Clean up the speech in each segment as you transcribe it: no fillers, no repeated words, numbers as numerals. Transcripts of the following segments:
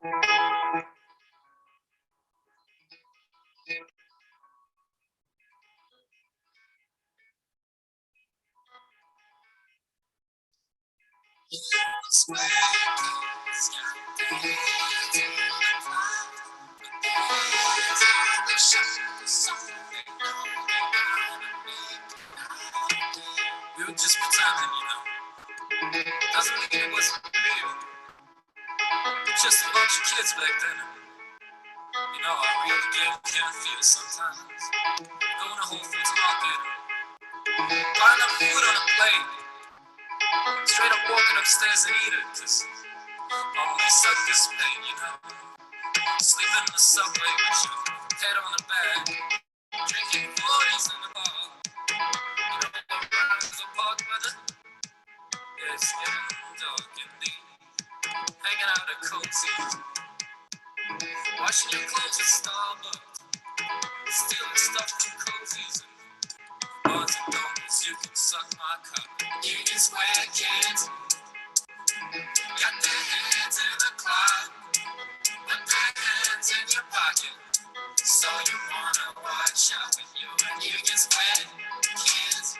We were just pretending, doesn't mean it wasn't real. Just a bunch of kids back then. I really can feel sometimes. Going to Whole Foods Market, buying up food on a plate. Straight up walking upstairs and eat it, 'cause only suckers pay. Sleeping in the subway with your head on the bag. Drinking 40s in the bar. Around the park weather. Yeah, it's getting dark and deep. Hanging out at Cozy's. Washing your clothes at Starbucks. Stealing stuff from Cozy's. Bars and donuts, you can suck my cock. Union Square kids. Got their hands in the cloud. But their hands in your pocket. So you wanna watch out when you and Union Square kids.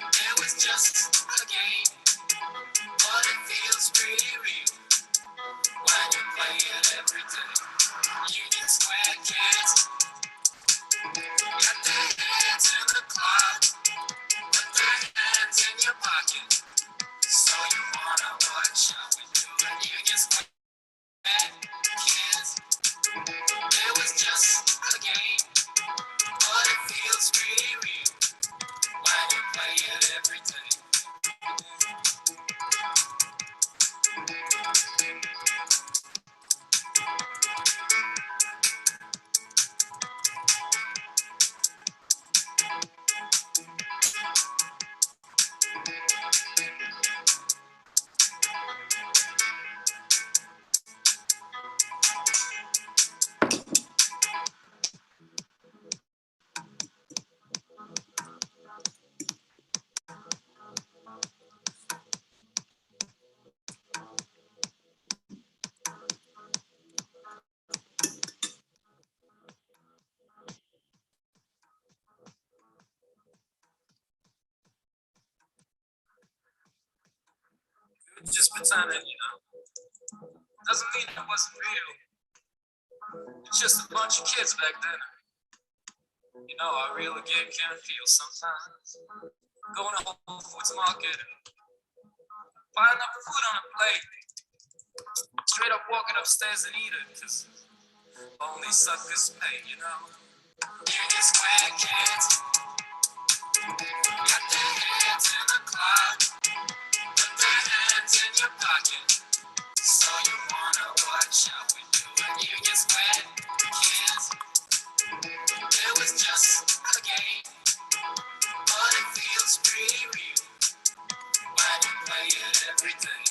It was just a game, but it feels pretty real when you play it every day. Union Square kids got their hands in the cloud, put their hands in your pocket. So you wanna watch out when you and Union Square kids. It was just a game, but it feels pretty real when you play it every day. Just pretending, doesn't mean it wasn't real. It's just a bunch of kids back then. I really can feel sometimes. Going to Whole Foods Market, buying up food on a plate. Straight up walking upstairs and eat it, 'cause only suckers pay. Union Square kids got their hands in the cloud, put their hands in your pocket. So you wanna watch out when you and Union Square kids. It was just a game, but it feels pretty real when you play it every day.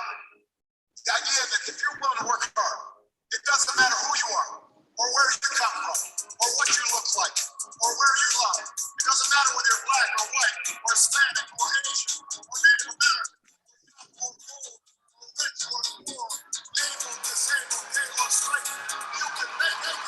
boundary. The idea that if you're willing to work hard, it doesn't matter who you are, or where you come from, or what you look like, or where you live. It doesn't matter whether you're black or white, or Hispanic, or Asian, or Native American, or old, or rich, or poor, able, disabled, gay, or straight. You can make it.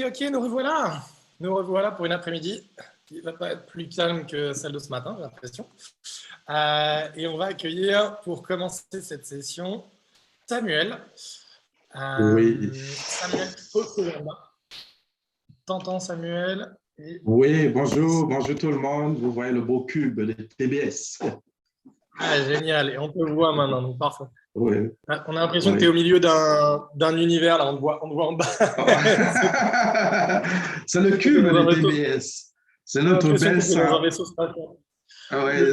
Ok, nous revoilà. Nous revoilà pour une après-midi qui ne va pas être plus calme que celle de ce matin, j'ai l'impression. Et on va accueillir, pour commencer cette session, Samuel. Oui. Samuel, t'entends, Samuel? Oui, bonjour tout le monde. Vous voyez le beau cube de TBS. Ah, génial. Et on te voit maintenant, donc parfait. Oui. On a l'impression que tu es au milieu d'un univers, là, on te voit en bas. C'est le cube de TBS. C'est notre belle salle. Oui,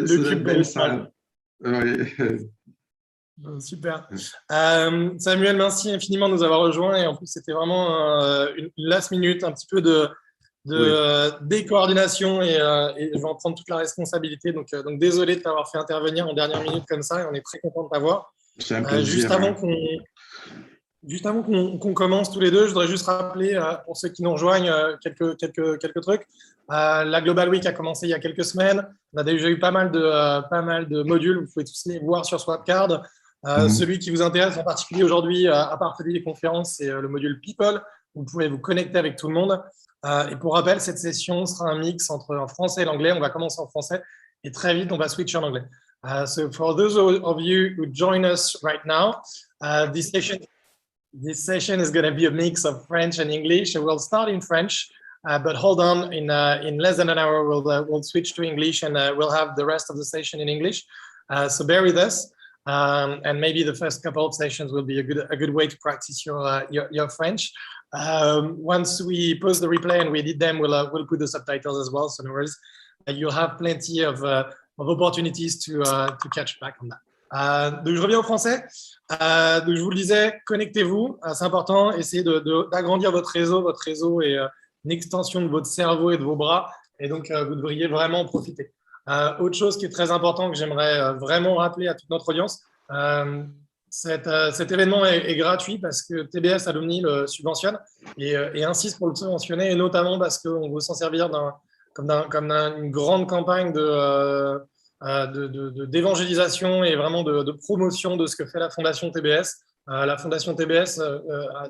c'est notre belle salle. Oui. Super. Samuel, merci infiniment de nous avoir rejoints. Et en plus, c'était vraiment une last minute, un petit peu de décoordination et je vais en prendre toute la responsabilité. Donc désolé de t'avoir fait intervenir en dernière minute comme ça. Et on est très content de t'avoir. C'est un plaisir. Juste avant qu'on commence tous les deux, je voudrais juste rappeler, pour ceux qui nous rejoignent, quelques trucs. La Global Week a commencé il y a quelques semaines. On a déjà eu pas mal de modules. Vous pouvez tous les voir sur Swapcard. Celui qui vous intéresse en particulier aujourd'hui, à part celui des conférences, c'est le module People. Vous pouvez vous connecter avec tout le monde. Et pour rappel, cette session sera un mix entre le français et l'anglais. On va commencer en français et très vite, on va switcher en anglais. So for those of you who join us right now, this session is going to be a mix of French and English. So we'll start in French. But hold on, in less than an hour, we'll switch to English and we'll have the rest of the session in English. So bear with us, and maybe the first couple of sessions will be a good way to practice your French. Once we post the replay and we edit them, we'll put the subtitles as well. So no worries, you'll have plenty of opportunities to catch back on that. Donc je reviens au français. Donc je vous le disais, connectez-vous, c'est important. Essayez d'agrandir votre réseau est une extension de votre cerveau et de vos bras, et donc vous devriez vraiment en profiter. Autre chose qui est très important que j'aimerais vraiment rappeler à toute notre audience, cet événement est gratuit parce que TBS Alumni le subventionne et insiste pour le subventionner, et notamment parce qu'on veut s'en servir comme une grande campagne d'évangélisation et vraiment de promotion de ce que fait la Fondation TBS. La Fondation TBS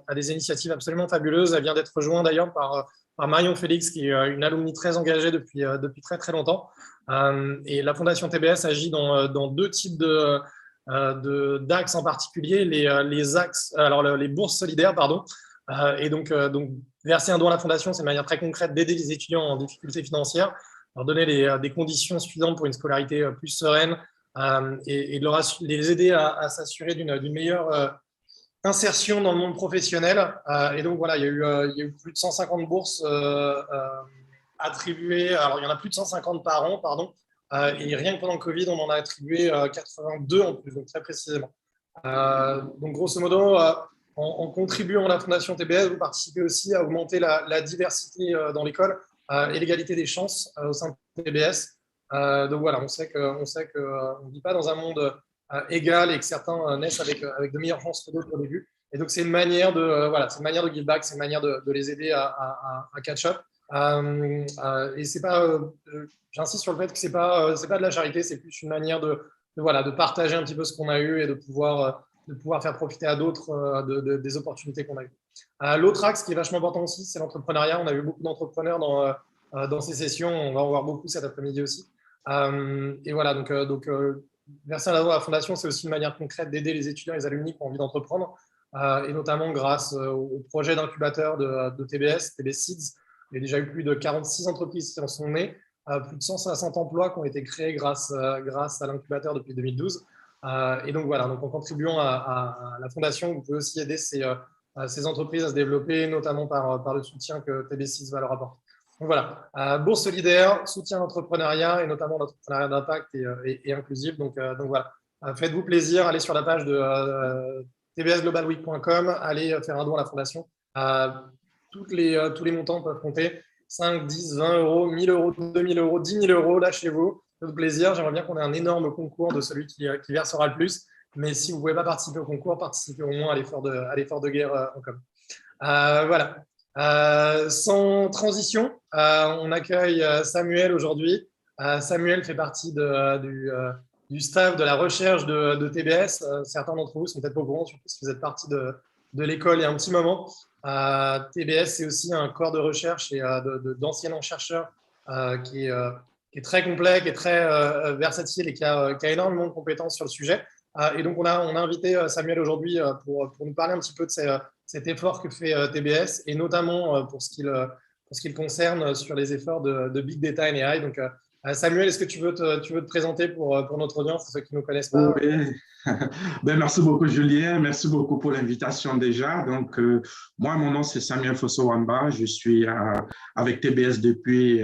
a des initiatives absolument fabuleuses. Elle vient d'être rejointe d'ailleurs par Marion Félix, qui est une alumni très engagée depuis très très longtemps. Et la Fondation TBS agit dans deux types d'axes en particulier, les bourses solidaires, pardon. Et donc verser un don à la Fondation, c'est une manière très concrète d'aider les étudiants en difficulté financière, leur donner des conditions suffisantes pour une scolarité plus sereine, et de les aider à s'assurer d'une meilleure insertion dans le monde professionnel. Et donc voilà, il y a eu plus de 150 bourses attribuées. Alors il y en a plus de 150 par an, pardon. Et rien que pendant le Covid, on en a attribué 82 en plus, donc très précisément. Donc grosso modo, en contribuant à la Fondation TBS, vous participez aussi à augmenter la diversité dans l'école et l'égalité des chances au sein de TBS. Donc voilà, on sait qu'on ne vit pas dans un monde égal et que certains naissent avec de meilleures chances que d'autres au début. Et donc c'est une manière de give back, c'est une manière de les aider à catch up. Et c'est pas, j'insiste sur le fait que c'est pas de la charité, c'est plus une manière de partager un petit peu ce qu'on a eu et de pouvoir faire profiter à d'autres des opportunités qu'on a eues. L'autre axe qui est vachement important aussi, c'est l'entrepreneuriat. On a eu beaucoup d'entrepreneurs dans ces sessions, on va en voir beaucoup cet après-midi aussi. Et voilà, donc verser un don à la Fondation, c'est aussi une manière concrète d'aider les étudiants et les alumni qui ont envie d'entreprendre, et notamment grâce au projet d'incubateur de TBS Seeds. Il y a déjà eu plus de 46 entreprises qui en sont nées, plus de 160 emplois qui ont été créés grâce à l'incubateur depuis 2012. Et donc voilà, donc en contribuant à la Fondation, vous pouvez aussi aider ces entreprises à se développer, notamment par le soutien que TB6 va leur apporter. Donc voilà, bourse solidaire, soutien à l'entrepreneuriat et notamment l'entrepreneuriat d'impact et inclusif. Donc voilà, faites-vous plaisir, allez sur la page de tbsglobalweek.com, allez faire un don à la Fondation. Tous les montants peuvent compter, 5, 10, 20 euros, 1000 euros, 2000 euros, 10 000 euros, lâchez-vous, faites-vous plaisir. J'aimerais bien qu'on ait un énorme concours de celui qui versera le plus. Mais si vous ne pouvez pas participer au concours, participez au moins à l'effort de guerre en commun. Voilà. Sans transition, on accueille Samuel aujourd'hui. Samuel fait partie du staff de la recherche de TBS. Certains d'entre vous sont peut-être pas au courant, surtout si vous êtes partie de l'école il y a un petit moment. TBS, c'est aussi un corps de recherche et d'anciens chercheurs qui est très complet, qui est très versatile et qui a énormément de compétences sur le sujet. Et donc, on a invité Samuel aujourd'hui pour nous parler un petit peu de cet effort que fait TBS, et notamment pour ce qu'il concerne sur les efforts de Big Data and AI. Donc, Samuel, est-ce que tu veux te présenter pour notre audience, ceux qui ne nous connaissent pas? Oui. Merci beaucoup, Julien. Merci beaucoup pour l'invitation déjà. Donc, moi, mon nom, c'est Samuel Fosso-Wamba. Je suis avec TBS depuis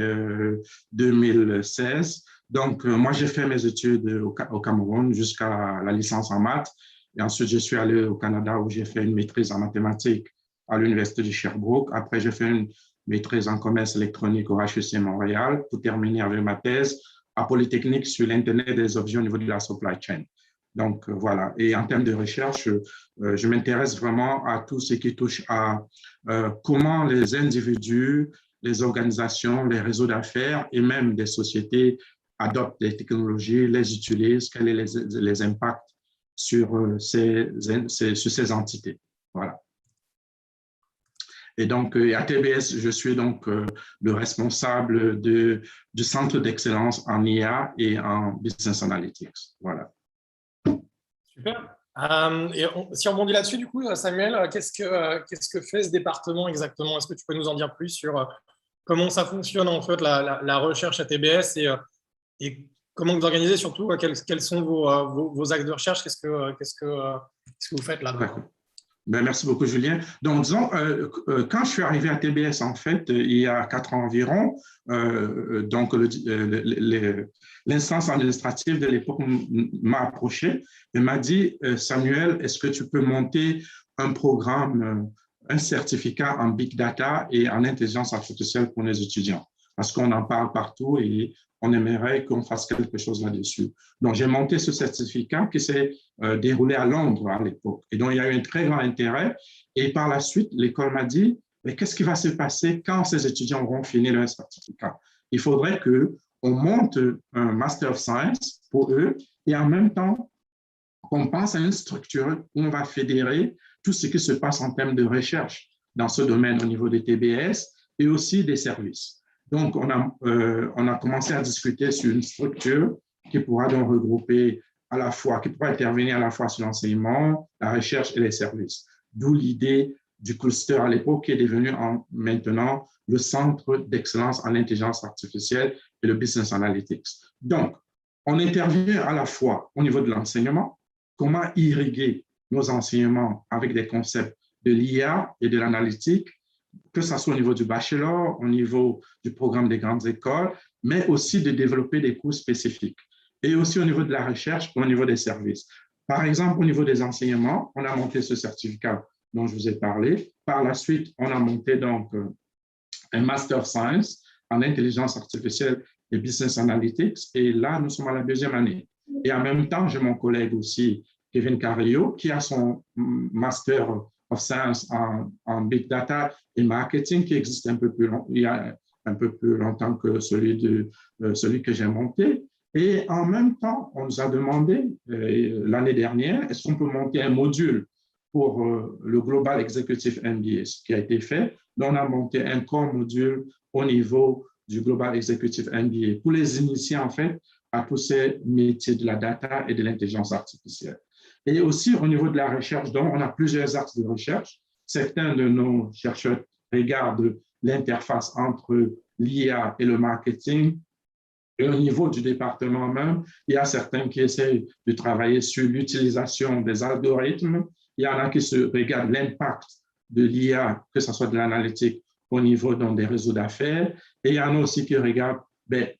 2016. Donc, moi, j'ai fait mes études au Cameroun jusqu'à la licence en maths. Et ensuite, je suis allé au Canada où j'ai fait une maîtrise en mathématiques à l'Université de Sherbrooke. Après, j'ai fait une maîtrise en commerce électronique au HEC Montréal pour terminer avec ma thèse à Polytechnique sur l'Internet des objets au niveau de la supply chain. Donc, voilà. Et en termes de recherche, je m'intéresse vraiment à tout ce qui touche à comment les individus, les organisations, les réseaux d'affaires et même des sociétés adoptent les technologies, les utilisent, quels sont les impacts sur ces entités. Voilà. Et donc, à TBS, je suis donc le responsable du Centre d'excellence en IA et en Business Analytics. Voilà. Super. Et si on rebondit là-dessus, du coup, Samuel, qu'est-ce que fait ce département exactement? Est-ce que tu peux nous en dire plus sur comment ça fonctionne en fait la recherche à TBS et comment vous organisez surtout, quels sont vos axes de recherche, qu'est-ce que vous faites là-bas? Ben, merci beaucoup, Julien. Donc, disons, quand je suis arrivé à TBS, en fait, il y a 4 ans environ, donc l'instance administrative de l'époque m'a approché et m'a dit, Samuel, est-ce que tu peux monter un programme, un certificat en big data et en intelligence artificielle pour les étudiants? Parce qu'on en parle partout et on aimerait qu'on fasse quelque chose là-dessus. Donc, j'ai monté ce certificat qui s'est déroulé à Londres à l'époque. Et donc, il y a eu un très grand intérêt. Et par la suite, l'école m'a dit, mais qu'est-ce qui va se passer quand ces étudiants auront fini leur certificat? Il faudrait qu'on monte un Master of Science pour eux et en même temps, qu'on pense à une structure où on va fédérer tout ce qui se passe en termes de recherche dans ce domaine au niveau des TBS et aussi des services. Donc, on a commencé à discuter sur une structure qui pourra donc regrouper à la fois, qui pourra intervenir à la fois sur l'enseignement, la recherche et les services. D'où l'idée du cluster à l'époque qui est devenu maintenant le Centre d'excellence en intelligence artificielle et le Business Analytics. Donc, on intervient à la fois au niveau de l'enseignement, comment irriguer nos enseignements avec des concepts de l'IA et de l'analytique, que ce soit au niveau du bachelor, au niveau du programme des grandes écoles, mais aussi de développer des cours spécifiques. Et aussi au niveau de la recherche, au niveau des services. Par exemple, au niveau des enseignements, on a monté ce certificat dont je vous ai parlé. Par la suite, on a monté donc un Master of Science en intelligence artificielle et Business Analytics. Et là, nous sommes à la 2e année. Et en même temps, j'ai mon collègue aussi, Kevin Carrillo, qui a son Master of Science en Big Data et Marketing, qui existe un peu plus il y a un peu plus longtemps que celui que j'ai monté. Et en même temps, on nous a demandé l'année dernière, est-ce qu'on peut monter un module pour le Global Executive MBA, ce qui a été fait. Donc, on a monté un core module au niveau du Global Executive MBA pour les initier en fait à tous ces métiers de la data et de l'intelligence artificielle. Et aussi au niveau de la recherche, donc on a plusieurs axes de recherche. Certains de nos chercheurs regardent l'interface entre l'IA et le marketing. Et au niveau du département même, il y a certains qui essayent de travailler sur l'utilisation des algorithmes. Il y en a qui se regardent l'impact de l'IA, que ce soit de l'analytique au niveau donc, des réseaux d'affaires. Et il y en a aussi qui regardent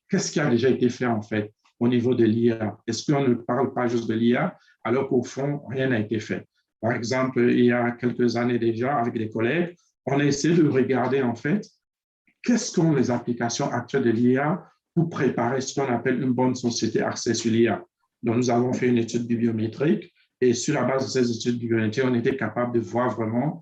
qu'est-ce qui a déjà été fait en fait au niveau de l'IA. Est-ce qu'on ne parle pas juste de l'IA alors qu'au fond, rien n'a été fait? Par exemple, il y a quelques années déjà, avec des collègues, on a essayé de regarder en fait qu'est-ce qu'ont les applications actuelles de l'IA pour préparer ce qu'on appelle une bonne société axée sur l'IA. Donc, nous avons fait une étude bibliométrique et sur la base de ces études bibliométriques, on était capable de voir vraiment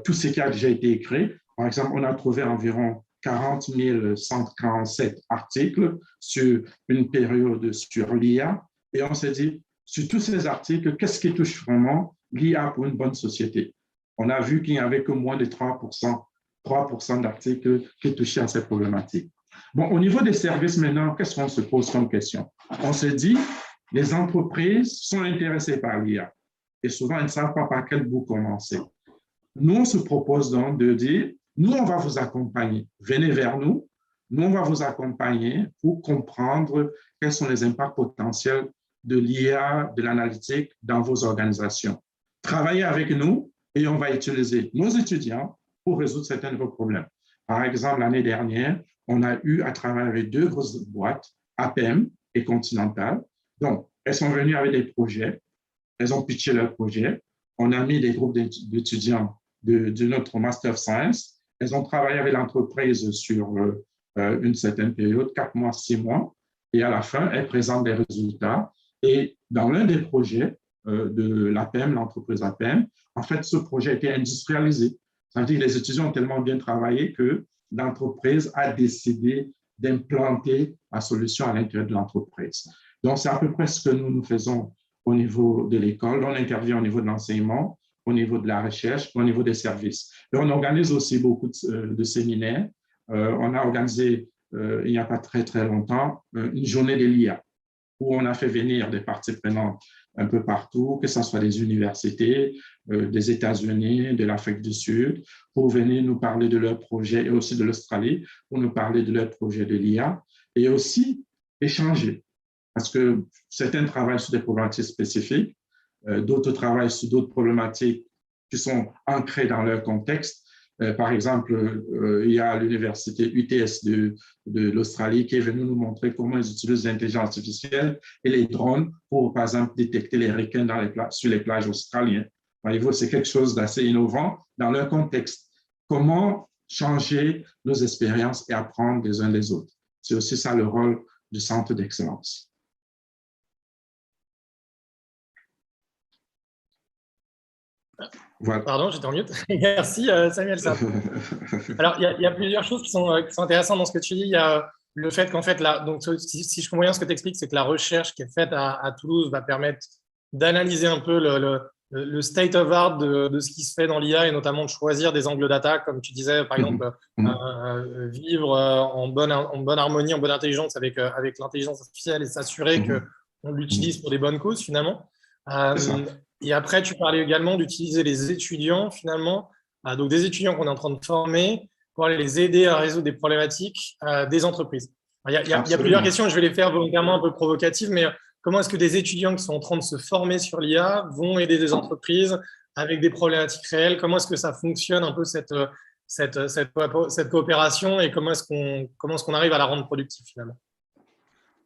tout ce qui a déjà été écrit. Par exemple, on a trouvé environ 40 147 articles sur une période sur l'IA et on s'est dit, sur tous ces articles, qu'est-ce qui touche vraiment l'IA pour une bonne société? On a vu qu'il n'y avait que moins de 3% d'articles qui touchaient à ces problématiques. Bon, au niveau des services maintenant, qu'est-ce qu'on se pose comme question? On se dit, les entreprises sont intéressées par l'IA et souvent elles ne savent pas par quel bout commencer. Nous, on se propose donc de dire, nous, on va vous accompagner. Venez vers nous, nous, on va vous accompagner pour comprendre quels sont les impacts potentiels de l'IA, de l'analytique dans vos organisations. Travaillez avec nous et on va utiliser nos étudiants pour résoudre certains de vos problèmes. Par exemple, l'année dernière, on a eu à travailler avec 2 grosses boîtes, APM et Continental. Donc, elles sont venues avec des projets, elles ont pitché leurs projets, on a mis des groupes d'étudiants de notre Master of Science, elles ont travaillé avec l'entreprise sur une certaine période, 4 mois, 6 mois, et à la fin, elles présentent des résultats. Et dans l'un des projets de l'APM, l'entreprise APM, en fait, ce projet a été industrialisé. Ça veut dire que les étudiants ont tellement bien travaillé que l'entreprise a décidé d'implanter la solution à l'intérieur de l'entreprise. Donc, c'est à peu près ce que nous faisons au niveau de l'école. On intervient au niveau de l'enseignement, au niveau de la recherche, au niveau des services. Et on organise aussi beaucoup de séminaires. On a organisé, il n'y a pas très, très longtemps, une journée de l'IA où on a fait venir des parties prenantes un peu partout, que ce soit des universités, des États-Unis, de l'Afrique du Sud, pour venir nous parler de leurs projets, et aussi de l'Australie, pour nous parler de leurs projets de l'IA, et aussi échanger. Parce que certains travaillent sur des problématiques spécifiques, d'autres travaillent sur d'autres problématiques qui sont ancrées dans leur contexte. Par exemple, il y a l'université UTS de l'Australie qui est venue nous montrer comment ils utilisent l'intelligence artificielle et les drones pour, par exemple, détecter les requins sur les plages australiennes. Voyez-vous, c'est quelque chose d'assez innovant dans leur contexte. Comment changer nos expériences et apprendre des uns des autres. C'est aussi ça le rôle du centre d'excellence. Voilà. Pardon, j'étais en mute. Merci, Samuel. Alors, il y a plusieurs choses qui sont intéressantes dans ce que tu dis. Il y a le fait qu'en fait, là, donc, si je comprends bien ce que tu expliques, c'est que la recherche qui est faite à Toulouse va permettre d'analyser un peu le state of art de ce qui se fait dans l'IA et notamment de choisir des angles d'attaque, comme tu disais, par exemple, vivre en bonne harmonie, en bonne intelligence avec l'intelligence artificielle et s'assurer qu'on l'utilise pour des bonnes causes, finalement. Et après, tu parlais également d'utiliser les étudiants, finalement, donc des étudiants qu'on est en train de former pour les aider à résoudre des problématiques des entreprises. Il y a plusieurs questions, je vais les faire volontairement un peu provocatives, mais comment est-ce que des étudiants qui sont en train de se former sur l'IA vont aider des entreprises avec des problématiques réelles? Comment est-ce que ça fonctionne un peu cette coopération et comment est-ce qu'on arrive à la rendre productive finalement?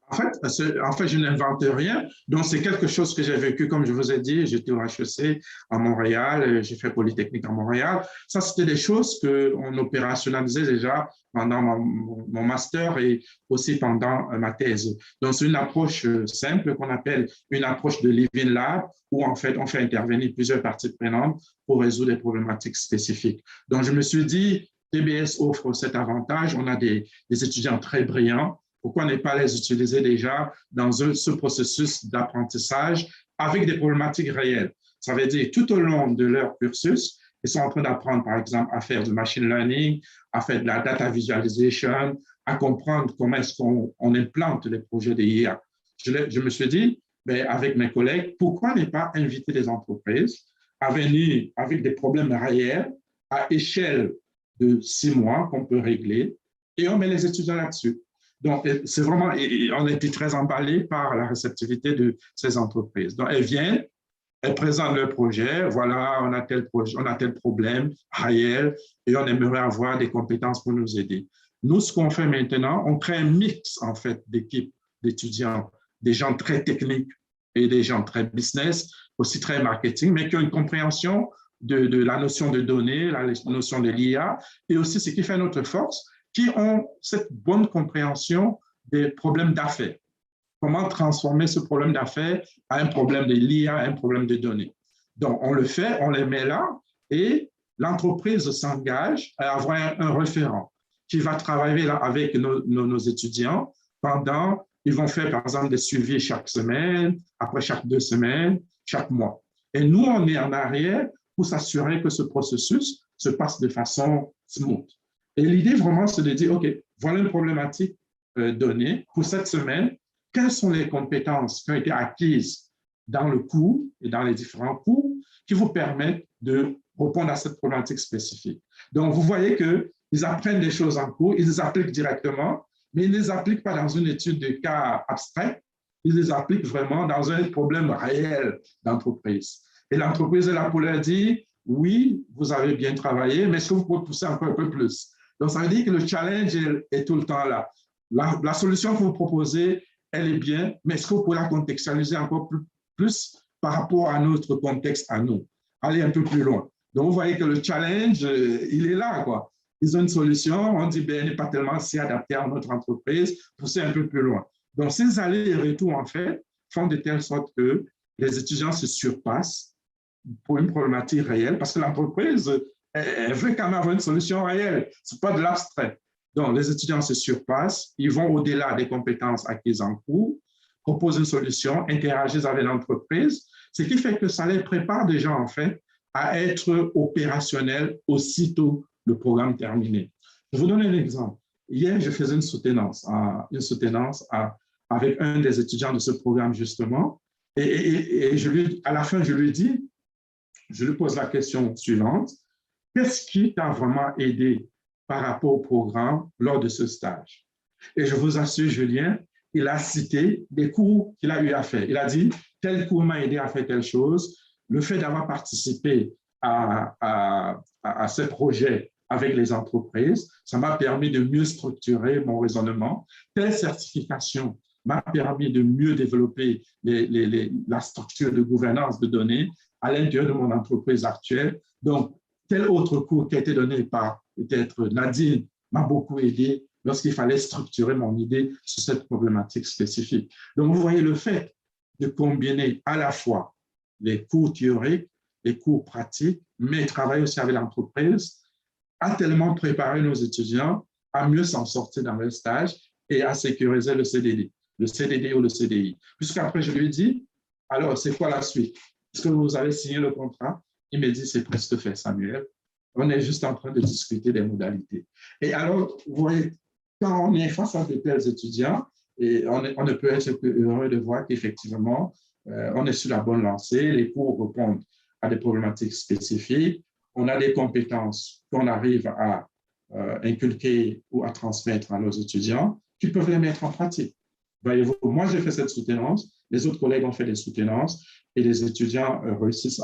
En fait, je n'invente rien. Donc, c'est quelque chose que j'ai vécu, comme je vous ai dit. J'étais au HEC à Montréal, j'ai fait Polytechnique à Montréal. Ça, c'était des choses qu'on opérationnalisait déjà pendant mon master et aussi pendant ma thèse. Donc, c'est une approche simple qu'on appelle une approche de Living Lab, où en fait, on fait intervenir plusieurs parties prenantes pour résoudre des problématiques spécifiques. Donc, je me suis dit, TBS offre cet avantage. On a des étudiants très brillants. Pourquoi ne pas les utiliser déjà dans ce processus d'apprentissage avec des problématiques réelles? Ça veut dire tout au long de leur cursus, ils sont en train d'apprendre, par exemple, à faire du machine learning, à faire de la data visualization, à comprendre comment est-ce qu'on implante les projets de IA. Je me suis dit, avec mes collègues, pourquoi ne pas inviter les entreprises à venir avec des problèmes réels à échelle de 6 mois qu'on peut régler et on met les étudiants là-dessus. Donc, c'est vraiment, on a été très emballés par la réceptivité de ces entreprises. Donc, elles viennent, elles présentent leur projet, voilà, on a tel projet, on a tel problème réel et on aimerait avoir des compétences pour nous aider. Nous, ce qu'on fait maintenant, on crée un mix, en fait, d'équipes d'étudiants, des gens très techniques et des gens très business, aussi très marketing, mais qui ont une compréhension de la notion de données, la notion de l'IA et aussi ce qui fait notre force, qui ont cette bonne compréhension des problèmes d'affaires. Comment transformer ce problème d'affaires à un problème de l'IA, à un problème de données. Donc, on le fait, on les met là et l'entreprise s'engage à avoir un référent qui va travailler là avec nos étudiants pendant, ils vont faire par exemple des suivis chaque semaine, après chaque 2 semaines, chaque mois. Et nous, on est en arrière pour s'assurer que ce processus se passe de façon smooth. Et l'idée vraiment, c'est de dire, OK, voilà une problématique donnée pour cette semaine. Quelles sont les compétences qui ont été acquises dans le cours et dans les différents cours qui vous permettent de répondre à cette problématique spécifique? Donc, vous voyez qu'ils apprennent des choses en cours, ils les appliquent directement, mais ils ne les appliquent pas dans une étude de cas abstrait, ils les appliquent vraiment dans un problème réel d'entreprise. Et l'entreprise est là pour leur dire, oui, vous avez bien travaillé, mais est-ce que vous pouvez pousser encore un peu plus? Donc, ça veut dire que le challenge est tout le temps là. La solution que vous proposez, elle est bien, mais est-ce que vous pouvez la contextualiser encore plus par rapport à notre contexte à nous? Aller un peu plus loin. Donc, vous voyez que le challenge, il est là, quoi. Ils ont une solution, on dit, elle n'est pas tellement si adaptée à notre entreprise, pousser un peu plus loin. Donc, ces allers et retours, en fait, font de telle sorte que les étudiants se surpassent pour une problématique réelle, parce que l'entreprise, elle veut quand même avoir une solution réelle. Ce n'est pas de l'abstrait. Donc, les étudiants se surpassent, ils vont au-delà des compétences acquises en cours, proposent une solution, interagissent avec l'entreprise, ce qui fait que ça les prépare déjà, en fait, à être opérationnels aussitôt le programme terminé. Je vous donne un exemple. Hier, je faisais une soutenance avec un des étudiants de ce programme, justement, Et à la fin, je lui pose la question suivante. Qu'est-ce qui t'a vraiment aidé par rapport au programme lors de ce stage? Et je vous assure, Julien, il a cité des cours qu'il a eu à faire. Il a dit, tel cours m'a aidé à faire telle chose. Le fait d'avoir participé à ce projet avec les entreprises, ça m'a permis de mieux structurer mon raisonnement. Telle certification m'a permis de mieux développer la structure de gouvernance de données à l'intérieur de mon entreprise actuelle. Donc, tel autre cours qui a été donné par peut-être Nadine m'a beaucoup aidé lorsqu'il fallait structurer mon idée sur cette problématique spécifique. Donc, vous voyez le fait de combiner à la fois les cours théoriques, les cours pratiques, mais travailler aussi avec l'entreprise, a tellement préparé nos étudiants à mieux s'en sortir dans leur stage et à sécuriser le CDD ou le CDI. Puisqu'après, je lui ai dit, alors, c'est quoi la suite? Est-ce que vous avez signé le contrat? Il m'a dit, c'est presque fait, Samuel. On est juste en train de discuter des modalités. Et alors, vous voyez, quand on est face à de tels étudiants, et on ne peut être que heureux de voir qu'effectivement, on est sur la bonne lancée, les cours répondent à des problématiques spécifiques, on a des compétences qu'on arrive à inculquer ou à transmettre à nos étudiants qui peuvent les mettre en pratique. Voyez-vous, moi, j'ai fait cette soutenance, les autres collègues ont fait des soutenances et les étudiants réussissent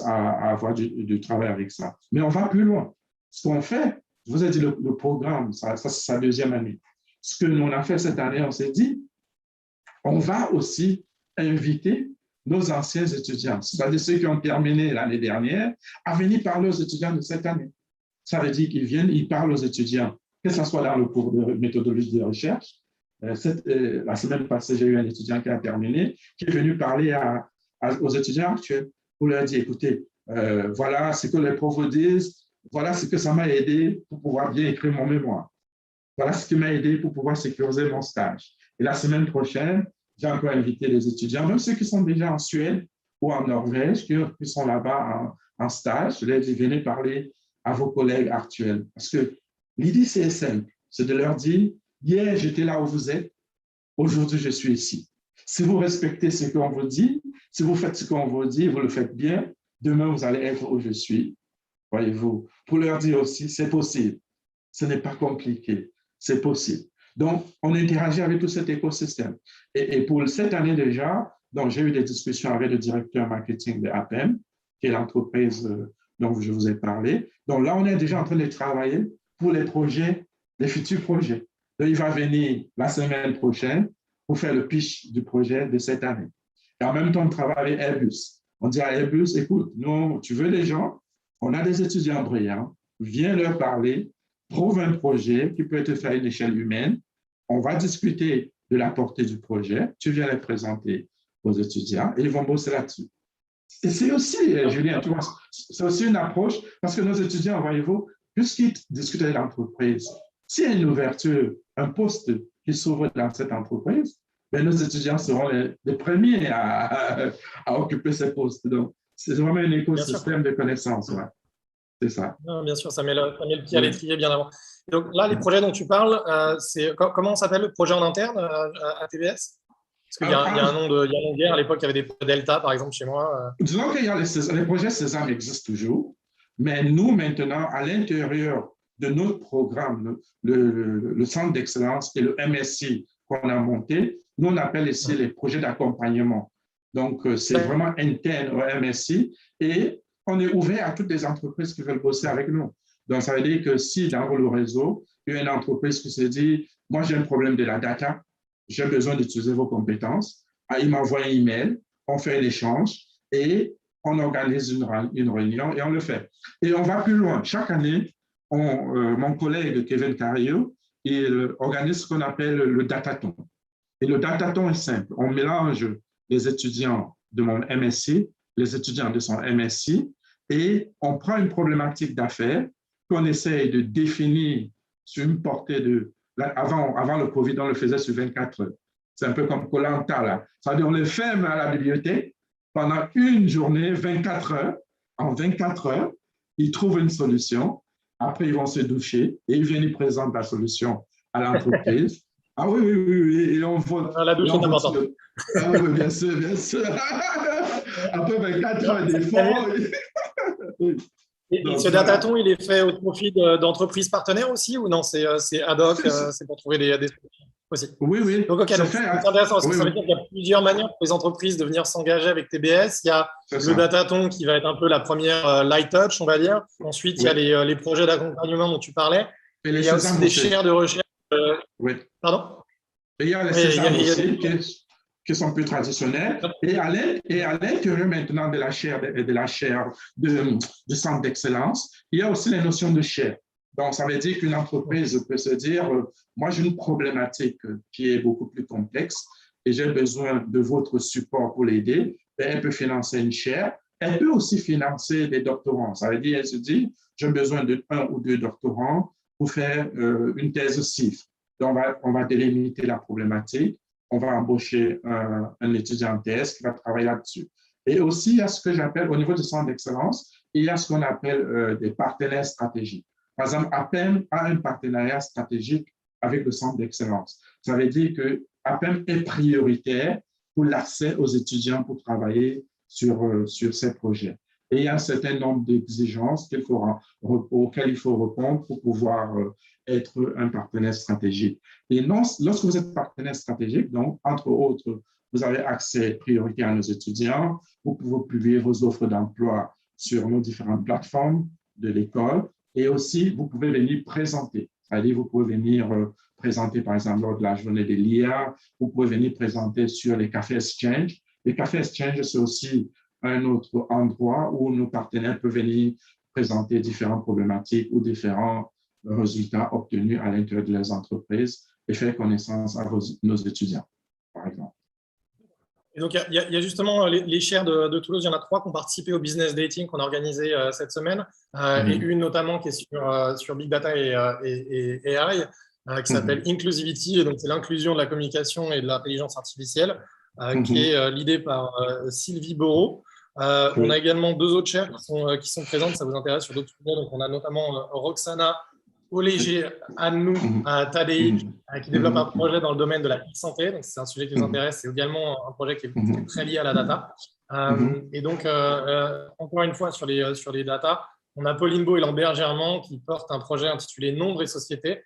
à avoir du travail avec ça. Mais on va plus loin. Ce qu'on fait, je vous ai dit le programme, ça c'est sa deuxième année. Ce que nous on a fait cette année, on s'est dit, on va aussi inviter nos anciens étudiants, c'est-à-dire ceux qui ont terminé l'année dernière, à venir parler aux étudiants de cette année. Ça veut dire qu'ils viennent, ils parlent aux étudiants, que ce soit dans le cours de méthodologie de recherche. La semaine passée, j'ai eu un étudiant qui a terminé, qui est venu parler aux étudiants actuels pour leur dire, écoutez, voilà ce que les profs vous disent, voilà ce que ça m'a aidé pour pouvoir bien écrire mon mémoire. Voilà ce qui m'a aidé pour pouvoir sécuriser mon stage. Et la semaine prochaine, j'ai encore invité les étudiants, même ceux qui sont déjà en Suède ou en Norvège, qui sont là-bas en stage, je leur dis, venez parler à vos collègues actuels. Parce que l'idée, c'est simple, c'est de leur dire, hier, j'étais là où vous êtes, aujourd'hui, je suis ici. Si vous respectez ce qu'on vous dit, si vous faites ce qu'on vous dit, vous le faites bien, demain, vous allez être où je suis. Voyez-vous, pour leur dire aussi, c'est possible. Ce n'est pas compliqué, c'est possible. Donc, on interagit avec tout cet écosystème. Et pour cette année déjà, j'ai eu des discussions avec le directeur marketing de APM, qui est l'entreprise dont je vous ai parlé. Donc là, on est déjà en train de travailler pour les projets, les futurs projets. Donc, il va venir la semaine prochaine pour faire le pitch du projet de cette année. Et en même temps, on travaille avec Airbus. On dit à Airbus, écoute, nous, tu veux des gens, on a des étudiants brillants, viens leur parler, trouve un projet qui peut être fait à une échelle humaine. On va discuter de la portée du projet. Tu viens les présenter aux étudiants et ils vont bosser là-dessus. Et c'est aussi, Julien, tu vois, c'est aussi une approche parce que nos étudiants, voyez-vous, puisqu'ils discutent avec l'entreprise, s'il y a une ouverture, un poste qui s'ouvre dans cette entreprise, ben nos étudiants seront les premiers à occuper ces postes. Donc, c'est vraiment un écosystème de connaissances. Ouais. C'est ça. Non, bien sûr, ça met le pied à l'étrier bien avant. Donc là, les projets dont tu parles, comment s'appelle le projet en interne à TBS? Parce qu'il y a un nom de guerre. À l'époque, il y avait des projets Delta, par exemple, chez moi. Disons que les projets Sésame existent toujours, mais nous, maintenant, à l'intérieur de notre programme, le centre d'excellence et le MSI qu'on a monté, nous, on appelle ici les projets d'accompagnement. Donc, c'est vraiment interne au MSI et on est ouvert à toutes les entreprises qui veulent bosser avec nous. Donc, ça veut dire que si dans le réseau, il y a une entreprise qui se dit, moi, j'ai un problème de la data, j'ai besoin d'utiliser vos compétences, il m'envoie un email, on fait un échange et on organise une réunion et on le fait. Et on va plus loin. Chaque année, mon collègue Kevin Carillo, il organise ce qu'on appelle le datathon. Et le datathon est simple. On mélange les étudiants de mon MSI, les étudiants de son MSI, et on prend une problématique d'affaires qu'on essaye de définir sur une portée de... Avant le Covid, on le faisait sur 24 heures. C'est un peu comme Koh-Lanta, là. Ça veut dire on les ferme à la bibliothèque pendant une journée, 24 heures. En 24 heures, ils trouvent une solution. Après, ils vont se doucher et ils viennent, ils présentent la solution à l'entreprise. Ah oui, oui, oui, oui, et on vote. La douche est importante. Ah oui, bien sûr, bien sûr. Après 24 heures d'effort. Oui. Et ce Donc, voilà. dataton, il est fait au profit d'entreprises partenaires aussi ou non, c'est ad hoc, c'est pour trouver des aussi. Oui, oui, Donc, ok, c'est donc fait. c'est intéressant parce que Oui, ça oui, veut dire qu'il y a plusieurs manières pour les entreprises de venir s'engager avec TBS. Il y a c'est le ça. dataton qui va être un peu la première light touch, on va dire. Ensuite, il y a Oui. les projets d'accompagnement dont tu parlais. Et Et les il y a aussi sésames des aussi. chaires de recherche. Oui. Pardon? Et il y a les Oui, sésames il y a aussi qui sont plus traditionnels. Et à l'intérieur maintenant de la chaire, du centre d'excellence, il y a aussi les notions de chaire. Donc, ça veut dire qu'une entreprise peut se dire, moi, j'ai une problématique qui est beaucoup plus complexe et j'ai besoin de votre support pour l'aider. Elle peut financer une chaire. Elle peut aussi financer des doctorants. Ça veut dire, elle se dit, j'ai besoin de 1 ou 2 doctorants pour faire une thèse CIF. Donc, on va délimiter la problématique. On va embaucher un étudiant en thèse qui va travailler là-dessus. Et aussi, il y a ce que j'appelle, au niveau du centre d'excellence, il y a ce qu'on appelle des partenaires stratégiques. Par exemple, APEM a un partenariat stratégique avec le centre d'excellence. Ça veut dire que APEM est prioritaire pour l'accès aux étudiants pour travailler sur ces projets. Et il y a un certain nombre d'exigences auxquelles il faut répondre pour pouvoir être un partenaire stratégique. Et non, lorsque vous êtes partenaire stratégique, donc, entre autres, vous avez accès prioritaire à nos étudiants, vous pouvez publier vos offres d'emploi sur nos différentes plateformes de l'école et aussi, vous pouvez venir présenter. C'est-à-dire, vous pouvez venir présenter, par exemple, lors de la journée de l'IA, vous pouvez venir présenter sur les cafés exchange. Les cafés exchange, c'est aussi un autre endroit où nos partenaires peuvent venir présenter différentes problématiques ou différents résultats obtenus à l'intérieur de leurs entreprises et faire connaissance à nos étudiants, par exemple. Et donc, il y a justement les chaires de Toulouse. Il y en a 3 qui ont participé au business dating qu'on a organisé cette semaine, et une notamment qui est sur Big Data et AI, qui s'appelle Inclusivity. Et donc, c'est l'inclusion de la communication et de l'intelligence artificielle, qui est l'idée par Sylvie Borot. On a également 2 autres chaires qui sont présentes. Ça vous intéresse sur d'autres sujets. Donc, on a notamment Roxana Oléger Annou Tadei, qui développe un projet dans le domaine de la santé. Donc, c'est un sujet qui nous intéresse. C'est également un projet qui est très lié à la data. Et donc, encore une fois, sur les data, on a Pauline Beau et Lambert Germain qui portent un projet intitulé Nombre et société,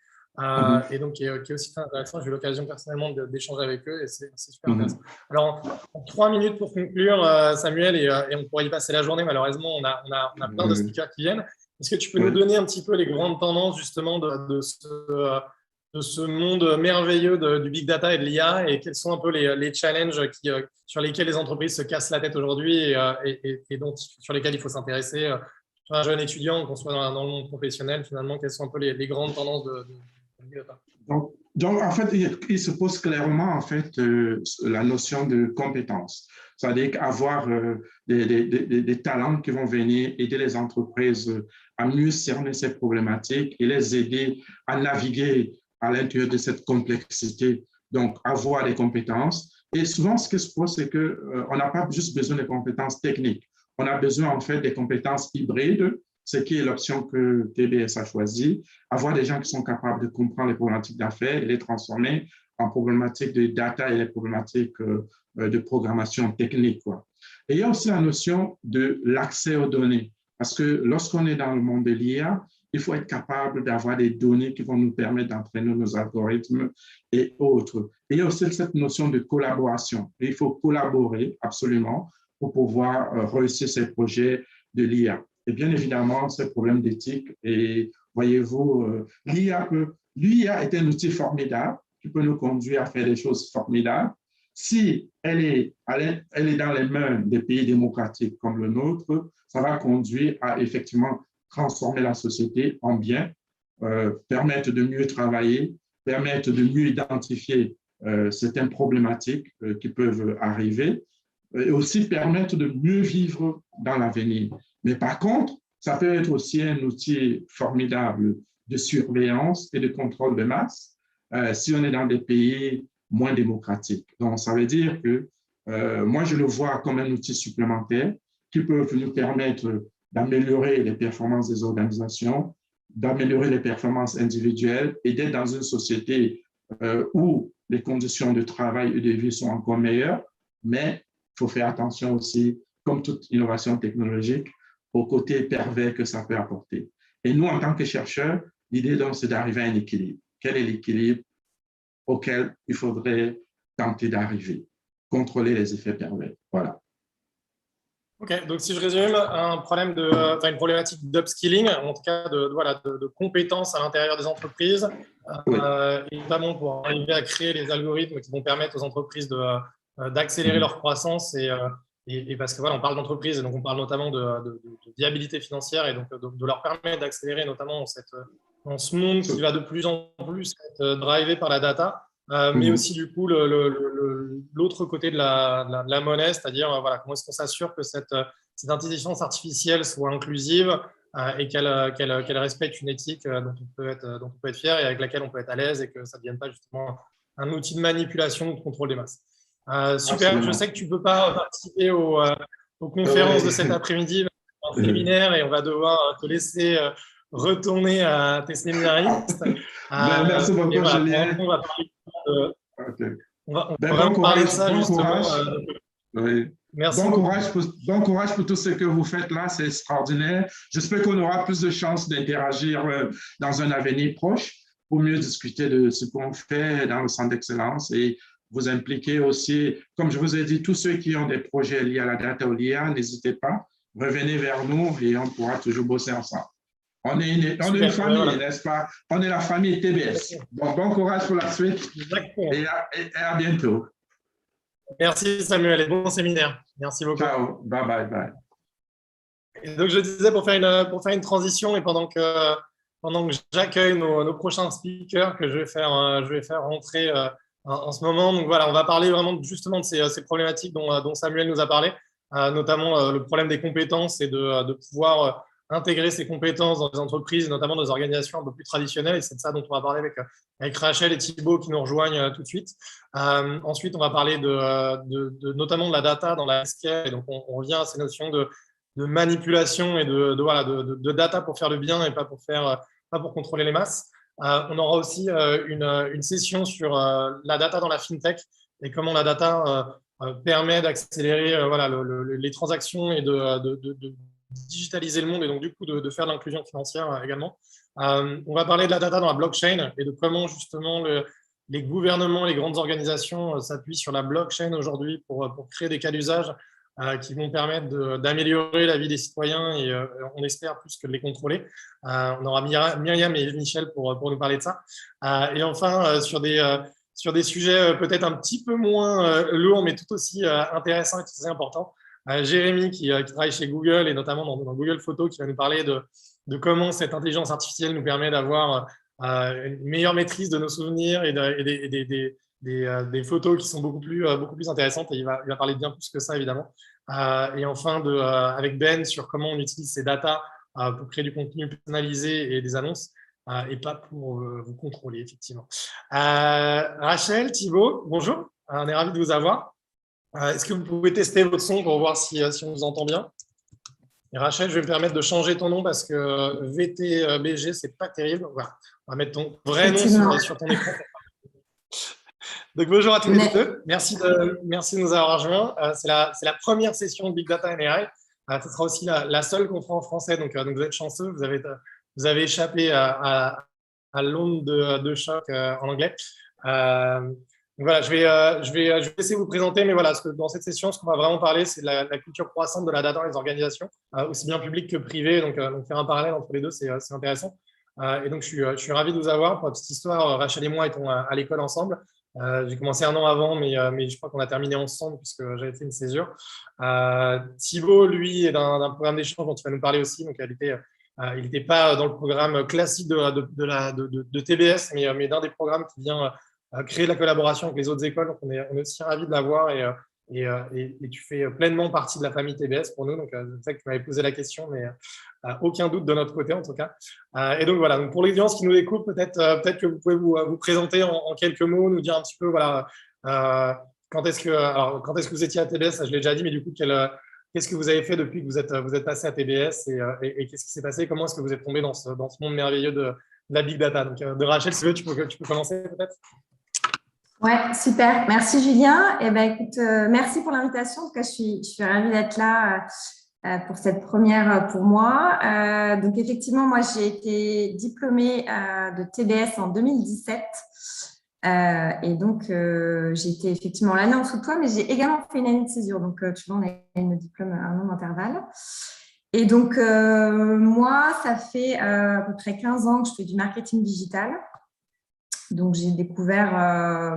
et donc qui est aussi très intéressant. J'ai eu l'occasion personnellement d'échanger avec eux et c'est super intéressant. Alors, en 3 minutes pour conclure, Samuel, et on pourrait y passer la journée. Malheureusement, on a plein de speakers qui viennent. Est-ce que tu peux nous donner un petit peu les grandes tendances justement de ce monde merveilleux du big data et de l'IA, et quels sont un peu les challenges sur lesquels les entreprises se cassent la tête aujourd'hui et sur lesquels il faut s'intéresser, un jeune étudiant, qu'on soit dans le monde professionnel, finalement, quelles sont un peu les grandes tendances de big data? Donc, en fait, il se pose clairement en fait, la notion de compétence. C'est-à-dire qu'avoir des talents qui vont venir aider les entreprises à mieux cerner ces problématiques et les aider à naviguer à l'intérieur de cette complexité. Donc, avoir des compétences. Et souvent, ce qui se pose, c'est qu'on n'a pas juste besoin de compétences techniques. On a besoin, en fait, des compétences hybrides, ce qui est l'option que TBS a choisie, avoir des gens qui sont capables de comprendre les problématiques d'affaires et les transformer en problématiques de data et les problématiques de programmation technique, quoi. Et il y a aussi la notion de l'accès aux données, parce que lorsqu'on est dans le monde de l'IA, il faut être capable d'avoir des données qui vont nous permettre d'entraîner nos algorithmes et autres. Et il y a aussi cette notion de collaboration. Et il faut collaborer absolument pour pouvoir réussir ces projets de l'IA. Et bien évidemment, ces problèmes d'éthique. Et voyez-vous, l'IA est un outil formidable qui peut nous conduire à faire des choses formidables. Si elle est dans les mains des pays démocratiques comme le nôtre, ça va conduire à effectivement transformer la société en bien, permettre de mieux travailler, permettre de mieux identifier certaines problématiques qui peuvent arriver, et aussi permettre de mieux vivre dans l'avenir. Mais par contre, ça peut être aussi un outil formidable de surveillance et de contrôle de masse si on est dans des pays moins démocratiques. Donc, ça veut dire que moi, je le vois comme un outil supplémentaire qui peut nous permettre d'améliorer les performances des organisations, d'améliorer les performances individuelles et d'être dans une société où les conditions de travail et de vie sont encore meilleures, mais il faut faire attention aussi, comme toute innovation technologique, au côté pervers que ça peut apporter. Et nous, en tant que chercheurs, l'idée donc, c'est d'arriver à un équilibre. Quel est l'équilibre auquel il faudrait tenter d'arriver? Contrôler les effets pervers. Voilà. Ok, donc si je résume, une problématique d'upskilling, en tout cas de compétences à l'intérieur des entreprises, Oui. et notamment pour arriver à créer les algorithmes qui vont permettre aux entreprises d'accélérer leur croissance et parce que voilà, on parle d'entreprise et donc on parle notamment de viabilité financière et donc de leur permettre d'accélérer notamment dans ce monde qui va de plus en plus être drivé par la data. Mais aussi du coup l'autre côté de la monnaie, c'est-à-dire voilà, comment est-ce qu'on s'assure que cette intelligence artificielle soit inclusive et qu'elle respecte une éthique dont on peut être fier et avec laquelle on peut être à l'aise et que ça ne devienne pas justement un outil de manipulation ou de contrôle des masses. Super, absolument. Je sais que tu ne peux pas participer aux conférences de cet après-midi, un séminaire, et on va devoir te laisser retourner à tes séminaristes. Merci beaucoup, Julien. On va parler on va bon courage, parler de ça, justement. Oui. Merci. Bon courage pour tout ce que vous faites là, c'est extraordinaire. J'espère qu'on aura plus de chances d'interagir dans un avenir proche pour mieux discuter de ce qu'on fait dans le centre d'excellence et vous impliquer aussi. Comme je vous ai dit, tous ceux qui ont des projets liés à la data ou l'IA, n'hésitez pas, revenez vers nous et on pourra toujours bosser ensemble. On est une famille, voilà. N'est-ce pas? On est la famille TBS. Donc, bon courage pour la suite. Exactement. Et à bientôt. Merci Samuel et bon séminaire. Merci beaucoup. Ciao, bye. Et donc je disais pour faire une transition et pendant que j'accueille nos prochains speakers que je vais faire rentrer en ce moment. Donc voilà, on va parler vraiment justement de ces problématiques dont Samuel nous a parlé, notamment le problème des compétences et de pouvoir intégrer ces compétences dans les entreprises, notamment dans les organisations un peu plus traditionnelles. Et c'est de ça dont on va parler avec Rachel et Thibaut qui nous rejoignent tout de suite. Ensuite, on va parler notamment de la data dans la healthcare. Et donc, on revient à ces notions de manipulation et de data pour faire le bien et pas pour contrôler les masses. On aura aussi une session sur la data dans la fintech et comment la data permet d'accélérer les transactions et de digitaliser le monde et donc du coup de faire de l'inclusion financière également. On va parler de la data dans la blockchain et de comment justement les gouvernements, les grandes organisations s'appuient sur la blockchain aujourd'hui pour créer des cas d'usage qui vont permettre d'améliorer la vie des citoyens et on espère plus que de les contrôler. On aura Myriam et Michel pour nous parler de ça. Et enfin, sur des sujets peut-être un petit peu moins lourds, mais tout aussi intéressants et tout aussi importants, Jérémy qui travaille chez Google et notamment dans Google Photos qui va nous parler de comment cette intelligence artificielle nous permet d'avoir une meilleure maîtrise de nos souvenirs et des photos qui sont beaucoup plus intéressantes et il va parler de bien plus que ça évidemment. Et enfin avec Ben sur comment on utilise ces datas pour créer du contenu personnalisé et des annonces et pas pour vous contrôler effectivement. Rachel, Thibaut, bonjour, on est ravis de vous avoir. Est-ce que vous pouvez tester votre son pour voir si on vous entend bien? Et Rachel, je vais me permettre de changer ton nom parce que VTBG, c'est pas terrible. Voilà. On va mettre ton vrai nom sur ton écran. Donc, bonjour à tous les deux. Merci de nous avoir rejoints. C'est la première session de Big Data and AI. Ce sera aussi la seule qu'on fera en français. Donc vous êtes chanceux. Vous avez échappé à l'onde de choc en anglais. Donc voilà, je vais laisser vous présenter, mais voilà, dans cette session, ce qu'on va vraiment parler, c'est de la culture croissante de la data dans les organisations, aussi bien publiques que privées. Donc faire un parallèle entre les deux, c'est intéressant. Et donc, je suis ravi de vous avoir. Pour la petite histoire, Rachel et moi étions à l'école ensemble. J'ai commencé un an avant, mais je crois qu'on a terminé ensemble puisque j'avais fait une césure. Thibaut, lui, est d'un programme d'échange dont il va nous parler aussi. Donc, il n'était pas dans le programme classique de TBS, mais d'un des programmes qui vient créer de la collaboration avec les autres écoles. Donc, on est aussi ravis de l'avoir et tu fais pleinement partie de la famille TBS pour nous. Donc, je sais que tu m'avais posé la question, mais aucun doute de notre côté en tout cas. Et donc voilà, donc pour l'audience qui nous écoute, peut-être que vous pouvez vous présenter en quelques mots, nous dire un petit peu voilà, quand est-ce que vous étiez à TBS, ça, je l'ai déjà dit, mais du coup, qu'est-ce que vous avez fait depuis que vous êtes passé à TBS et qu'est-ce qui s'est passé? Comment est-ce que vous êtes tombé dans ce monde merveilleux de la Big Data? Donc, de Rachel, si tu veux, tu peux commencer peut-être. Ouais, super. Merci Julien. Eh ben, écoute, merci pour l'invitation. En tout cas, je suis ravie d'être là pour cette première pour moi. Donc, effectivement, moi, j'ai été diplômée de TBS en 2017. Et donc, j'ai été effectivement l'année en dessous de toi, mais j'ai également fait une année de césure. Donc, tu vois, on a nos diplômes à un an d'intervalle. Et donc, moi, ça fait à peu près 15 ans que je fais du marketing digital. Donc, j'ai découvert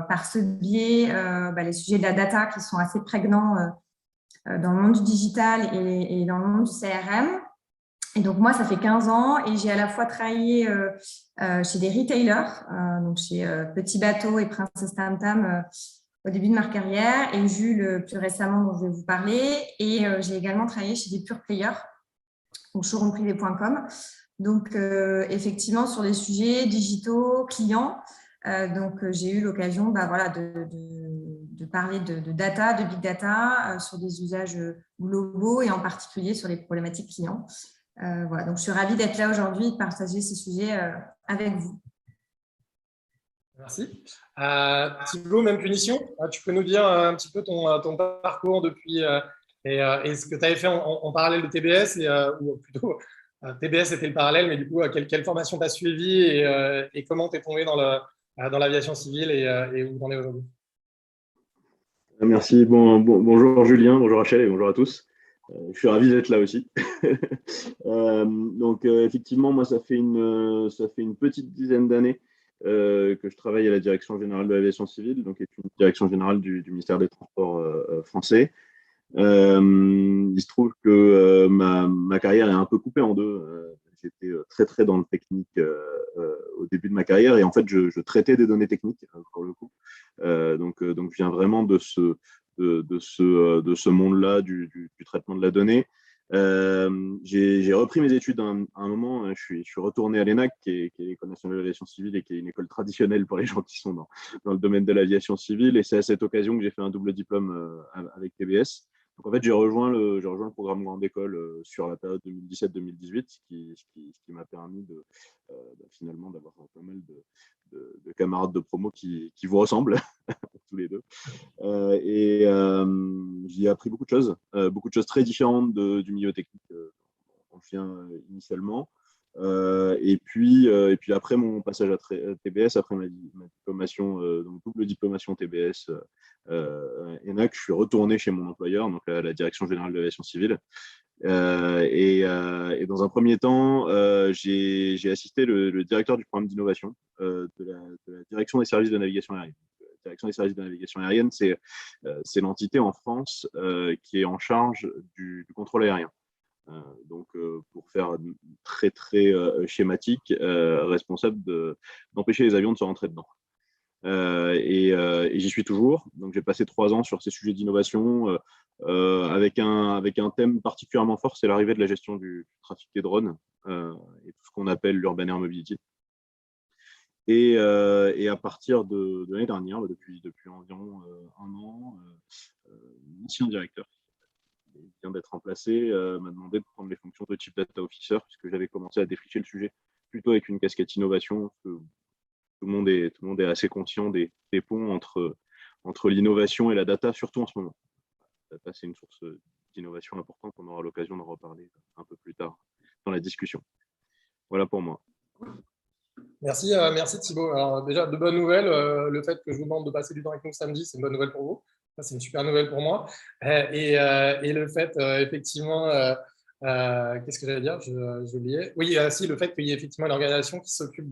par ce biais les sujets de la data qui sont assez prégnants dans le monde du digital et dans le monde du CRM. Et donc, moi, ça fait 15 ans et j'ai à la fois travaillé chez des retailers, donc chez Petit Bateau et Princesse Tam Tam au début de ma carrière, et Jules plus récemment dont je vais vous parler. Et j'ai également travaillé chez des pure players, donc showroomprivé.com. Donc, effectivement, sur des sujets digitaux, clients. Donc, j'ai eu l'occasion de parler de data, de big data, sur des usages globaux et en particulier sur les problématiques clients. Voilà, donc je suis ravie d'être là aujourd'hui et de partager ces sujets avec vous. Merci. Thibaut, même punition. Tu peux nous dire un petit peu ton parcours depuis et ce que tu avais fait en parallèle de TBS, ou plutôt TBS était le parallèle, mais du coup, quelle formation tu as suivi et comment tu es tombé dans l'aviation civile et où tu en es aujourd'hui? Merci. Bonjour Julien, bonjour Rachel et bonjour à tous. Je suis ravi d'être là aussi. Effectivement, moi, ça fait une petite dizaine d'années que je travaille à la direction générale de l'aviation civile, donc qui est une direction générale du ministère des Transports français. Il se trouve que ma carrière est un peu coupée en deux. J'étais très dans le technique au début de ma carrière et en fait, je traitais des données techniques pour le coup. Donc, je viens vraiment de ce monde-là du traitement de la donnée. J'ai repris mes études à un moment. Je suis retourné à l'ENAC, qui est l'École nationale de l'aviation civile et qui est une école traditionnelle pour les gens qui sont dans le domaine de l'aviation civile. Et c'est à cette occasion que j'ai fait un double diplôme avec TBS. Donc en fait, j'ai rejoint le programme Grande École sur la période 2017-2018, ce qui m'a permis finalement d'avoir pas mal de camarades de promo qui vous ressemblent tous les deux. J'y ai appris beaucoup de choses très différentes du milieu technique dont je viens initialement. Et puis après mon passage à TBS, après ma diplomation, donc double diplomation TBS ENAC, je suis retourné chez mon employeur, donc la Direction générale de l'aviation civile. Et dans un premier temps, j'ai assisté le directeur du programme d'innovation de la Direction des services de navigation aérienne. La Direction des services de navigation aérienne, c'est l'entité en France qui est en charge du contrôle aérien. Donc, pour faire très schématique, responsable d'empêcher les avions de se rentrer dedans. Et j'y suis toujours. Donc, j'ai passé 3 ans sur ces sujets d'innovation avec un thème particulièrement fort, c'est l'arrivée de la gestion du trafic des drones et tout ce qu'on appelle l'urban air mobility. Et à partir de l'année dernière, depuis environ un an, l'ancien directeur qui vient d'être remplacé m'a demandé de prendre les fonctions de Chief Data Officer, puisque j'avais commencé à défricher le sujet plutôt avec une casquette innovation. Tout le monde est assez conscient des ponts entre l'innovation et la data, surtout en ce moment. La data, c'est une source d'innovation importante. On aura l'occasion d'en reparler un peu plus tard dans la discussion. Voilà pour moi. Merci Thibaut. Alors déjà, de bonnes nouvelles. Le fait que je vous demande de passer du temps avec nous samedi, c'est une bonne nouvelle pour vous. Ça, c'est une super nouvelle pour moi. Et le fait, effectivement, qu'est-ce que j'allais dire? J'ai oublié. Oui, si, le fait qu'il y ait effectivement une organisation qui s'occupe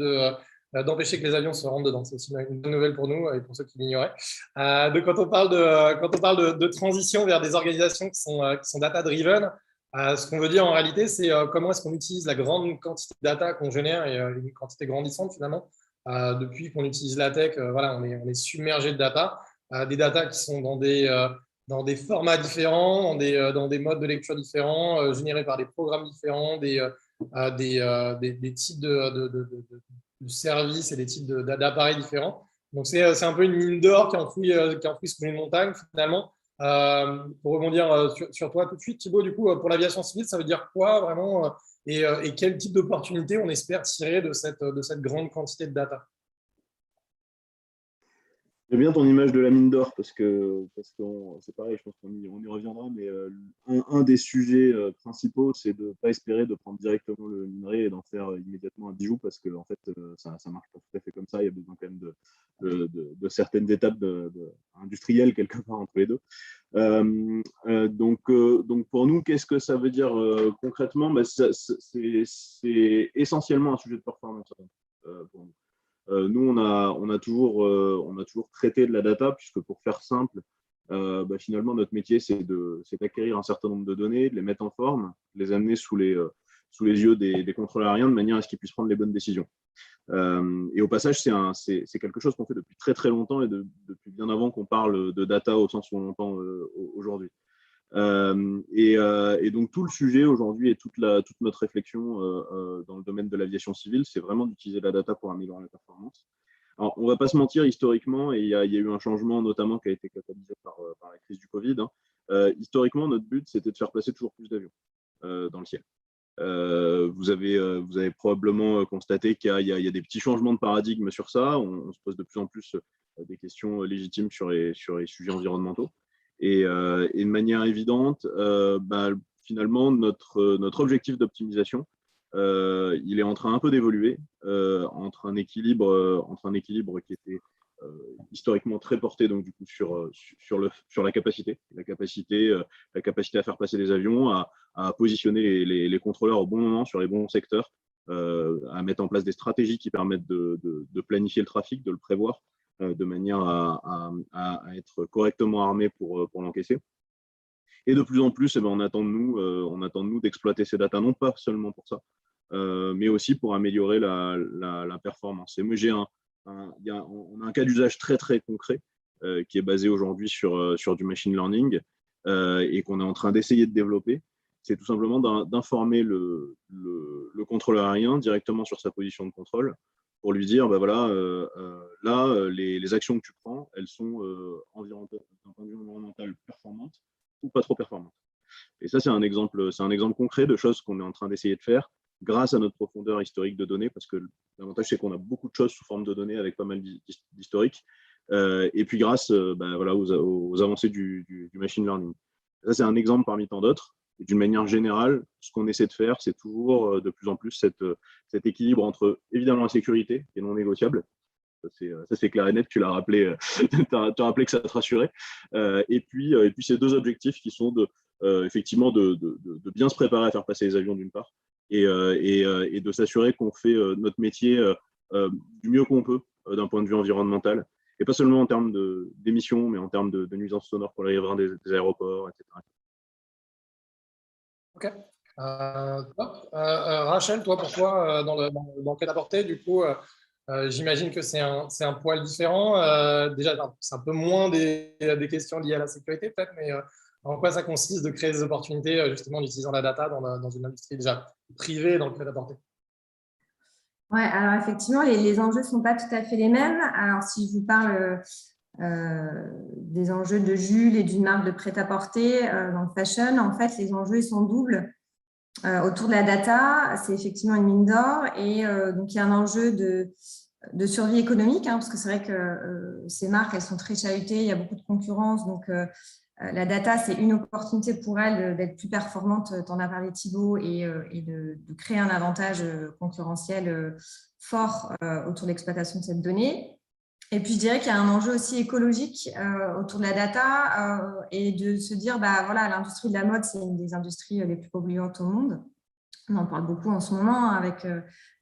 d'empêcher que les avions se rentrent dedans. C'est aussi une bonne nouvelle pour nous et pour ceux qui l'ignoraient. Donc, quand on parle de transition vers des organisations qui sont data-driven, ce qu'on veut dire en réalité, c'est comment est-ce qu'on utilise la grande quantité de data qu'on génère et une quantité grandissante finalement. Depuis qu'on utilise la tech, voilà, on est submergé de data, des data qui sont dans des formats différents, dans des modes de lecture différents, générés par des programmes différents, des types de services et des types d'appareils différents. Donc, c'est un peu une mine d'or qui enfouit sous une montagne finalement. Pour rebondir sur toi tout de suite, Thibaut, du coup, pour l'aviation civile, ça veut dire quoi vraiment et quel type d'opportunité on espère tirer de cette grande quantité de data? J'aime bien ton image de la mine d'or parce que c'est pareil, je pense qu'on y reviendra, mais un des sujets principaux, c'est de ne pas espérer de prendre directement le minerai et d'en faire immédiatement un bijou parce que en fait, ça ne marche pas tout à fait comme ça. Il y a besoin quand même de certaines étapes industrielles quelque part entre les deux. Donc pour nous, qu'est-ce que ça veut dire concrètement? C'est essentiellement un sujet de performance pour nous. Nous, on a toujours traité de la data, puisque pour faire simple, finalement, notre métier, c'est d'acquérir un certain nombre de données, de les mettre en forme, de les amener sous les yeux des contrôleurs aériens, de manière à ce qu'ils puissent prendre les bonnes décisions. Et au passage, c'est quelque chose qu'on fait depuis très très longtemps et depuis bien avant qu'on parle de data au sens où on l'entend aujourd'hui. Et donc tout le sujet aujourd'hui et toute notre réflexion dans le domaine de l'aviation civile, c'est vraiment d'utiliser la data pour améliorer la performance. Alors, on ne va pas se mentir, historiquement, et il y a eu un changement notamment qui a été catalysé par la crise du Covid. Historiquement, notre but, c'était de faire passer toujours plus d'avions dans le ciel. Vous avez probablement constaté qu'il y a des petits changements de paradigme sur ça. On se pose de plus en plus des questions légitimes sur les sujets environnementaux. Et de manière évidente, finalement, notre objectif d'optimisation, il est en train un peu d'évoluer entre un équilibre qui était historiquement très porté donc du coup sur la capacité à faire passer des avions, à positionner les contrôleurs au bon moment sur les bons secteurs, à mettre en place des stratégies qui permettent de planifier le trafic, de le prévoir, de manière à être correctement armé pour l'encaisser. Et de plus en plus, on attend de nous d'exploiter ces datas, non pas seulement pour ça, mais aussi pour améliorer la performance. Et moi, on a un cas d'usage très, très concret qui est basé aujourd'hui sur du machine learning et qu'on est en train d'essayer de développer. C'est tout simplement d'informer le contrôleur aérien directement sur sa position de contrôle pour lui dire, les actions que tu prends, elles sont d'un point de vue environnemental performantes ou pas trop performantes. Et ça, c'est un exemple concret de choses qu'on est en train d'essayer de faire grâce à notre profondeur historique de données, parce que l'avantage, c'est qu'on a beaucoup de choses sous forme de données avec pas mal d'historique, et puis grâce aux avancées du machine learning. Ça, c'est un exemple parmi tant d'autres. Et d'une manière générale, ce qu'on essaie de faire, c'est toujours de plus en plus cet équilibre entre, évidemment, la sécurité, qui est non négociable. Ça, c'est clair et net, tu l'as rappelé, tu as rappelé que ça te rassurait. Et puis ces deux objectifs qui sont effectivement de bien se préparer à faire passer les avions d'une part, et de s'assurer qu'on fait notre métier du mieux qu'on peut d'un point de vue environnemental, et pas seulement en termes d'émissions, mais en termes de nuisances sonores pour les riverains des aéroports, etc. Ok. Rachel, toi, pour toi, dans le prêt-à-porter, du coup, j'imagine que c'est un poil différent. Déjà, c'est un peu moins des questions liées à la sécurité, peut-être, mais en quoi ça consiste de créer des opportunités, justement, en utilisant la data dans une industrie déjà privée dans le prêt-à-porter? Ouais, alors effectivement, les enjeux ne sont pas tout à fait les mêmes. Alors, si je vous parle des enjeux de Jules et d'une marque de prêt-à-porter dans le fashion, en fait, les enjeux ils sont doubles. Autour de la data, c'est effectivement une mine d'or, et donc il y a un enjeu de survie économique, parce que c'est vrai que ces marques, elles sont très chahutées, il y a beaucoup de concurrence, donc la data, c'est une opportunité pour elles d'être plus performantes, tu en as parlé Thibaut, et de créer un avantage concurrentiel fort autour de l'exploitation de cette donnée. Et puis, je dirais qu'il y a un enjeu aussi écologique autour de la data et de se dire, l'industrie de la mode, c'est une des industries les plus polluantes au monde. On en parle beaucoup en ce moment,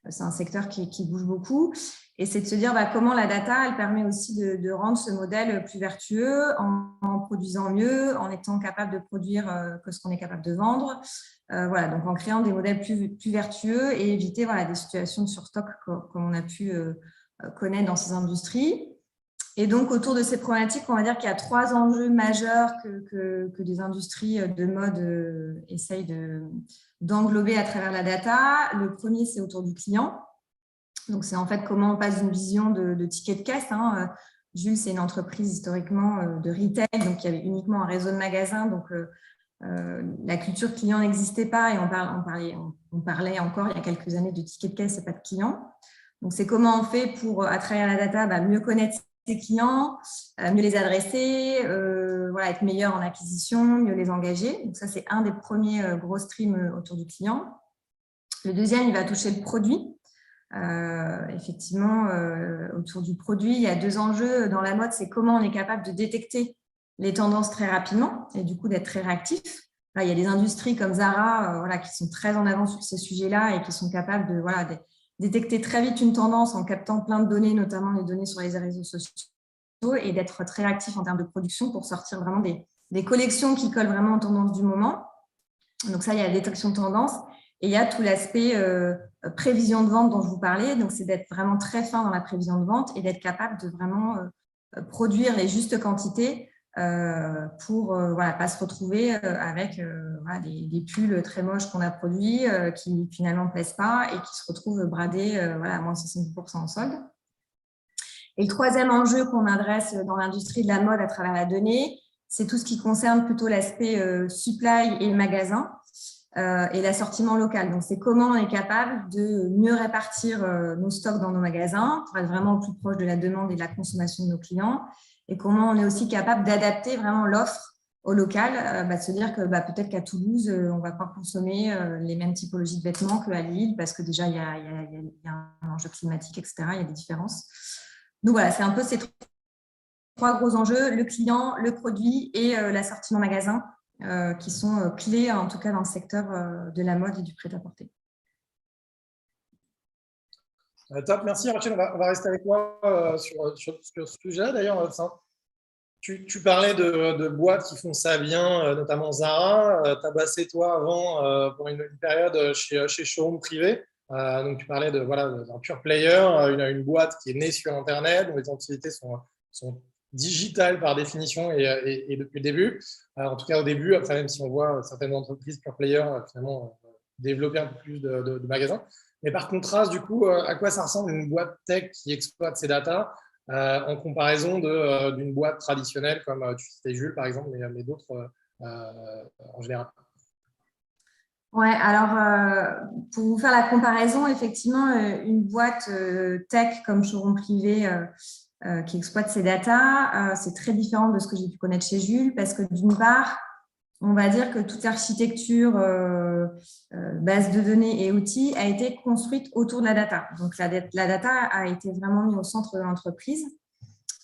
c'est un secteur qui bouge beaucoup. Et c'est de se dire comment la data, elle permet aussi de rendre ce modèle plus vertueux en produisant mieux, en étant capable de produire que ce qu'on est capable de vendre. Donc en créant des modèles plus vertueux et éviter des situations de surstock comme on a pu connaître dans ces industries. Et donc, autour de ces problématiques, on va dire qu'il y a 3 enjeux majeurs que les industries de mode essayent d'englober à travers la data. Le premier, c'est autour du client. Donc, c'est en fait comment on passe d'une vision de ticket de caisse. Jules, c'est une entreprise historiquement de retail, donc il y avait uniquement un réseau de magasins. Donc, la culture client n'existait pas et on parlait encore il y a quelques années de ticket de caisse et pas de client. Donc, c'est comment on fait pour, à travers la data, mieux connaître ses clients, mieux les adresser, voilà, être meilleur en acquisition, mieux les engager. Donc ça, c'est un des premiers gros streams autour du client. Le deuxième, il va toucher le produit. Effectivement, autour du produit, il y a 2 enjeux dans la mode, c'est comment on est capable de détecter les tendances très rapidement et du coup d'être très réactif. Là, il y a des industries comme Zara voilà, qui sont très en avant sur ces sujets-là et qui sont capables de détecter très vite une tendance en captant plein de données, notamment les données sur les réseaux sociaux, et d'être très réactif en termes de production pour sortir vraiment des collections qui collent vraiment aux tendances du moment. Donc ça, il y a la détection de tendance. Et il y a tout l'aspect prévision de vente dont je vous parlais. Donc, c'est d'être vraiment très fin dans la prévision de vente et d'être capable de vraiment produire les justes quantités pour pas se retrouver avec des pulls très moches qu'on a produits qui finalement ne plaisent pas et qui se retrouvent bradés à moins 70% en solde. Et le troisième enjeu qu'on adresse dans l'industrie de la mode à travers la donnée, c'est tout ce qui concerne plutôt l'aspect supply et magasin. Et l'assortiment local. Donc, c'est comment on est capable de mieux répartir nos stocks dans nos magasins pour être vraiment au plus proche de la demande et de la consommation de nos clients et comment on est aussi capable d'adapter vraiment l'offre au local, de se dire que peut-être qu'à Toulouse, on ne va pas consommer les mêmes typologies de vêtements qu'à Lille parce que déjà, il y a un enjeu climatique, etc. Il y a des différences. Donc, voilà, c'est un peu ces 3 gros enjeux, le client, le produit et l'assortiment magasin. Qui sont clés, en tout cas dans le secteur de la mode et du prêt-à-porter. Top, merci Rachel. On va rester avec toi sur ce sujet. D'ailleurs, tu parlais de boîtes qui font ça bien, notamment Zara. Tu as bossé toi avant pour une période chez Showroom Privé. Donc, tu parlais d'un pure player, une boîte qui est née sur Internet, dont les activités sont digital par définition et depuis le début. En tout cas, au début, après, même si on voit certaines entreprises pure player finalement développer un peu plus de magasins. Mais par contraste, du coup, à quoi ça ressemble une boîte tech qui exploite ses datas en comparaison d'une boîte traditionnelle comme tu citais Jules, par exemple, mais d'autres en général? Ouais, alors pour vous faire la comparaison, effectivement, une boîte tech comme Showroom Privé qui exploite ses datas, c'est très différent de ce que j'ai pu connaître chez Jules parce que d'une part, on va dire que toute architecture, base de données et outils a été construite autour de la data. Donc, la data a été vraiment mise au centre de l'entreprise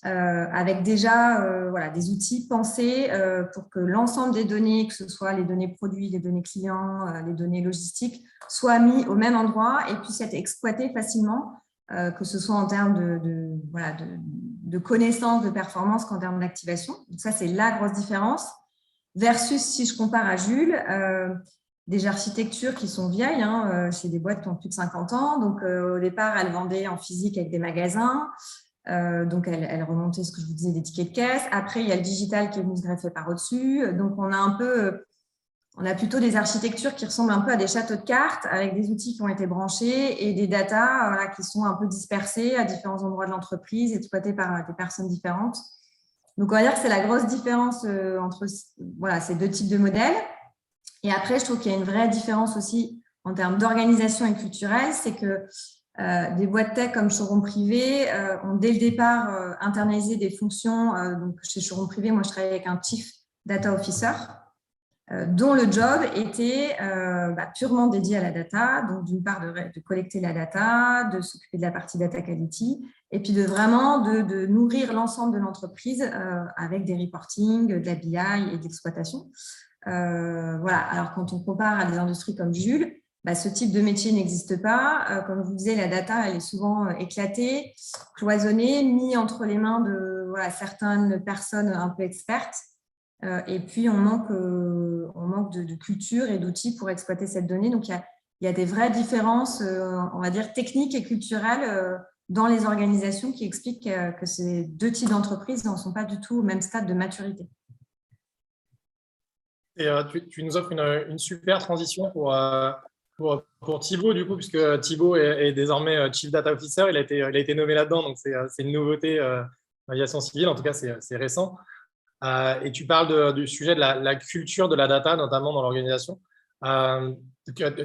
avec déjà des outils pensés pour que l'ensemble des données, que ce soit les données produits, les données clients, les données logistiques, soient mis au même endroit et puissent être exploités facilement, que ce soit en termes de connaissances, de performance qu'en termes d'activation. Donc, ça, c'est la grosse différence. Versus, si je compare à Jules, des architectures qui sont vieilles, c'est des boîtes qui ont plus de 50 ans. Donc, au départ, elles vendaient en physique avec des magasins. Donc, elles remontaient ce que je vous disais des tickets de caisse. Après, il y a le digital qui est venu se greffer par au-dessus. Donc, on a plutôt des architectures qui ressemblent un peu à des châteaux de cartes avec des outils qui ont été branchés et des datas qui sont un peu dispersées à différents endroits de l'entreprise, exploitées par des personnes différentes. Donc, on va dire que c'est la grosse différence entre ces 2 types de modèles. Et après, je trouve qu'il y a une vraie différence aussi en termes d'organisation et culturelle, c'est que des boîtes tech comme Showroom Privé ont dès le départ internalisé des fonctions. Donc, chez Showroom Privé, moi, je travaillais avec un Chief Data Officer dont le job était purement dédié à la data, donc d'une part de collecter la data, de s'occuper de la partie data quality, et puis de nourrir l'ensemble de l'entreprise avec des reporting, de la BI et de l'exploitation. Alors, quand on compare à des industries comme Jules, ce type de métier n'existe pas. Comme je vous disais, la data, elle est souvent éclatée, cloisonnée, mise entre les mains de certaines personnes un peu expertes. Et puis, on manque de culture et d'outils pour exploiter cette donnée. Donc, il y a des vraies différences, on va dire, techniques et culturelles dans les organisations qui expliquent que ces 2 types d'entreprises n'en sont pas du tout au même stade de maturité. Et tu nous offres une super transition pour Thibaut, du coup, puisque Thibaut est désormais Chief Data Officer. Il a été nommé là-dedans, donc c'est une nouveauté aviation civile. En tout cas, c'est récent. Et tu parles du sujet de la culture de la data, notamment dans l'organisation.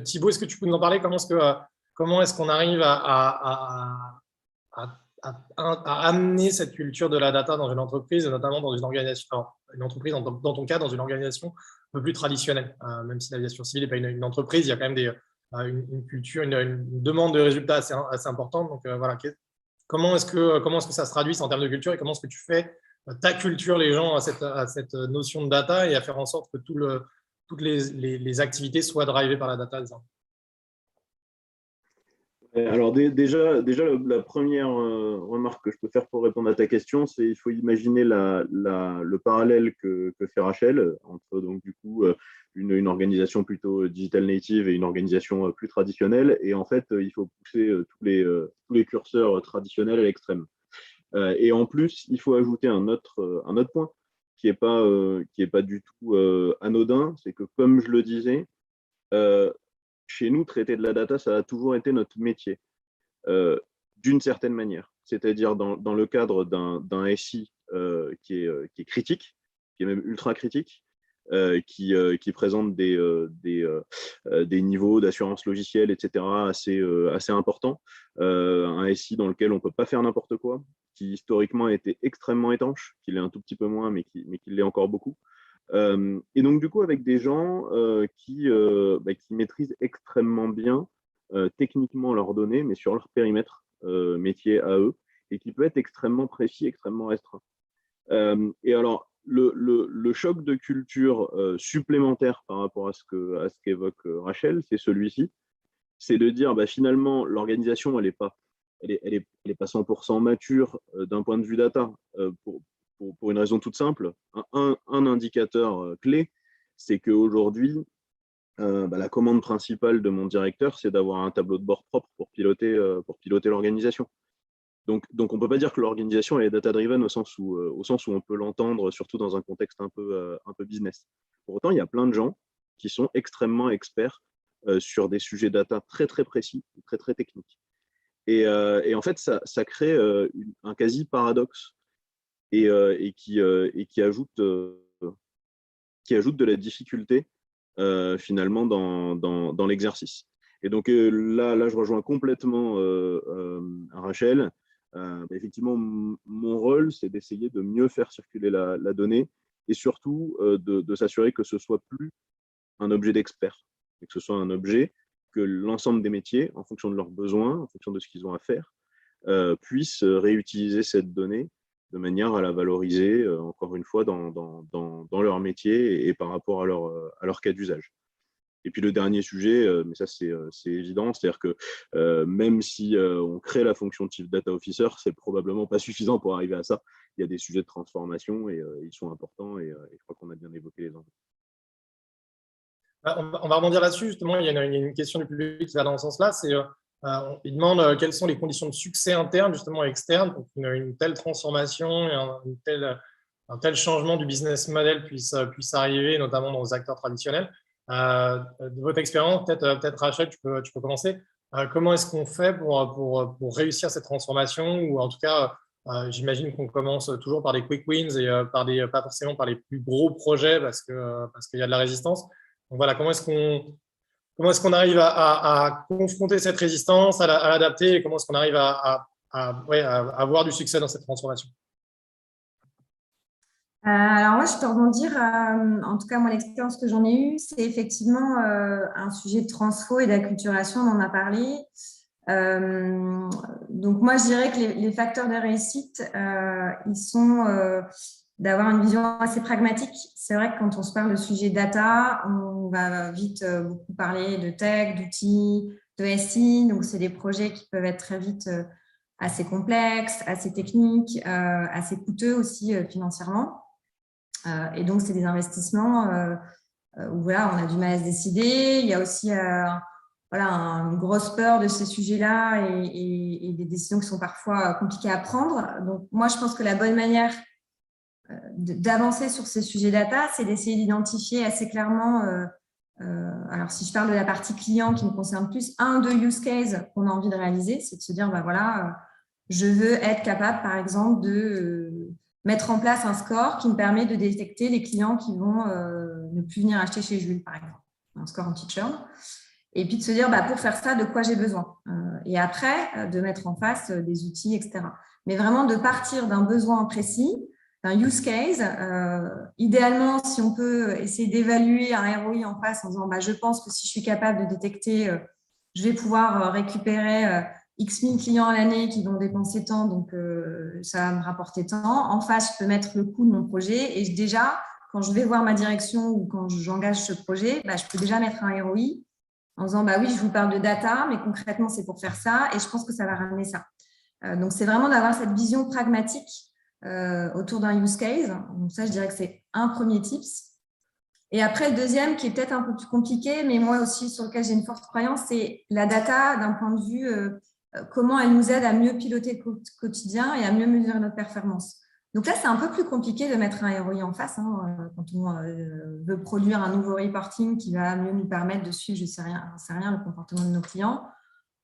Thibaut, est-ce que tu peux nous en parler? Comment est-ce qu'on arrive à à amener cette culture de la data dans une entreprise, et notamment dans une organisation, alors, une entreprise, dans ton cas, dans une organisation un peu plus traditionnelle. Même si l'aviation civile n'est pas une entreprise, il y a quand même une culture, une demande de résultats assez importante. Donc voilà, comment est-ce que ça se traduit en termes de culture et comment est-ce que tu fais ta culture les gens à cette notion de data et à faire en sorte que toutes les activités soient drivées par la data. Alors déjà la première remarque que je peux faire pour répondre à ta question, c'est qu'il faut imaginer le parallèle que fait Rachel entre donc du coup une organisation plutôt digital native et une organisation plus traditionnelle. Et en fait, il faut pousser tous les curseurs traditionnels à l'extrême. Et en plus, il faut ajouter un autre point qui est pas du tout anodin, c'est que comme je le disais, chez nous, traiter de la data, ça a toujours été notre métier, d'une certaine manière. C'est-à-dire dans le cadre d'un SI qui est critique, qui est même ultra critique, qui présente des niveaux d'assurance logicielle, etc., assez importants. Un SI dans lequel on ne peut pas faire n'importe quoi, qui historiquement a été extrêmement étanche, qui l'est un tout petit peu moins, mais qui l'est encore beaucoup. Et donc, du coup, avec des gens qui maîtrisent extrêmement bien techniquement leurs données, mais sur leur périmètre métier à eux, et qui peut être extrêmement précis, extrêmement restreint. Et alors, le choc de culture supplémentaire par rapport à ce qu'évoque Rachel, c'est celui-ci, c'est de dire finalement, l'organisation, elle est pas 100% mature d'un point de vue data, pour une raison toute simple. Un indicateur clé, c'est qu'aujourd'hui, la commande principale de mon directeur, c'est d'avoir un tableau de bord propre pour piloter l'organisation. Donc on ne peut pas dire que l'organisation est data-driven au sens où on peut l'entendre, surtout dans un contexte un peu business. Pour autant, il y a plein de gens qui sont extrêmement experts sur des sujets data très, très précis, très, très techniques. Et en fait, ça crée un quasi-paradoxe et qui ajoute de la difficulté finalement dans l'exercice. Et donc là, je rejoins complètement Rachel. Effectivement, mon rôle, c'est d'essayer de mieux faire circuler la donnée et surtout de s'assurer que ce soit plus un objet d'expert, et que ce soit un objet que l'ensemble des métiers, en fonction de leurs besoins, en fonction de ce qu'ils ont à faire, puissent réutiliser cette donnée de manière à la valoriser, encore une fois, dans leur métier et par rapport à leur cas d'usage. Et puis le dernier sujet, mais ça c'est évident, c'est-à-dire que même si on crée la fonction de Chief Data Officer, c'est probablement pas suffisant pour arriver à ça. Il y a des sujets de transformation et ils sont importants et je crois qu'on a bien évoqué les enjeux. On va rebondir là-dessus, justement, il y a une question du public qui va dans ce sens-là, il demande quelles sont les conditions de succès internes, justement, et externes, pour qu'une telle transformation et un tel changement du business model puisse arriver, notamment dans les acteurs traditionnels. De votre expérience, peut-être Rachel, tu peux commencer. Comment est-ce qu'on fait pour réussir cette transformation, ou en tout cas, j'imagine qu'on commence toujours par des quick wins et pas forcément par les plus gros projets parce qu'il y a de la résistance. Donc voilà, comment est-ce qu'on arrive à confronter cette résistance, à l'adapter, et comment est-ce qu'on arrive à avoir du succès dans cette transformation? Alors moi, je peux rebondir. En tout cas, moi, l'expérience que j'en ai eue, c'est effectivement un sujet de transfo et d'acculturation, on en a parlé. Donc moi, je dirais que les facteurs de réussite, ils sont d'avoir une vision assez pragmatique. C'est vrai que quand on se parle de sujet data, on va vite beaucoup parler de tech, d'outils, de SI. Donc, c'est des projets qui peuvent être très vite assez complexes, assez techniques, assez coûteux aussi financièrement. Et donc, c'est des investissements où voilà, on a du mal à se décider. Il y a aussi une grosse peur de ces sujets-là et des décisions qui sont parfois compliquées à prendre. Donc, moi, je pense que la bonne manière d'avancer sur ces sujets data, c'est d'essayer d'identifier assez clairement, alors si je parle de la partie client qui me concerne plus, un de use case qu'on a envie de réaliser, c'est de se dire, je veux être capable, par exemple, de mettre en place un score qui me permet de détecter les clients qui vont ne plus venir acheter chez Jules, par exemple, un score anti-churn. Et puis de se dire, pour faire ça, de quoi j'ai besoin. Et après, de mettre en face des outils, etc. mais vraiment de partir d'un besoin précis, d'un use case. Idéalement, si on peut essayer d'évaluer un ROI en face en disant je pense que si je suis capable de détecter, je vais pouvoir récupérer X 1000 clients à l'année qui vont dépenser tant, donc ça va me rapporter tant. En face, je peux mettre le coût de mon projet et déjà, quand je vais voir ma direction ou quand j'engage ce projet, je peux déjà mettre un ROI en disant oui, je vous parle de data, mais concrètement, c'est pour faire ça et je pense que ça va ramener ça. Donc, c'est vraiment d'avoir cette vision pragmatique autour d'un use case. Donc, ça, je dirais que c'est un premier tips. Et après, le deuxième, qui est peut-être un peu plus compliqué, mais moi aussi, sur lequel j'ai une forte croyance, c'est la data d'un point de vue comment elle nous aide à mieux piloter le quotidien et à mieux mesurer notre performance. Donc là, c'est un peu plus compliqué de mettre un ROI en face quand on veut produire un nouveau reporting qui va mieux nous permettre de suivre, je ne sais rien, le comportement de nos clients.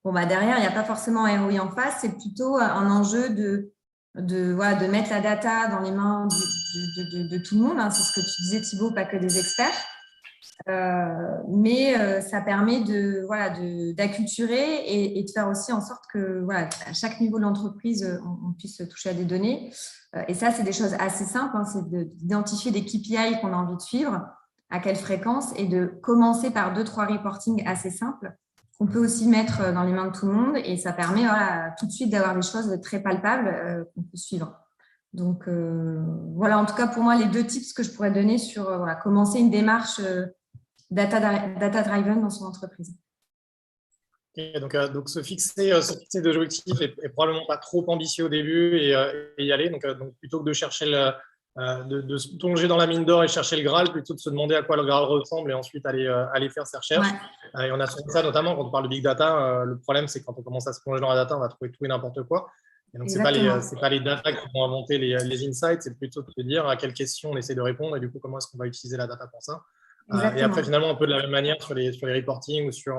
Derrière, il n'y a pas forcément un ROI en face, c'est plutôt un enjeu de mettre la data dans les mains de tout le monde. C'est ce que tu disais, Thibaut, pas que des experts. Mais ça permet d'acculturer et de faire aussi en sorte que à chaque niveau de l'entreprise, on puisse toucher à des données. Et ça, c'est des choses assez simples. C'est d'identifier des KPI qu'on a envie de suivre, à quelle fréquence, et de commencer par 2-3 reporting assez simples qu'on peut aussi mettre dans les mains de tout le monde. Et ça permet tout de suite d'avoir des choses très palpables qu'on peut suivre. Donc, en tout cas, pour moi, les 2 tips que je pourrais donner sur commencer une démarche data-driven dans son entreprise. Okay, donc se fixer des objectifs et probablement pas trop ambitieux au début et y aller. Donc, plutôt que de chercher de se plonger dans la mine d'or et chercher le Graal, plutôt de se demander à quoi le Graal ressemble et ensuite aller faire ses recherches. Et on a souvent ça, notamment quand on parle de big data. Le problème, c'est que quand on commence à se plonger dans la data, on va trouver tout et n'importe quoi. Et donc, ce n'est pas les data qui vont inventer les insights, c'est plutôt de se dire à quelles questions on essaie de répondre et du coup, comment est-ce qu'on va utiliser la data pour ça. Et après, finalement, un peu de la même manière sur les reporting ou sur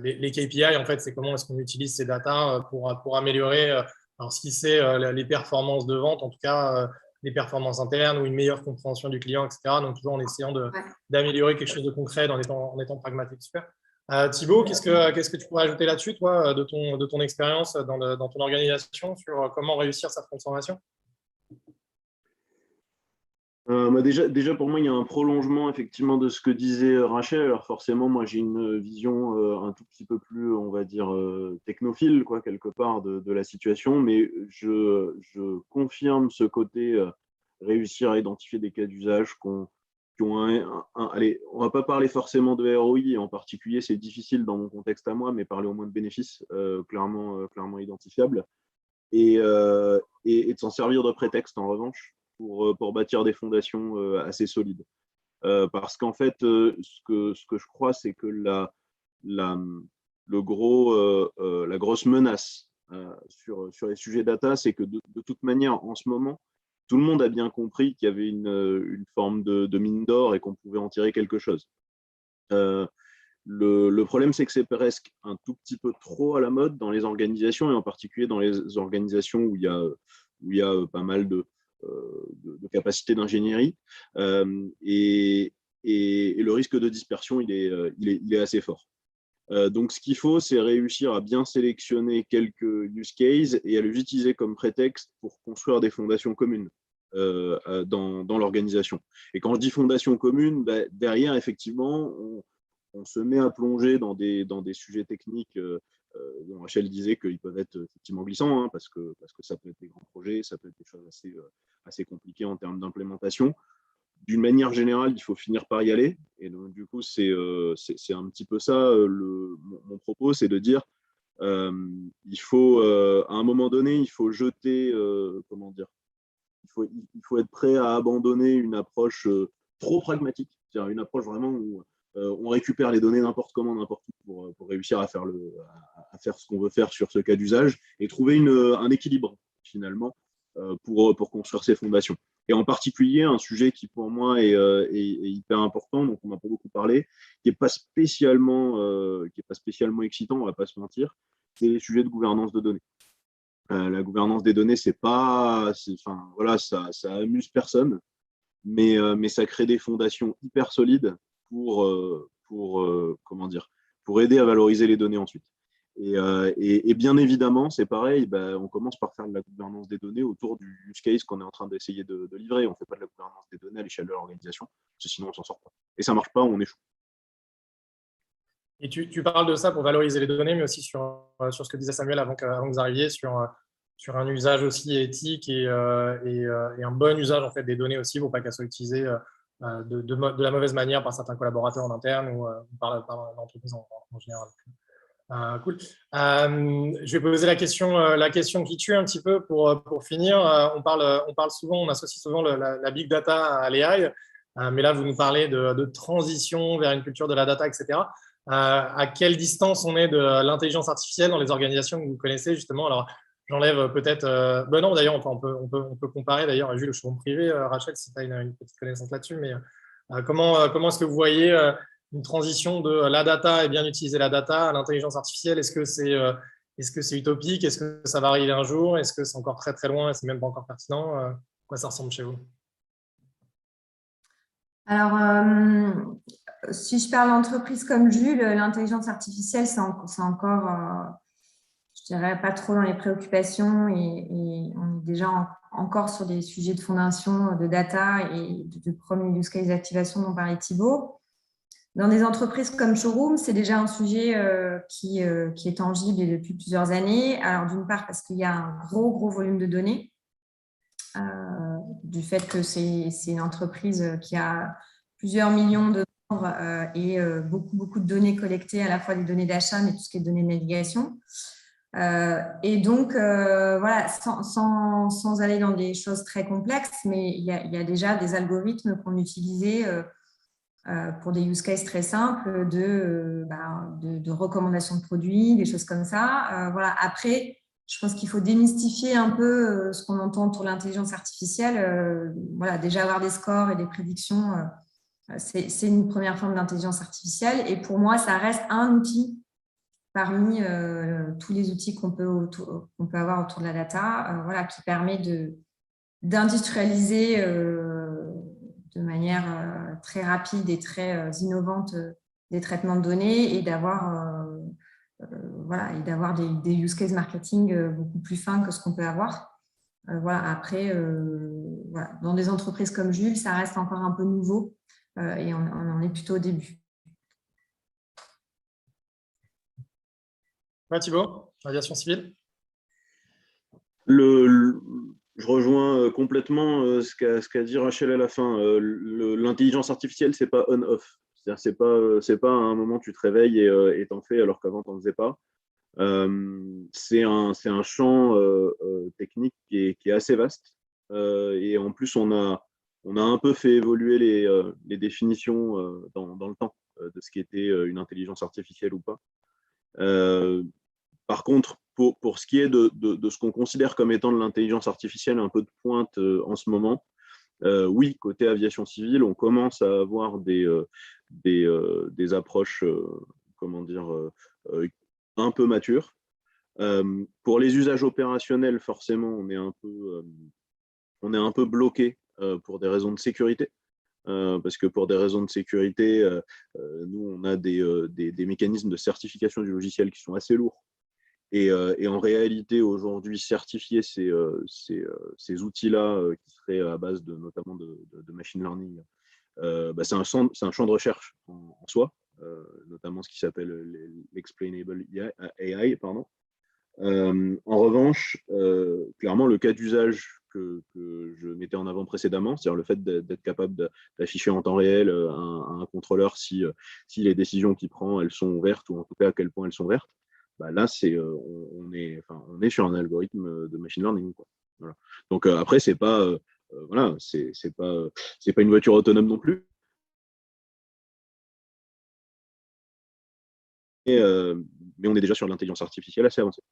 les KPI, en fait, c'est comment est-ce qu'on utilise ces data pour améliorer, alors si c'est les performances de vente, en tout cas les performances internes ou une meilleure compréhension du client, etc. Donc, toujours en essayant d'améliorer quelque chose de concret en étant pragmatique. Super. Thibaut, qu'est-ce que tu pourrais ajouter là-dessus, toi, de ton expérience dans ton organisation sur comment réussir sa transformation? Déjà, pour moi, il y a un prolongement effectivement de ce que disait Rachel. Alors forcément, moi, j'ai une vision un tout petit peu plus, on va dire, technophile, quoi, quelque part, de la situation. Mais je confirme ce côté réussir à identifier des cas d'usage qui ont allez, on ne va pas parler forcément de ROI, et en particulier, c'est difficile dans mon contexte à moi, mais parler au moins de bénéfices clairement identifiables. Et de s'en servir de prétexte, en revanche, pour bâtir des fondations assez solides. Parce qu'en fait, ce que je crois, c'est que la grosse menace sur les sujets data, c'est que de toute manière, en ce moment, tout le monde a bien compris qu'il y avait une forme de mine d'or et qu'on pouvait en tirer quelque chose. Le problème, c'est que c'est presque un tout petit peu trop à la mode dans les organisations, et en particulier dans les organisations où il y a pas mal de capacités d'ingénierie. Et le risque de dispersion, il est assez fort. Donc, ce qu'il faut, c'est réussir à bien sélectionner quelques use cases et à les utiliser comme prétexte pour construire des fondations communes dans l'organisation. Et quand je dis fondation commune, derrière, effectivement, on se met à plonger dans des sujets techniques dont Rachel disait qu'ils peuvent être effectivement glissants, parce que ça peut être des grands projets, ça peut être des choses assez compliquées en termes d'implémentation. D'une manière générale, il faut finir par y aller. Et donc, du coup, c'est un petit peu ça. Mon propos, c'est de dire il faut, à un moment donné, il faut jeter, comment dire, il faut être prêt à abandonner une approche trop pragmatique, c'est-à-dire une approche vraiment où on récupère les données n'importe comment, n'importe où pour réussir à faire ce qu'on veut faire sur ce cas d'usage et trouver un équilibre, finalement, pour construire ces fondations. Et en particulier, un sujet qui, pour moi, est hyper important, dont on n'a pas beaucoup parlé, qui n'est pas spécialement excitant, on ne va pas se mentir, c'est les sujets de gouvernance de données. La gouvernance des données, voilà, ça amuse personne, mais ça crée des fondations hyper solides pour aider à valoriser les données ensuite. Et bien évidemment, c'est pareil, on commence par faire de la gouvernance des données autour du use case qu'on est en train d'essayer de livrer. On ne fait pas de la gouvernance des données à l'échelle de l'organisation, parce que sinon on ne s'en sort pas. Et ça ne marche pas, on échoue. Et tu parles de ça pour valoriser les données, mais aussi sur ce que disait Samuel avant que vous arriviez, sur un usage aussi éthique et un bon usage en fait, des données aussi, pour pas qu'elles soient utilisées de la mauvaise manière par certains collaborateurs en interne ou par l'entreprise en général. Cool. Je vais poser la question qui tue un petit peu pour finir. On parle souvent, on associe souvent la big data à l'AI, mais là, vous nous parlez de transition vers une culture de la data, etc. À quelle distance on est de l'intelligence artificielle dans les organisations que vous connaissez, justement? Alors, j'enlève peut-être… non, d'ailleurs, on peut comparer, d'ailleurs, Jules, le showroom privé, Rachel, si tu as une petite connaissance là-dessus, mais comment est-ce que vous voyez une transition de la data et bien utiliser la data à l'intelligence artificielle? Est-ce que c'est utopique? Est-ce que ça va arriver un jour? Est-ce que c'est encore très, très loin et c'est même pas encore pertinent? À quoi ça ressemble chez vous? Alors, si je parle d'entreprise comme Jules, l'intelligence artificielle, c'est encore, je dirais, pas trop dans les préoccupations et on est déjà encore sur des sujets de fondation, de data et de premier use case d'activation dont parlait Thibaut. Dans des entreprises comme Showroom, c'est déjà un sujet qui est tangible et depuis plusieurs années. Alors, d'une part, parce qu'il y a un gros volume de données, du fait que c'est une entreprise qui a plusieurs millions de membres et beaucoup de données collectées, à la fois des données d'achat, mais tout ce qui est données de navigation. Et donc, voilà, sans aller dans des choses très complexes, mais il y a déjà des algorithmes qu'on utilisait pour des use cases très simples de recommandation de produits, des choses comme ça. Voilà. Après, je pense qu'il faut démystifier un peu ce qu'on entend autour de l'intelligence artificielle. Voilà, déjà avoir des scores et des prédictions, c'est une première forme d'intelligence artificielle. Et pour moi, ça reste un outil parmi tous les outils qu'on peut avoir autour de la data, voilà, qui permet d'industrialiser de manière très rapide et très innovante des traitements de données et d'avoir des use case marketing beaucoup plus fins que ce qu'on peut avoir. Voilà, après, voilà, dans des entreprises comme Jules, ça reste encore un peu nouveau et on en est plutôt au début. Ouais, Thibaut, aviation civile. Je rejoins complètement ce qu'a dit Rachel à la fin. L'intelligence artificielle, c'est pas on-off. C'est pas à un moment tu te réveilles et t'en fais alors qu'avant t'en faisais pas. C'est un champ technique qui est assez vaste. Et en plus, on a un peu fait évoluer les définitions dans le temps de ce qui était une intelligence artificielle ou pas. Par contre, pour ce qui est de ce qu'on considère comme étant de l'intelligence artificielle un peu de pointe en ce moment, oui, côté aviation civile, on commence à avoir des approches, un peu matures. Pour les usages opérationnels, forcément, on est un peu bloqué pour des raisons de sécurité. Parce que pour des raisons de sécurité, nous, on a des mécanismes de certification du logiciel qui sont assez lourds. Et en réalité, aujourd'hui, certifier ces outils-là qui seraient à base notamment de machine learning, c'est un champ de recherche en soi, notamment ce qui s'appelle l'explainable AI. Pardon. En revanche, clairement, le cas d'usage que je mettais en avant précédemment, c'est-à-dire le fait d'être capable d'afficher en temps réel à un contrôleur si les décisions qu'il prend, elles sont vertes ou en tout cas à quel point elles sont vertes, là, on est sur un algorithme de machine learning, quoi. Voilà. Donc après, c'est pas une voiture autonome non plus. Mais on est déjà sur l'intelligence artificielle assez avancée.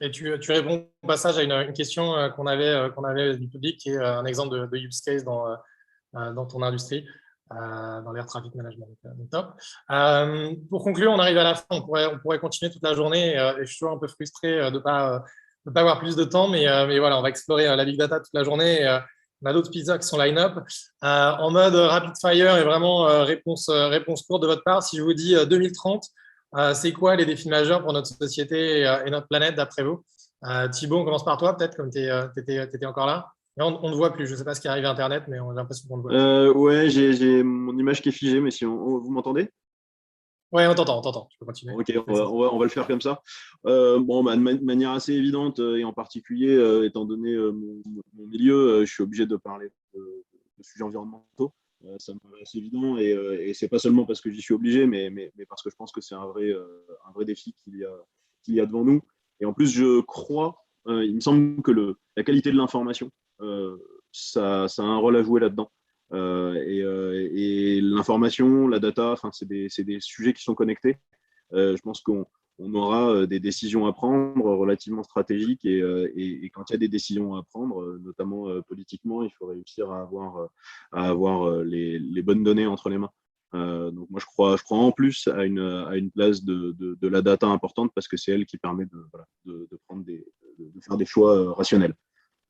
Et tu réponds au passage à une question qu'on avait du public, qui est un exemple de use case dans ton industrie, dans l'air traffic management. Donc, top. Pour conclure, on arrive à la fin. On pourrait continuer toute la journée et je suis toujours un peu frustré de ne pas avoir plus de temps, mais voilà, on va explorer la big data toute la journée On a d'autres pizzas qui sont line-up. En mode rapid fire et vraiment réponse courte de votre part, si je vous dis 2030, c'est quoi les défis majeurs pour notre société et notre planète d'après vous? Thibaut, on commence par toi, peut-être, comme tu étais encore là. Là, on ne voit plus. Je ne sais pas ce qui arrive à Internet, mais on a l'impression qu'on ne voit plus. Ouais, j'ai mon image qui est figée, mais si vous m'entendez? Oui, on t'entend. Tu peux continuer. Ok, on va le faire comme ça. Bon, bah, de manière assez évidente, et en particulier, étant donné mon milieu, je suis obligé de parler de sujets environnementaux. Ça me paraît assez évident, et ce n'est pas seulement parce que j'y suis obligé, mais parce que je pense que c'est un vrai défi qu'il y a devant nous. Et en plus, je crois, il me semble que la qualité de l'information, ça a un rôle à jouer là-dedans. Et l'information, la data, c'est des sujets qui sont connectés. Je pense qu'on aura des décisions à prendre relativement stratégiques, et quand il y a des décisions à prendre, notamment politiquement, il faut réussir à avoir les bonnes données entre les mains. Donc moi, je crois en plus à une place de la data importante, parce que c'est elle qui permet de faire des choix rationnels.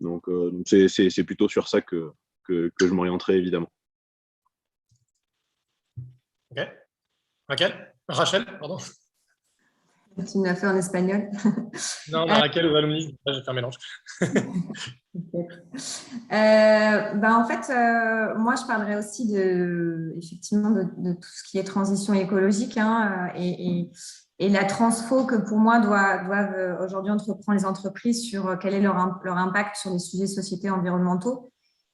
Donc c'est plutôt sur ça que je m'orienterai, évidemment. Ok. Rachel, pardon. Tu me l'as fait en espagnol. Non, Raquel ou Valouni, j'ai fait un mélange. En fait, moi, je parlerai aussi effectivement de tout ce qui est transition écologique, hein, et la transfo que pour moi doivent aujourd'hui entreprendre les entreprises sur quel est leur impact sur les sujets sociétés environnementaux.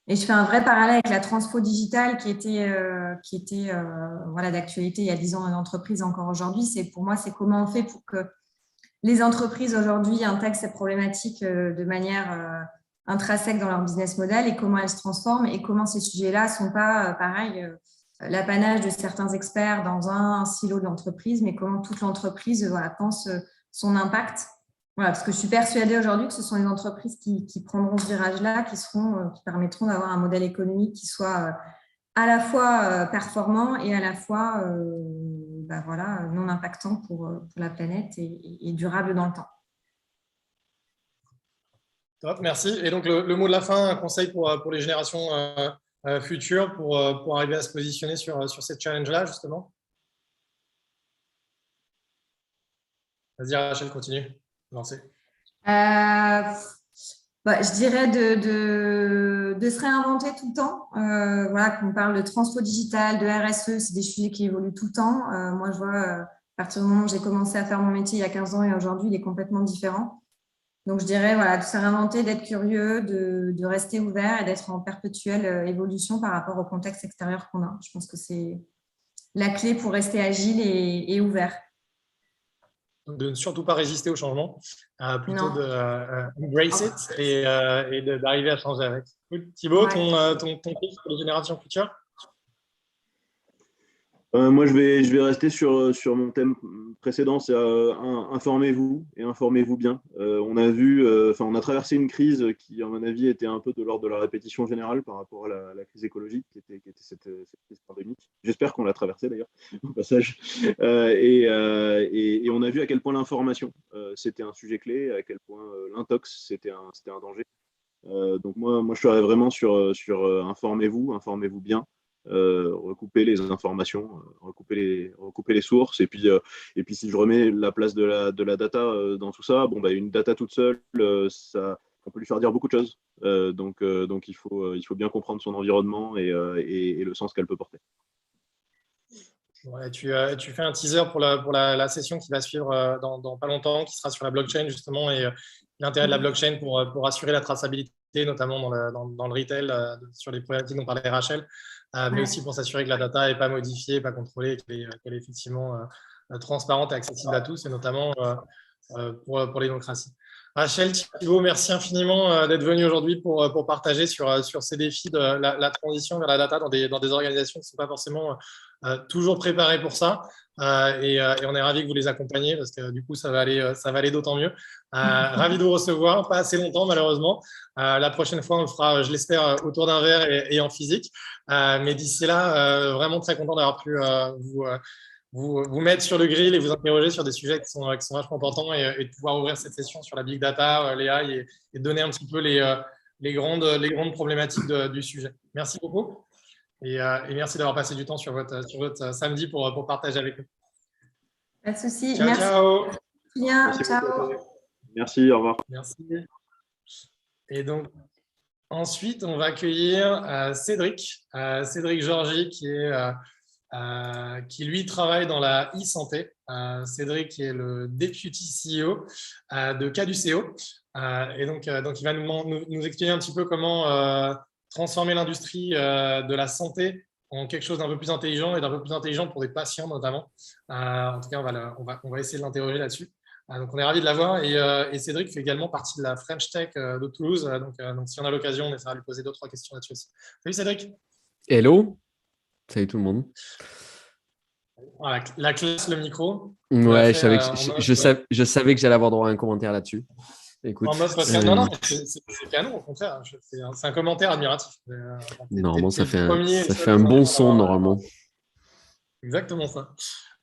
Et je fais un vrai parallèle avec la transfo digitale qui était d'actualité il y a 10 ans dans l'entreprise encore aujourd'hui. Pour moi, c'est comment on fait pour que les entreprises aujourd'hui intègrent ces problématiques de manière intrinsèque dans leur business model, et comment elles se transforment, et comment ces sujets-là ne sont pas, l'apanage de certains experts dans un silo de l'entreprise, mais comment toute l'entreprise pense son impact. Parce que je suis persuadée aujourd'hui que ce sont les entreprises qui prendront ce virage-là, qui permettront d'avoir un modèle économique qui soit à la fois performant et à la fois non impactant pour la planète et durable dans le temps. Top, merci. Et donc, le mot de la fin, un conseil pour les générations futures pour arriver à se positionner sur ces challenges-là, justement? Vas-y, Rachel, continue. Lancez. Je dirais de se réinventer tout le temps. Qu'on parle de transfo digital, de RSE, c'est des sujets qui évoluent tout le temps. Moi, je vois, à partir du moment où j'ai commencé à faire mon métier il y a 15 ans et aujourd'hui, il est complètement différent. Donc, je dirais de se réinventer, d'être curieux, de rester ouvert et d'être en perpétuelle évolution par rapport au contexte extérieur qu'on a. Je pense que c'est la clé pour rester agile et ouvert. Donc, de ne surtout pas résister au changement, plutôt d'embrace it et d'arriver à changer avec. Thibaut, ton tip pour les générations futures? Moi, je vais rester sur mon thème précédent, c'est informez-vous et informez-vous bien. On a traversé une crise qui, à mon avis, était un peu de l'ordre de la répétition générale par rapport à la crise écologique qui était cette crise pandémique. J'espère qu'on l'a traversée d'ailleurs, au passage. Et on a vu à quel point l'information, c'était un sujet clé, à quel point l'intox, c'était un danger. Donc moi, je serais vraiment sur informez-vous bien. Recouper les informations, recouper les sources, et puis si je remets la place de la data dans tout ça, une data toute seule, on peut lui faire dire beaucoup de choses. Donc il faut bien comprendre son environnement et le sens qu'elle peut porter. Ouais, tu fais un teaser pour la session qui va suivre dans pas longtemps, qui sera sur la blockchain justement, et l'intérêt de la blockchain pour assurer la traçabilité, notamment dans le retail, sur les problématiques dont parlait Rachel, mais aussi pour s'assurer que la data n'est pas modifiée, pas contrôlée, qu'elle est effectivement transparente et accessible à tous, et notamment pour les démocraties. Rachel, Thibaut, merci infiniment d'être venu aujourd'hui pour partager sur ces défis de la transition vers la data dans des organisations qui ne sont pas forcément toujours préparées pour ça. Et on est ravis que vous les accompagniez, parce que du coup, ça va aller d'autant mieux. Ravi de vous recevoir, pas assez longtemps malheureusement. La prochaine fois, on le fera, je l'espère, autour d'un verre et en physique. Mais d'ici là, vraiment très content d'avoir pu vous mettre sur le grill et vous interroger sur des sujets qui sont vachement importants, et de pouvoir ouvrir cette session sur la big data, l'AI, et donner un petit peu les grandes problématiques du sujet. Merci beaucoup et merci d'avoir passé du temps sur votre samedi pour partager avec nous. Pas de souci. Ciao, Merci. ciao. Julien, Merci ciao. beaucoup. Merci, au revoir. Merci. Et donc, ensuite, on va accueillir Cédric Georgie, qui lui travaille dans la e-santé. Cédric est le Deputy CEO de Caduceo. Et donc, il va nous expliquer un petit peu comment transformer l'industrie de la santé en quelque chose d'un peu plus intelligent et d'un peu plus intelligent pour des patients notamment. En tout cas, on va essayer de l'interroger là-dessus. Donc, on est ravis de l'avoir. Et Cédric fait également partie de la French Tech de Toulouse. Donc, si on a l'occasion, on essaiera de lui poser 2-3 questions là-dessus aussi. Salut Cédric. Hello, salut tout le monde. Voilà, la classe, le micro. Ouais, je savais que j'allais avoir droit à un commentaire là-dessus. Écoute, en mode podcast. Non, c'est canon, au contraire. C'est un commentaire admiratif. Normalement, ça fait un bon son, normalement. Exactement ça.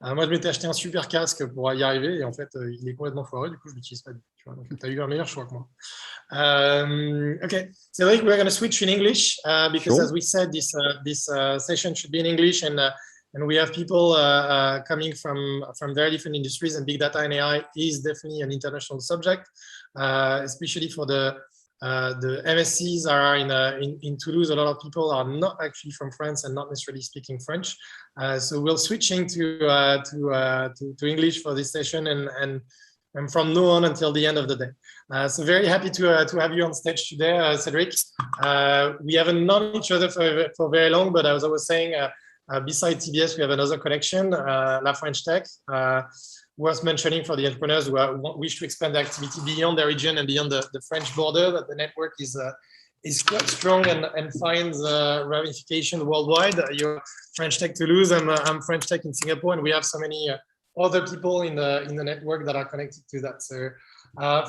Moi, je m'étais acheté un super casque pour y arriver et en fait, il est complètement foireux. Du coup, je ne l'utilise pas. Donc, tu as eu un meilleur choix que moi. Okay, Cedric, we're going to switch in English because, Sure. as we said, this session should be in English, and we have people coming from very different industries, and big data and AI is definitely an international subject, especially for the MSCs are in Toulouse. A lot of people are not actually from France and not necessarily speaking French. So we're switching to English for this session and from now on until the end of the day. So very happy to have you on stage today, Cedric. We haven't known each other for very long, but as I was saying, besides TBS, we have another connection, La French Tech. Worth mentioning for the entrepreneurs who wish to expand their activity beyond their region and beyond the French border, that the network is quite strong and finds ramification worldwide. You're French Tech Toulouse, I'm French Tech in Singapore, and we have so many other people in the network that are connected to that. So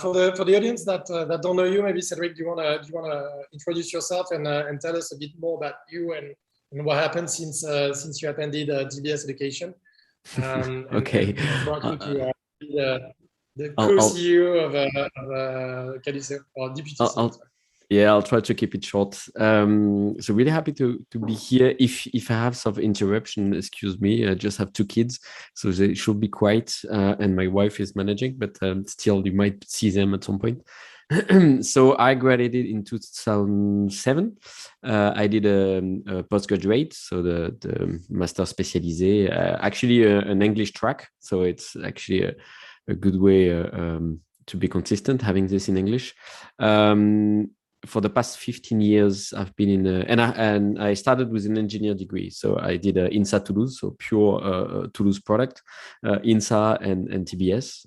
for the audience that don't know you, maybe Cedric, do you want to introduce yourself and tell us a bit more about you and what happened since you attended DBS education? Okay. And brought you to the co-CEO of Caduceo, or deputy CEO. Yeah, I'll try to keep it short. So really happy to be here. If I have some interruption, excuse me. I just have 2 kids, so they should be quiet. And my wife is managing, but still, you might see them at some point. So I graduated in 2007. I did a postgraduate, so the master spécialisé, actually an English track. So it's actually a good way to be consistent having this in English. For the past 15 years, I've been and I started with an engineer degree. So I did INSA Toulouse, so pure Toulouse product, INSA and TBS.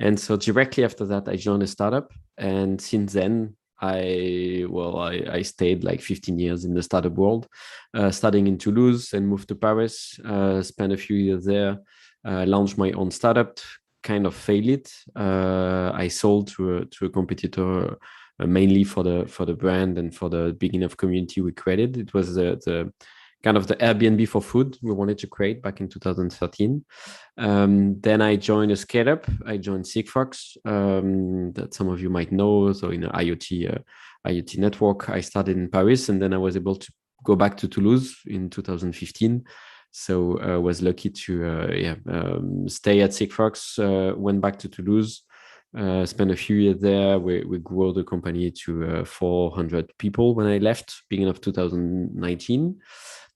And so directly after that, I joined a startup. And since then, I stayed like 15 years in the startup world, starting in Toulouse and moved to Paris, spent a few years there, launched my own startup, kind of failed it. I sold to a competitor, mainly for the brand and for the big enough community we created. It was the kind of the Airbnb for food we wanted to create back in 2013. Then I joined a scale-up. I joined Sigfox, that some of you might know. So in an IoT network, I started in Paris, and then I was able to go back to Toulouse in 2015. So I was lucky to stay at Sigfox, went back to Toulouse, spent a few years there. We grew the company to 400 people when I left, beginning of 2019.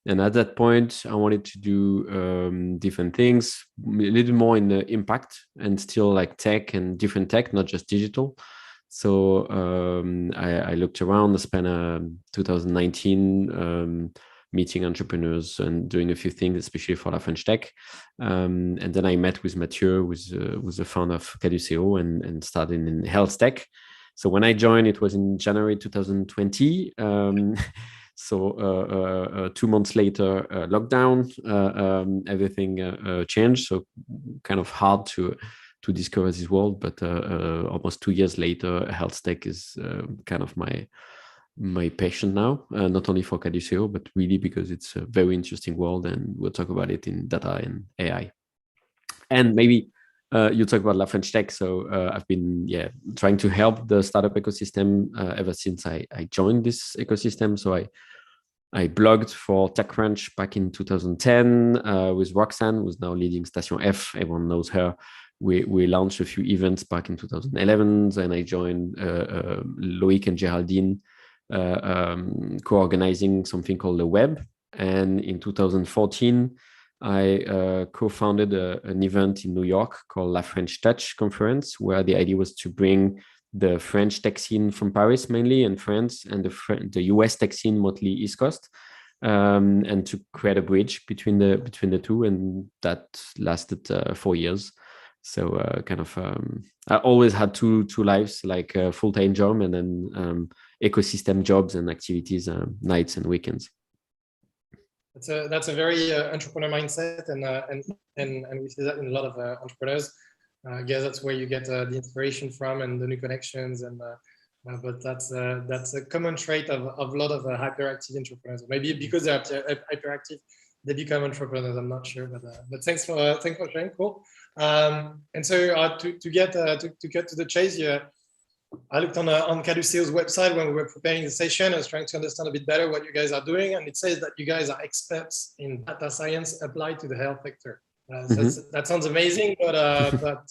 And at that point, I wanted to do different things, a little more in the impact and still like tech and different tech, not just digital. So I looked around, I spent 2019 meeting entrepreneurs and doing a few things, especially for La French Tech. And then I met with Mathieu, who was the founder of Caduceo, and started in health tech. So when I joined, it was in January 2020. So 2 months later, lockdown, everything changed. So kind of hard to discover this world, but almost 2 years later, health tech is kind of my passion now, not only for Caduceo, but really because it's a very interesting world, and we'll talk about it in data and AI. And maybe You talk about La French Tech, so I've been trying to help the startup ecosystem ever since I joined this ecosystem. So I blogged for TechCrunch back in 2010 with Roxanne, who's now leading Station F. Everyone knows her. We launched a few events back in 2011, and I joined Loïc and Geraldine co-organizing something called The Web. And in 2014, I co-founded an event in New York called La French Touch Conference, where the idea was to bring the French tech scene from Paris mainly and France, and the US tech scene, mostly East Coast, and to create a bridge between the two, and that lasted 4 years. So I always had two lives, like a full-time job and then ecosystem jobs and activities, nights and weekends. That's a very entrepreneur mindset, and we see that in a lot of entrepreneurs. I guess that's where you get the inspiration from and the new connections, but that's a common trait of a lot of hyperactive entrepreneurs. Maybe because they're hyperactive, they become entrepreneurs. I'm not sure, but thanks for sharing. Cool. And so to get to the chase, I looked on Caduceo's website when we were preparing the session. I was trying to understand a bit better what you guys are doing, and it says that you guys are experts in data science applied to the health sector. So that sounds amazing, but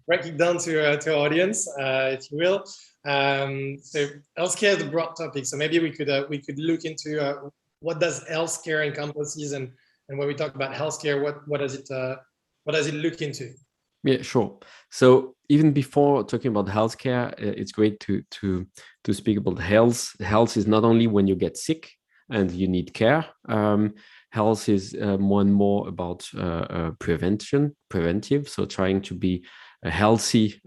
break it down to our audience, if you will. So healthcare is a broad topic, so maybe we could look into what does healthcare encompasses, and when we talk about healthcare, what does it look into? Yeah, sure. So even before talking about healthcare, it's great to speak about health. Health is not only when you get sick and you need care. Health is more and more about preventive. So trying to be healthy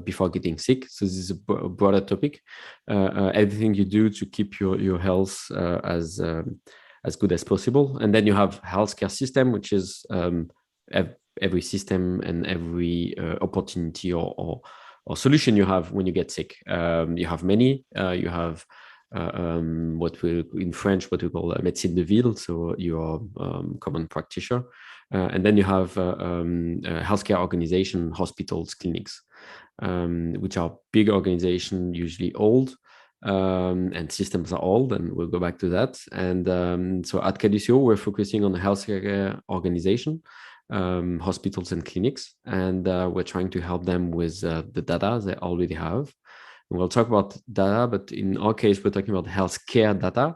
before getting sick. So this is a broader topic. Everything you do to keep your health as good as possible. And then you have healthcare system, which is every system and every opportunity or solution you have when you get sick. You have many. You have in French what we call médecine de ville, so your common practitioner, and then you have healthcare organization, hospitals, clinics, which are big organizations, usually old, and systems are old, and we'll go back to that. And so at Caduceo, we're focusing on the healthcare organization, hospitals and clinics, and we're trying to help them with the data they already have. And we'll talk about data, but in our case, we're talking about healthcare data,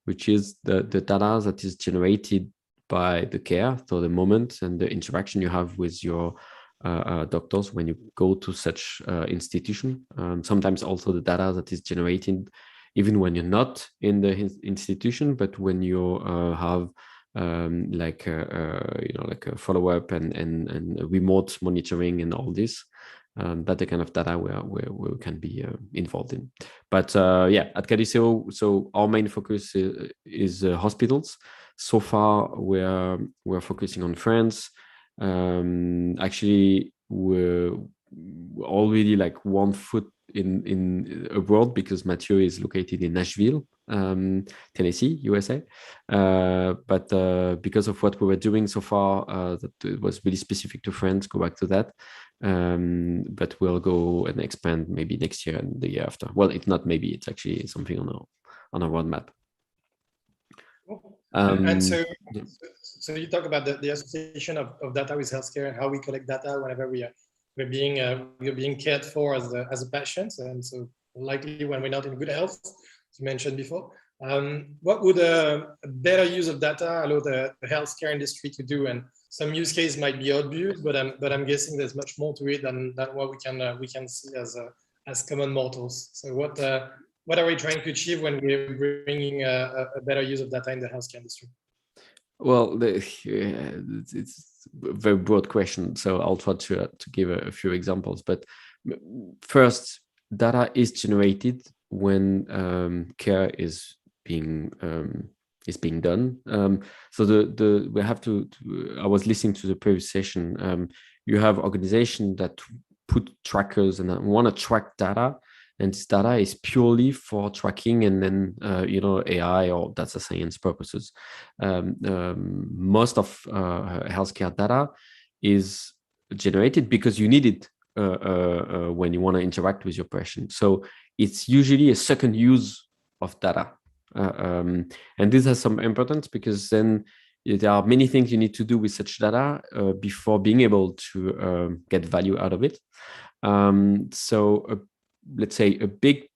which is the data that is generated by the care, so the moment and the interaction you have with your doctors when you go to such institution. Sometimes also the data that is generated even when you're not in the institution, but when you have like a follow-up and remote monitoring and all this. That's the kind of data where we can be involved in. But at Caduceo, so our main focus is hospitals. So far, we're focusing on France. Actually, we're already like 1 foot in abroad because Mathieu is located in Nashville, Tennessee, USA. But because of what we were doing so far, that it was really specific to France, go back to that. But we'll go and expand maybe next year and the year after. Well, if not, maybe it's actually something on our roadmap. And so you talk about the association of data with healthcare and how we collect data whenever we're being cared for as a patient, and so likely when we're not in good health, as you mentioned before. What would a better use of data allow the healthcare industry to do? And some use case might be obvious, but I'm guessing there's much more to it than what we can see as common mortals. So what are we trying to achieve when we're bringing a better use of data in the healthcare industry? Well, it's a very broad question, so I'll try to give a few examples. But first, data is generated when care is being done. So we have to. I was listening to the previous session. You have organizations that put trackers and want to track data. And this data is purely for tracking and then, AI or data science purposes. Most of healthcare data is generated because you need it when you want to interact with your patient. So it's usually a second use of data. And this has some importance because then there are many things you need to do with such data before being able to get value out of it. Let's say a big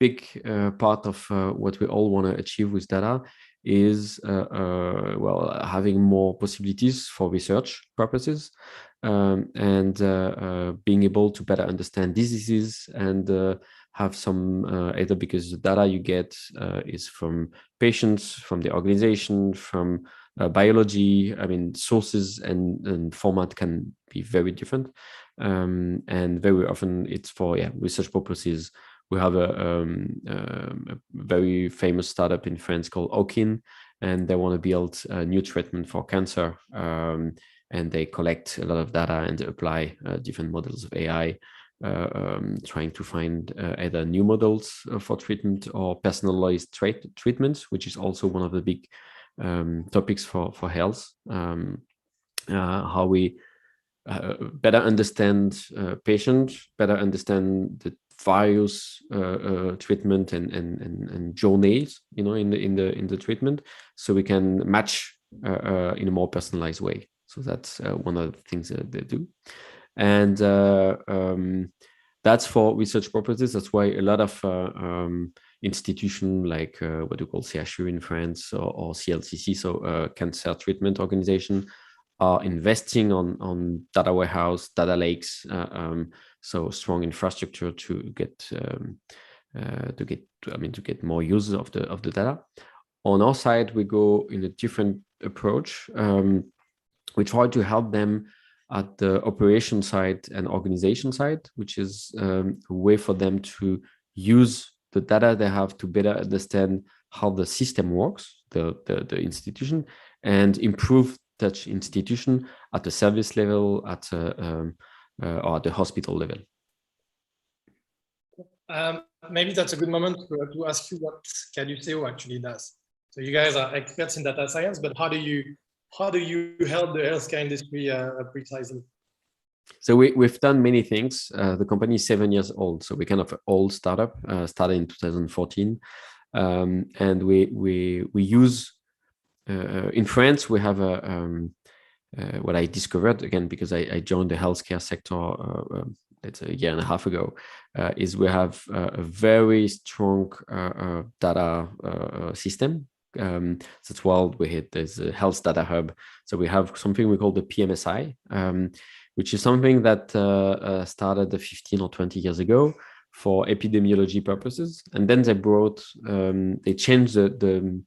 part of what we all want to achieve with data is having more possibilities for research purposes, and being able to better understand diseases and have some either because the data you get is from patients, from the organization, from biology. I mean, sources and format can be very different, and very often it's for research purposes. We have a very famous startup in France called Okin, and they want to build a new treatment for cancer. And they collect a lot of data and apply different models of AI, trying to find either new models for treatment or personalized treatments, which is also one of the big topics for health. How we better understand patients, better understand the various treatment and journeys, in the treatment, so we can match in a more personalized way. So that's one of the things that they do, and that's for research purposes. That's why a lot of institutions like what we call CHU in France or CLCC, so Cancer Treatment Organization, are investing on data warehouse, data lakes, so strong infrastructure to get more use of the data. On our side, we go in a different approach. We try to help them at the operation side and organization side, which is a way for them to use the data they have to better understand how the system works, the institution, and improve that institution at the service level, or at the hospital level. Maybe that's a good moment to ask you what Caduceo actually does. So you guys are experts in data science, but how do you help the healthcare industry precisely? So we've done many things. The company is 7 years old, so we're kind of an old startup, started in 2014, and we use in France. We have what I discovered again because I joined the healthcare sector it's a year and a half ago, is we have a very strong data system. That's why there's a health data hub. So we have something we call the PMSI, which is something that started 15 or 20 years ago for epidemiology purposes. And then they changed the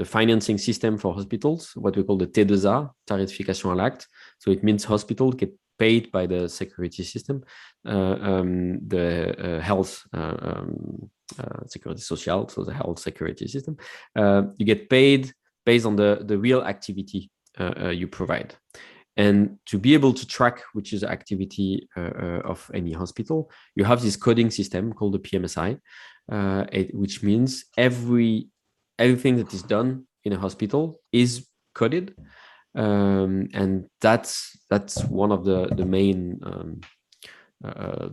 financing system for hospitals, what we call the T2A, Tarification à l'acte. So it means hospital get paid by the security system, the health security social, so the health security system. You get paid based on the real activity you provide. And to be able to track which is the activity of any hospital, you have this coding system called the PMSI, which means everything that is done in a hospital is coded, and that's one of the main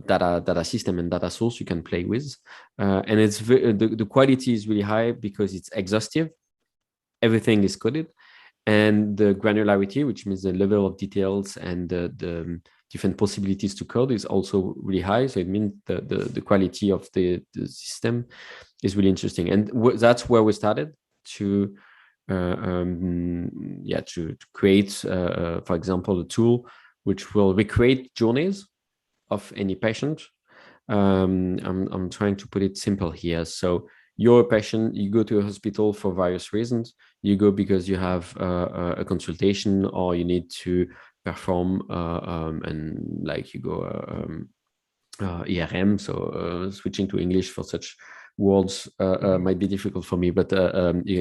data system and data source you can play with, and it's the quality is really high because it's exhaustive. Everything is coded, and the granularity, which means the level of details and the different possibilities to code, is also really high. So it means the quality of the system is really interesting, and that's where we started to create, for example, a tool which will recreate journeys of any patient. I'm trying to put it simple here. So you're a patient, you go to a hospital for various reasons. You go because you have a consultation, or you need to perform and like you go ERM. So switching to English for such words might be difficult for me, but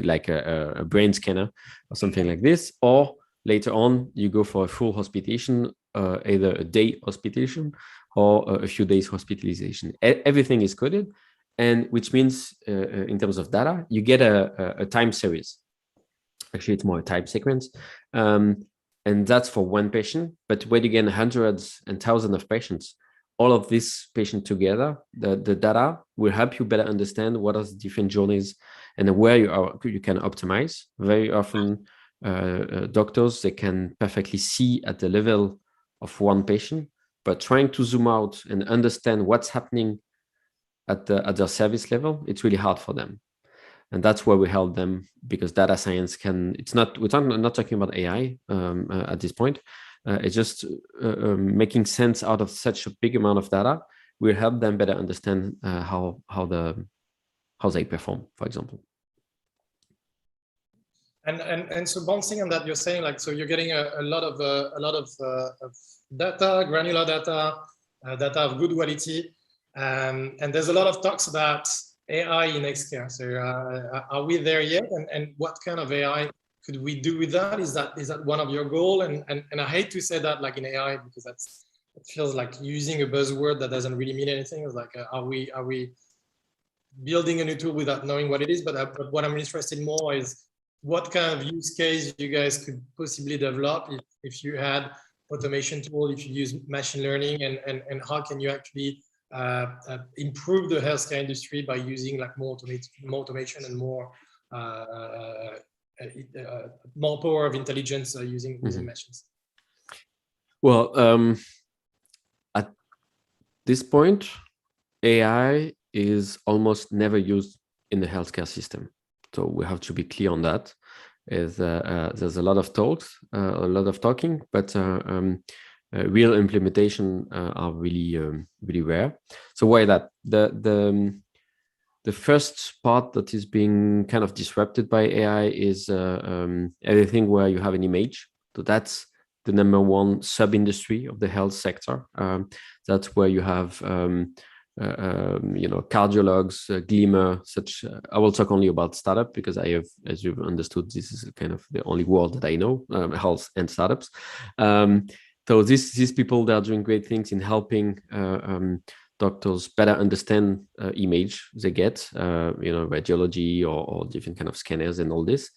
like a brain scanner or something like this. Or later on, you go for a full hospitalization, either a day hospitalization or a few days hospitalization. Everything is coded, and which means in terms of data, you get a time series. Actually, it's more a time sequence. and that's for one patient. But when you get hundreds and thousands of patients, all of these patients together, the data will help you better understand what are the different journeys and where you can optimize. Very often, doctors, they can perfectly see at the level of one patient, but trying to zoom out and understand what's happening at their service level, it's really hard for them. And that's where we help them, because data science we're not talking about AI at this point. It's just making sense out of such a big amount of data. Will help them better understand how they perform, for example. And so bouncing on that, you're saying like, so you're getting a lot of data, granular data, data of good quality, and there's a lot of talks about AI in healthcare. So are we there yet? And what kind of AI could we do with that? Is that one of your goals? And I hate to say that like in AI, because it feels like using a buzzword that doesn't really mean anything. It's like, are we building a new tool without knowing what it is? But what I'm interested in more is what kind of use case you guys could possibly develop if you had automation tool, if you use machine learning, and how can you actually improve the healthcare industry by using like more automation and more power of intelligence using machines? Well, at this point, AI is almost never used in the healthcare system. So we have to be clear on that. There's a lot of talks, a lot of talking, but real implementation are really really rare. So why that? The first part that is being kind of disrupted by AI is everything where you have an image. So that's the number one sub-industry of the health sector. That's where you have cardiologs, Glimmer, such. I will talk only about startup because I have, as you've understood, this is kind of the only world that I know, health and startups. So these people, they are doing great things in helping doctors better understand image they get, radiology or different kind of scanners and all this.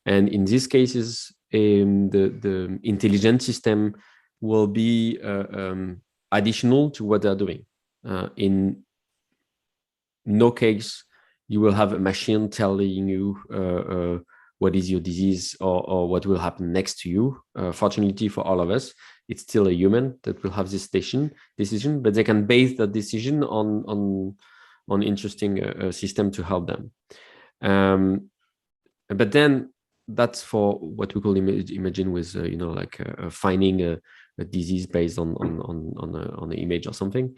And in these cases, the intelligent system will be additional to what they're doing. In no case you will have a machine telling you what is your disease or what will happen next to you. Fortunately for all of us, it's still a human that will have this decision, but they can base that decision on interesting system to help them. But then that's for what we call imagine with finding a disease based on an image or something.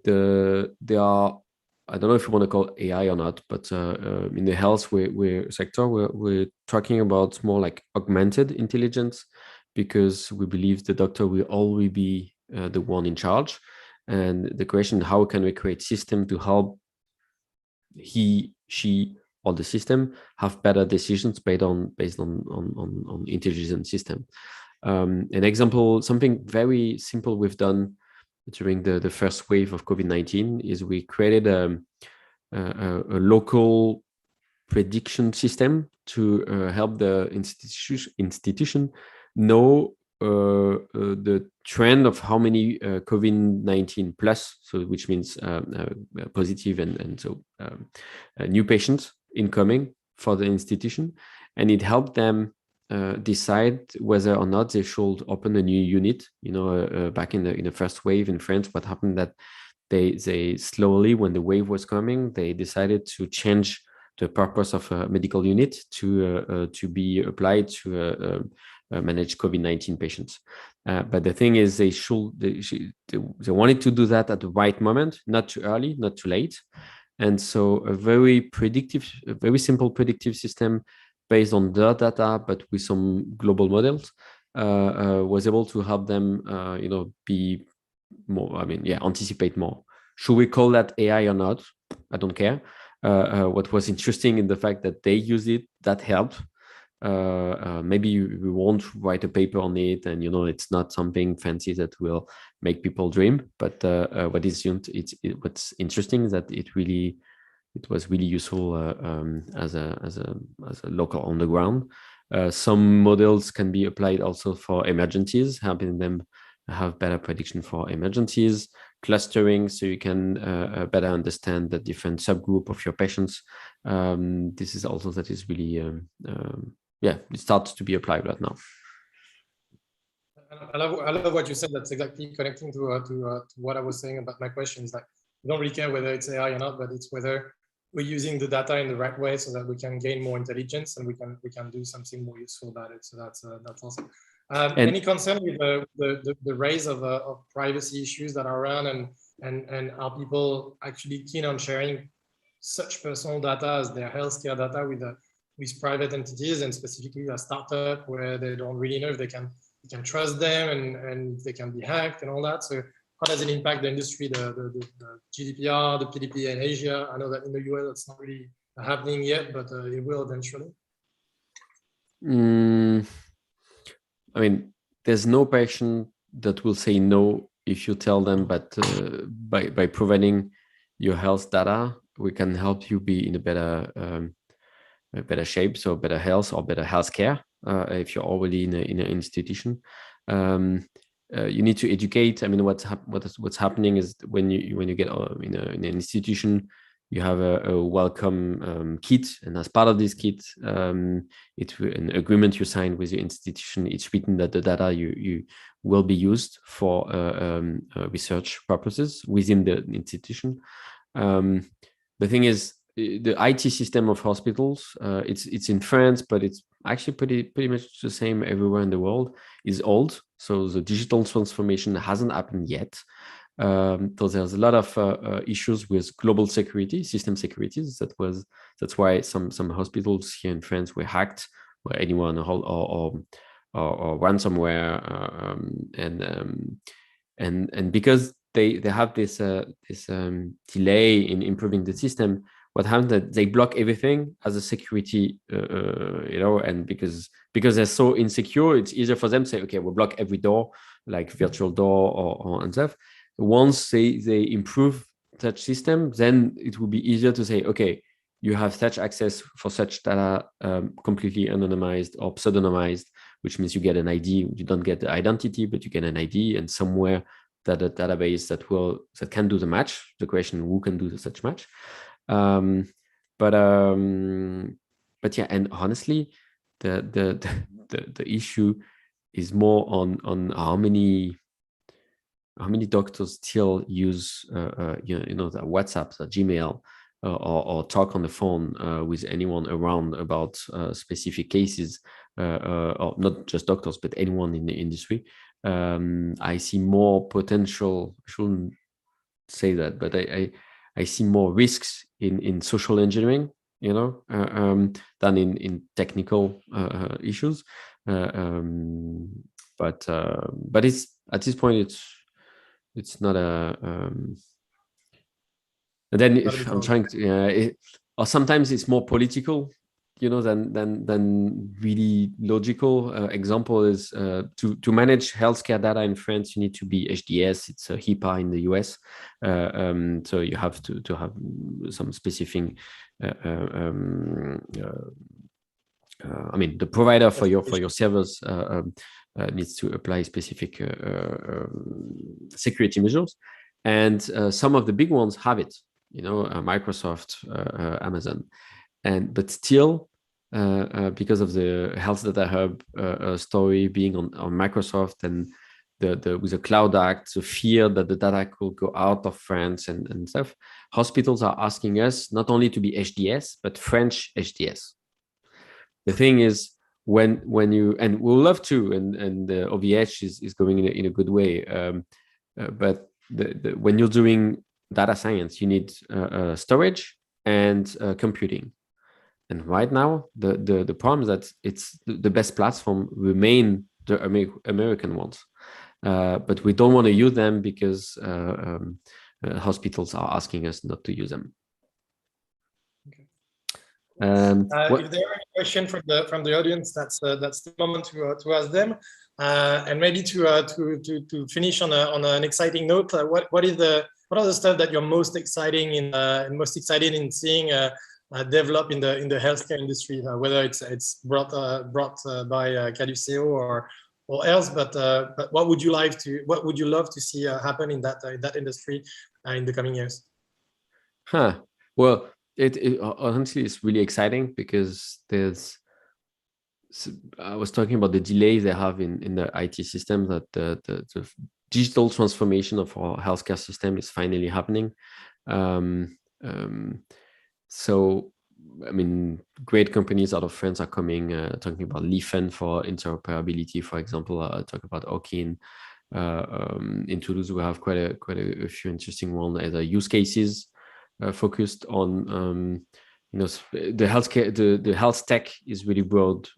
There are, I don't know if you want to call it AI or not, but in the health sector, we're talking about more like augmented intelligence, because we believe the doctor will always be the one in charge. And the question, how can we create system to help he, she, or the system have better decisions based on intelligent system. An example, something very simple we've done during the first wave of COVID-19 is we created a local prediction system to help the institution know the trend of how many COVID-19 plus, so which means positive and so new patients incoming for the institution, and it helped them decide whether or not they should open a new unit. Back in the first wave in France, what happened that they slowly, when the wave was coming, they decided to change the purpose of a medical unit to be applied to manage COVID-19 patients. But the thing is, they wanted to do that at the right moment, not too early, not too late. And so a very simple predictive system based on their data, but with some global models, was able to help them, be more, anticipate more. Should we call that AI or not? I don't care. What was interesting in the fact that they use it, that helped. Maybe we won't write a paper on it, and it's not something fancy that will make people dream. But what's interesting is that it was really useful as a local on the ground. Some models can be applied also for emergencies, helping them have better prediction for emergencies. Clustering, so you can better understand the different subgroup of your patients. This is also that is really, it starts to be applied right now. I love what you said. That's exactly connecting to what I was saying about my question. Is like, we don't really care whether it's AI or not, but it's whether we're using the data in the right way so that we can gain more intelligence and we can do something more useful about it. So that's awesome. Any concern with the rise of privacy issues that are around, and are people actually keen on sharing such personal data as their healthcare data with private entities, and specifically a startup where they don't really know if they can trust them and they can be hacked and all that? So how does it impact the industry, the GDPR, the PDP in Asia? I know that in the US it's not really happening yet, but it will eventually. I mean, there's no patient that will say no if you tell them, but by providing your health data, we can help you be in a better shape, so better health or better healthcare. If you're already in an institution, you need to educate. I mean, what's happening is when you get in an institution, you have a welcome kit, and as part of this kit, it's an agreement you sign with your institution. It's written that the data you will be used for research purposes within the institution. The thing is, the IT system of hospitals, it's in France, but it's actually pretty much the same everywhere in the world, is old. So the digital transformation hasn't happened yet. So there's a lot of issues with global security, system securities. That's why some hospitals here in France were hacked, where anyone or ransomware, and because they have this delay in improving the system. What happens that they block everything as a security, and because they're so insecure, it's easier for them to say, okay, we'll block every door, like virtual door or and stuff. Once they improve such system, then it will be easier to say, okay, you have such access for such data, completely anonymized or pseudonymized, which means you get an ID. You don't get the identity, but you get an ID, and somewhere that a database that can do the match. The question, who can do such match? But yeah, and honestly, the issue is more on how many doctors still use the WhatsApp, the Gmail, or talk on the phone with anyone around about specific cases, or not just doctors, but anyone in the industry. I see more potential. I shouldn't say that, but I see more risks in social engineering, than in technical issues. But it's at this point it's not a. And then if I'm trying to, or sometimes it's more political, than really logical. Example is to manage healthcare data in France, you need to be HDS. It's a HIPAA in the US, so you have to have some specific. I mean, the provider for your servers needs to apply specific security measures, and some of the big ones have it. Microsoft, Amazon, but still. Because of the Health Data Hub story being on Microsoft, and with the Cloud Act, the fear that the data could go out of France and stuff, hospitals are asking us not only to be HDS, but French HDS. The thing is, when you, and we'll love to, and the OVH is going in a good way, but when you're doing data science, you need storage and computing. And right now, the problem is that it's the best platform remain the American ones, but we don't want to use them because hospitals are asking us not to use them. Okay. If there are any questions from the audience, that's the moment to ask them, and maybe to finish on an exciting note. What are the stuff that you're most excited in seeing? develop in the healthcare industry, whether it's brought by Caduceo or else. But what would you love to see happen in that industry in the coming years? Well, it honestly is really exciting because I was talking about the delays they have in the IT system, that the digital transformation of our healthcare system is finally happening. So, I mean, great companies out of France are coming, talking about Lifen for interoperability, for example. Talk about Okin. In Toulouse, we have quite a few interesting ones as use cases focused on the healthcare. The health tech is really broad.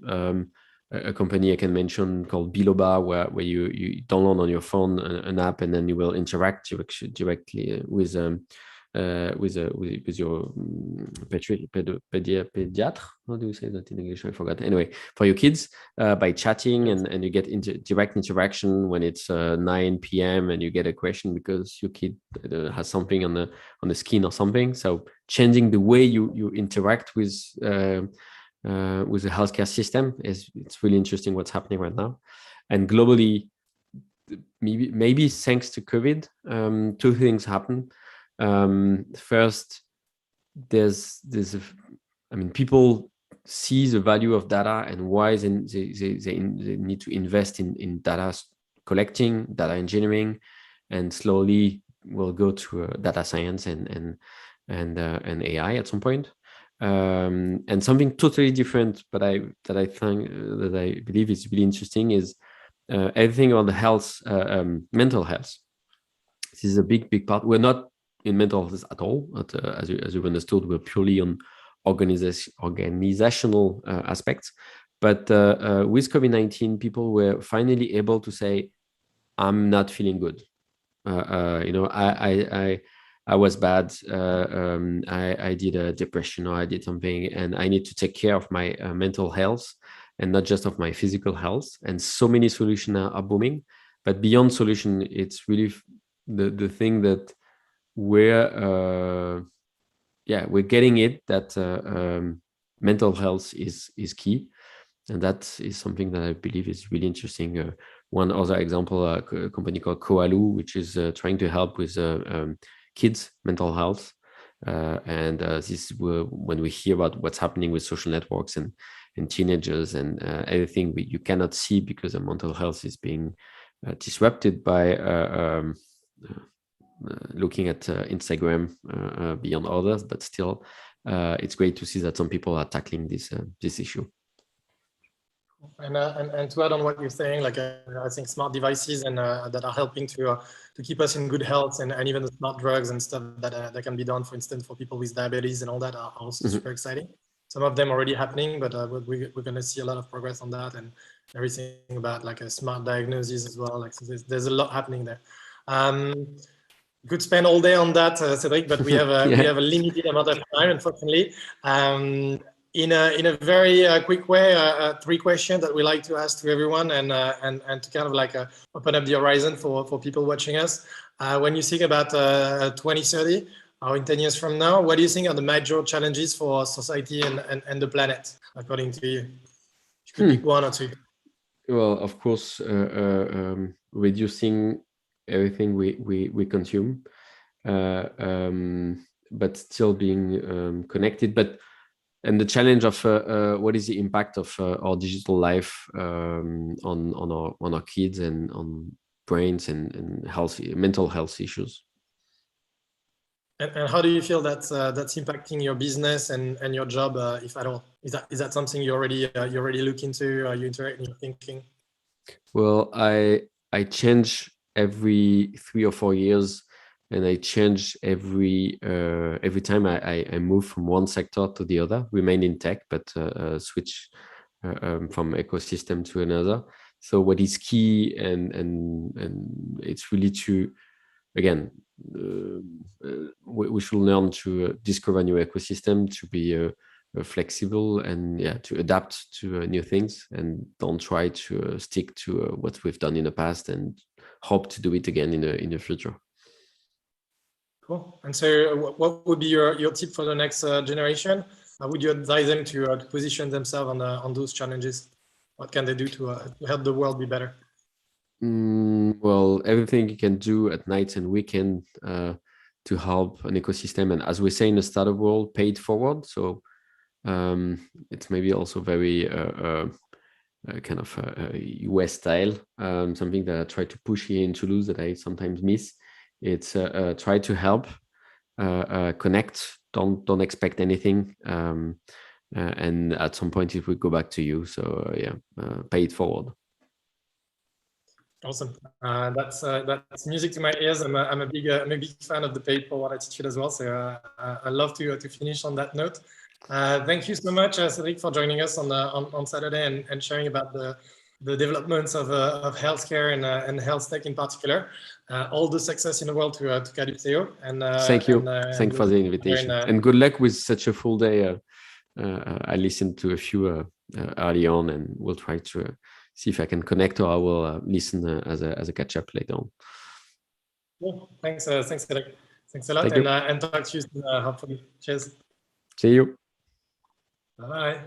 A company I can mention called Biloba, where you download on your phone an app, and then you will interact directly with your pediatre. How do you say that in English? I forgot. Anyway, for your kids, by chatting, and you get direct interaction when it's 9 p.m. and you get a question because your kid has something on the skin or something. So changing the way you interact with the healthcare system it's really interesting what's happening right now. And globally, maybe thanks to COVID, two things happen. First, people see the value of data and why they need to invest in data collecting, data engineering, and slowly we'll go to data science and AI at some point. And something totally different, but I believe is really interesting is everything on the health, mental health. This is a big part. We're not in mental health at all. As you understood, we're purely on organizational aspects. But with COVID-19, people were finally able to say, "I'm not feeling good. I was bad. I did a depression, or I did something, and I need to take care of my mental health and not just of my physical health." And so many solutions are booming. But beyond solution, it's really the thing that we're getting it, that mental health is key, and that is something that I believe is really interesting. One other example, a company called Koalu, which is trying to help with kids' mental health, and this when we hear about what's happening with social networks and teenagers and everything you cannot see because the mental health is being disrupted by looking at Instagram beyond others, but still it's great to see that some people are tackling this issue. And to add on what you're saying, like I think smart devices and that are helping to keep us in good health, and even the smart drugs and stuff that can be done, for instance, for people with diabetes and all that, are also super exciting. Some of them already happening, but we're going to see a lot of progress on that, and everything about like a smart diagnosis as well. Like so there's a lot happening there. Could spend all day on that, Cedric, but we have we have a limited amount of time, unfortunately. In a very quick way, 3 questions that we like to ask to everyone, and to kind of like open up the horizon for people watching us. When you think about 2030, or in 10 years from now, what do you think are the major challenges for society and the planet, according to you? You could pick 1 or 2. Well, of course, reducing everything we consume, but still being connected. And the challenge of what is the impact of our digital life on our kids and on brains and mental health issues. And how do you feel that's impacting your business and your job, if at all? Is that something you already look into? Are you interacting, you're thinking? Well, I change every 3 or 4 years, and I change every time I move from one sector to the other. Remain in tech, but switch from ecosystem to another. So what is key, and it's really to, again, we should learn to discover new ecosystem, to be flexible, and to adapt to new things, and don't try to stick to what we've done in the past and hope to do it again in the future. Cool. And so what would be your tip for the next generation? how would you advise them to position themselves on those challenges? What can they do to help the world be better? Well, everything you can do at night and weekend to help an ecosystem, and as we say in the startup world, pay it forward. So it's maybe also very kind of US style, something that I try to push here in Toulouse that I sometimes miss. It's try to help, connect, don't expect anything, and at some point it will go back to you. So pay it forward. Awesome. That's music to my ears. I'm a big fan of the paid forward attitude as well. So I love to finish on that note. Thank you so much, Cédric, for joining us on Saturday and sharing about the developments of healthcare and health tech in particular. All the success in the world to Caduceo. And thank you. Thanks for the invitation. And good luck with such a full day. I listened to a few early on, and we'll try to see if I can connect, or I will listen as a catch up later on. Cool. Thanks, Cédric. Thanks a lot, and talk to you soon, hopefully. Cheers. See you. Bye.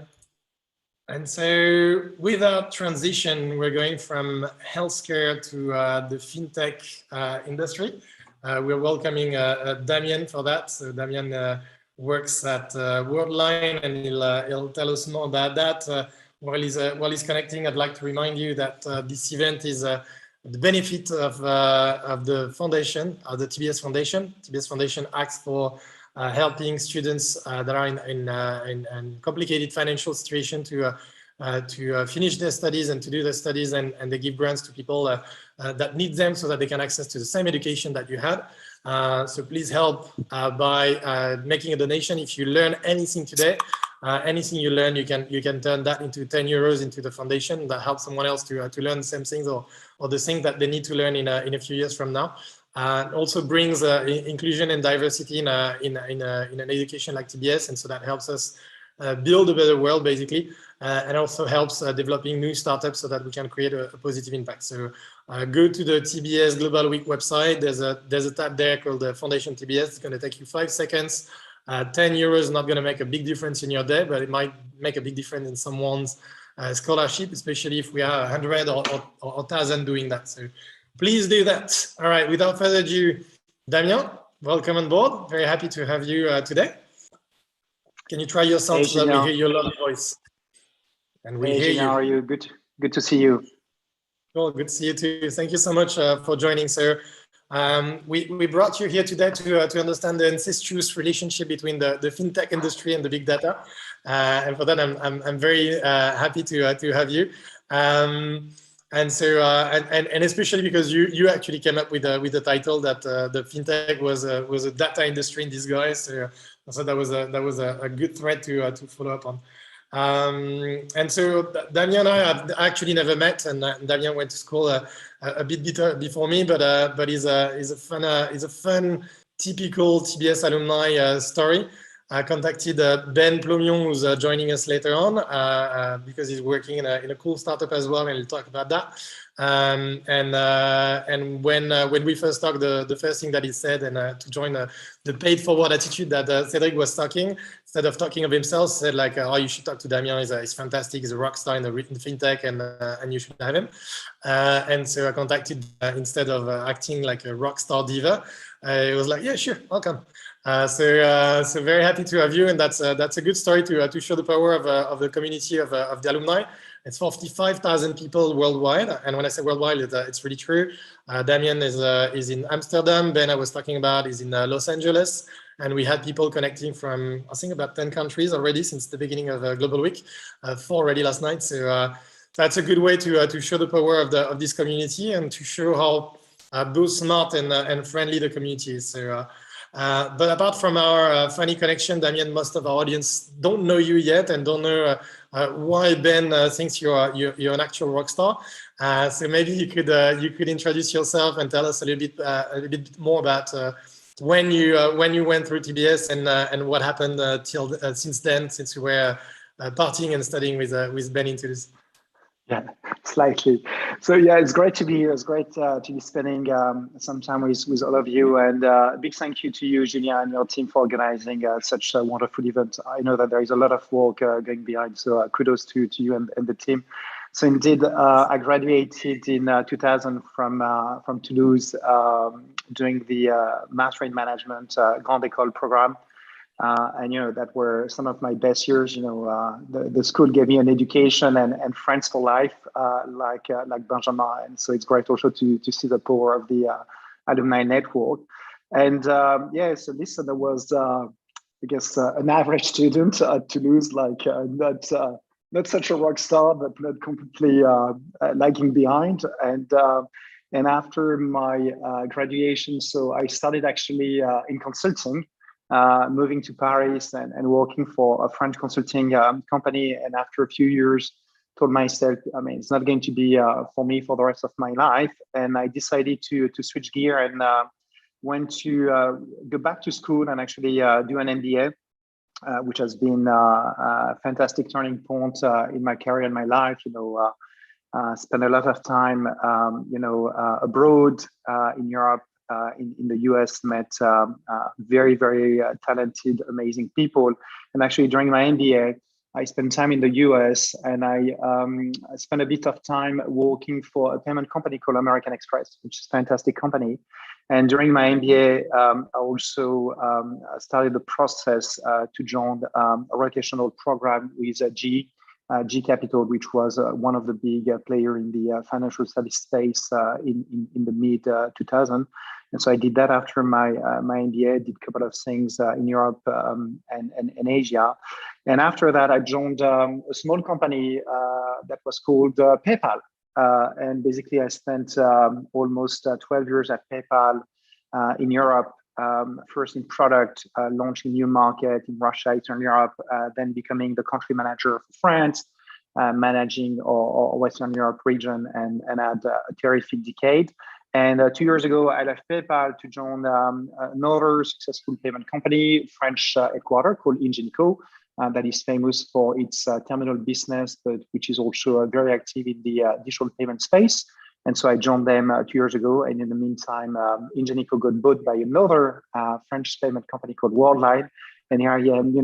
And so with our transition, we're going from healthcare to the fintech industry. We're welcoming Damien for that. So Damien works at Worldline, and he'll tell us more about that. While he's connecting, I'd like to remind you that this event is the benefit of the foundation, the TBS Foundation. TBS Foundation acts for helping students that are in complicated financial situation to finish their studies and to do their studies, and they give grants to people that need them so that they can access to the same education that you had. So please help by making a donation. If you learn anything today, anything you learn, you can turn that into 10 euros into the foundation. That helps someone else to learn the same things or the things that they need to learn in a few years from now. Also brings inclusion and diversity in an education like TBS, and so that helps us build a better world, basically, and also helps developing new startups so that we can create a positive impact. So go to the TBS Global Week website. There's a tab there called the Foundation TBS. It's going to take you 5 seconds. 10 euros is not going to make a big difference in your day, but it might make a big difference in someone's scholarship, especially if we are 100 or 1,000 doing that. So please do that. All right, without further ado, Damien, welcome on board. Very happy to have you today. Can you try yourself so that we hear your lovely voice? And we hear you. How are you? Good to see you. Cool, good to see you too. Thank you so much for joining, sir. We brought you here today to understand the incestuous relationship between the fintech industry and the big data. And for that, I'm very happy to have you. And so, and especially because you actually came up with the title that the fintech was a data industry in disguise. So that was a good thread to follow up on. And so Damien and I have actually never met, and Damien went to school a bit before me, but he's a fun typical TBS alumni story. I contacted Ben Plomion, who's joining us later on, because he's working in a cool startup as well, and we'll talk about that. And when we first talked, the first thing that he said, and to join the paid forward attitude that Cédric was talking, instead of talking of himself, said like, oh, you should talk to Damien. He's fantastic. He's a rock star in the fintech, and you should have him. And so I contacted instead of acting like a rock star diva. It was like, yeah, sure, welcome. So very happy to have you, and that's a good story to show the power of the community of the alumni. It's 45,000 people worldwide, and when I say worldwide, it's really true. Damien is in Amsterdam. Ben, I was talking about, is in Los Angeles, and we had people connecting from, I think, about 10 countries already since the beginning of Global Week, 4 already last night. So that's a good way to show the power of this community and to show how both smart and friendly the community is. So. But apart from our funny connection, Damien, most of our audience don't know you yet and don't know why Ben thinks you're an actual rock star. So maybe you could introduce yourself and tell us a little bit more about when you went through TBS and what happened since then, since you were partying and studying with Ben in Toulouse. Yeah, Slightly. So yeah, it's great to be here. It's great to be spending some time with all of you. And a big thank you to you, Julien, and your team for organizing such a wonderful event. I know that there is a lot of work going behind. So kudos to you and the team. So indeed, I graduated in 2000 from Toulouse, doing the Master in Management Grande École program. And, that were some of my best years. The school gave me an education and friends for life, like Benjamin. And so it's great also to see the power of the alumni network. And so listen, I was, I guess, an average student at Toulouse, not such a rock star, but not completely lagging behind. And after my graduation, so I started actually in consulting, moving to Paris and working for a French consulting company. And after a few years, told myself, it's not going to be for me for the rest of my life. And I decided to switch gear and went to go back to school and actually do an MBA. Which has been a fantastic turning point in my career and my life. Spent a lot of time, abroad in Europe, in the US, met very, very talented, amazing people. And actually, during my MBA, I spent time in the US, and I spent a bit of time working for a payment company called American Express, which is a fantastic company. And during my MBA, I also started the process to join a rotational program with G Capital, which was one of the big player in the financial service space in the mid 2000. And so I did that after my MBA, did a couple of things in Europe and Asia. And after that, I joined a small company that was called PayPal. And basically, I spent almost 12 years at PayPal in Europe, first in product, launching new market in Russia, Eastern Europe, then becoming the country manager for France, managing our Western Europe region, and had a terrific decade. And 2 years ago, I left PayPal to join another successful payment company, French headquarter called Ingenico, that is famous for its terminal business, but which is also very active in the digital payment space. And so I joined them 2 years ago. And in the meantime, Ingenico got bought by another French payment company called Worldline. And here I am,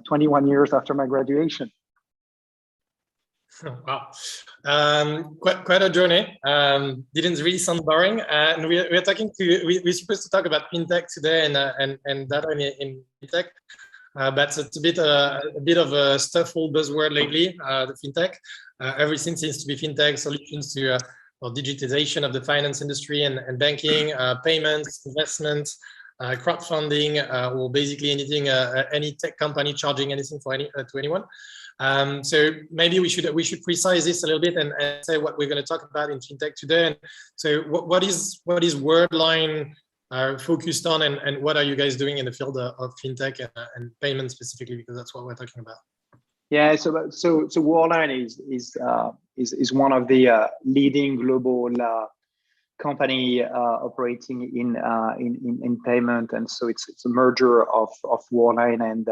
21 years after my graduation. Wow, quite a journey. Didn't really sound boring. And we're talking to we're supposed to talk about fintech today and data in fintech. But it's a bit of a stufful buzzword lately. The fintech, everything seems to be fintech solutions to digitization of the finance industry and banking, payments, investments, crowdfunding, or basically anything, any tech company charging anything for to anyone. So maybe we should precise this a little bit and say what we're going to talk about in fintech today. And so what is Worldline focused on, and what are you guys doing in the field of fintech and payment specifically, because that's what we're talking about. Yeah, so Worldline is one of the leading global company operating in payment, and so it's a merger of Worldline and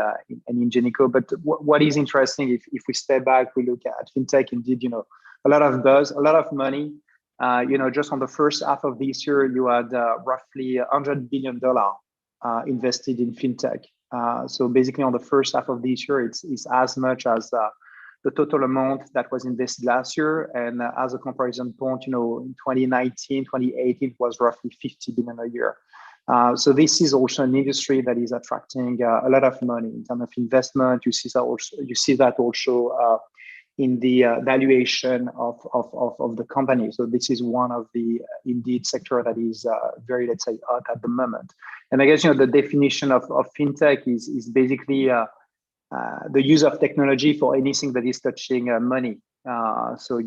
Ingenico. But what is interesting, if we step back, we look at fintech. Indeed, a lot of buzz, a lot of money. Just on the first half of this year, you had roughly $100 billion invested in fintech. So basically, on the first half of this year, it's as much as the total amount that was invested last year. And as a comparison point, in 2019, 2018 was roughly 50 billion a year. So this is also an industry that is attracting a lot of money in terms of investment. You see that also in the valuation of the company. So this is one of the indeed sector that is very, let's say, hot at the moment. And I guess the definition of fintech is basically the use of technology for anything that is touching money. So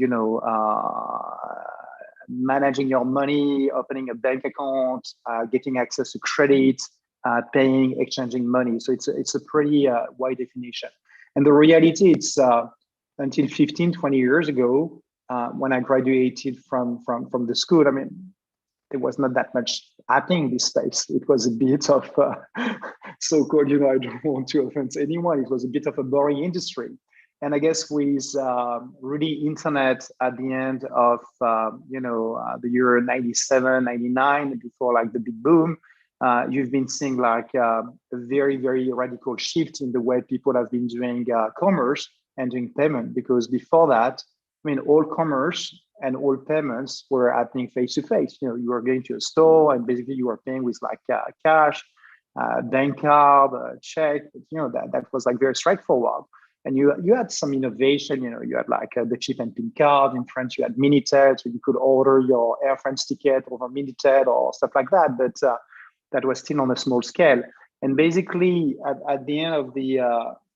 managing your money, opening a bank account, getting access to credit, paying, exchanging money. So it's a pretty wide definition. And the reality, it's until 15, 20 years ago, when I graduated from the school, there was not that much happening in this space. It was a bit of so-called, I don't want to offend anyone. It was a bit of a boring industry. And I guess with really internet at the end of, the year 97, 99, before like the big boom, you've been seeing like a very, very radical shift in the way people have been doing commerce and doing payment. Because before that, I mean, all commerce and all payments were happening face to face. You were going to a store and basically you were paying with like cash, bank card, check. That was like very straightforward. And you had some innovation. You had like the chip and pin card. In France, you had Minitel, so you could order your Air France ticket over Minitel or stuff like that. But that was still on a small scale. And basically, at the end of the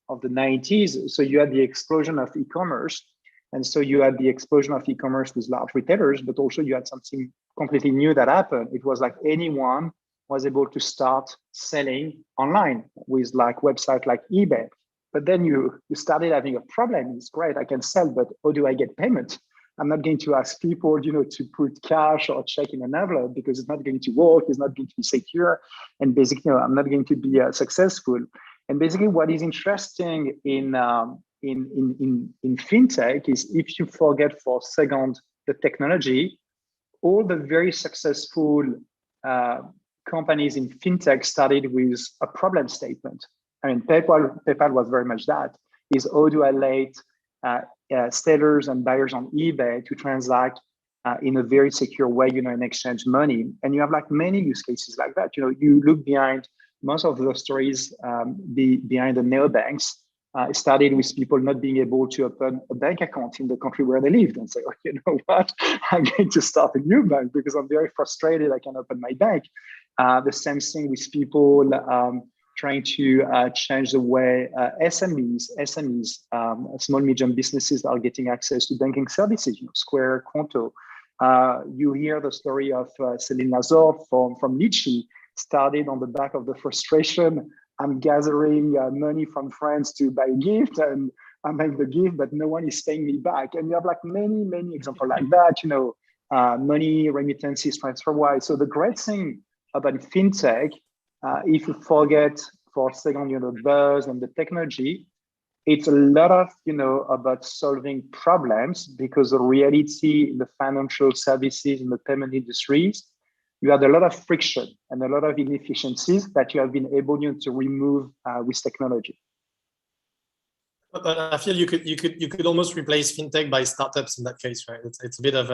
90s, so you had the explosion of e-commerce. And so you had the explosion of e-commerce with large retailers, but also you had something completely new that happened. It was like anyone was able to start selling online with like website like eBay. But then you started having a problem. It's great, I can sell, but how do I get payment? I'm not going to ask people, to put cash or check in an envelope because it's not going to work. It's not going to be secure. And basically, I'm not going to be successful. And basically what is interesting in fintech is if you forget for a second the technology, all the very successful companies in fintech started with a problem statement. I mean, PayPal was very much that. Is how do I let sellers and buyers on eBay to transact in a very secure way, and exchange money. And you have like many use cases like that. You look behind most of the stories behind the neobanks. It started with people not being able to open a bank account in the country where they lived and say, oh, you know what, I'm going to start a new bank because I'm very frustrated. I can't open my bank. The same thing with people trying to change the way SMEs, small, medium businesses are getting access to banking services, Square, Conto. You hear the story of Céline Lazor from Litchi, started on the back of the frustration. I'm gathering money from friends to buy a gift and I make the gift, but no one is paying me back. And you have like many examples like that, money remittances transfer-wise. So the great thing about fintech, if you forget for a second, the buzz and the technology, it's a lot of, about solving problems, because the reality in the financial services in the payment industries, you had a lot of friction and a lot of inefficiencies that you have been able to remove with technology. But I feel you could almost replace fintech by startups in that case, right? It's a bit of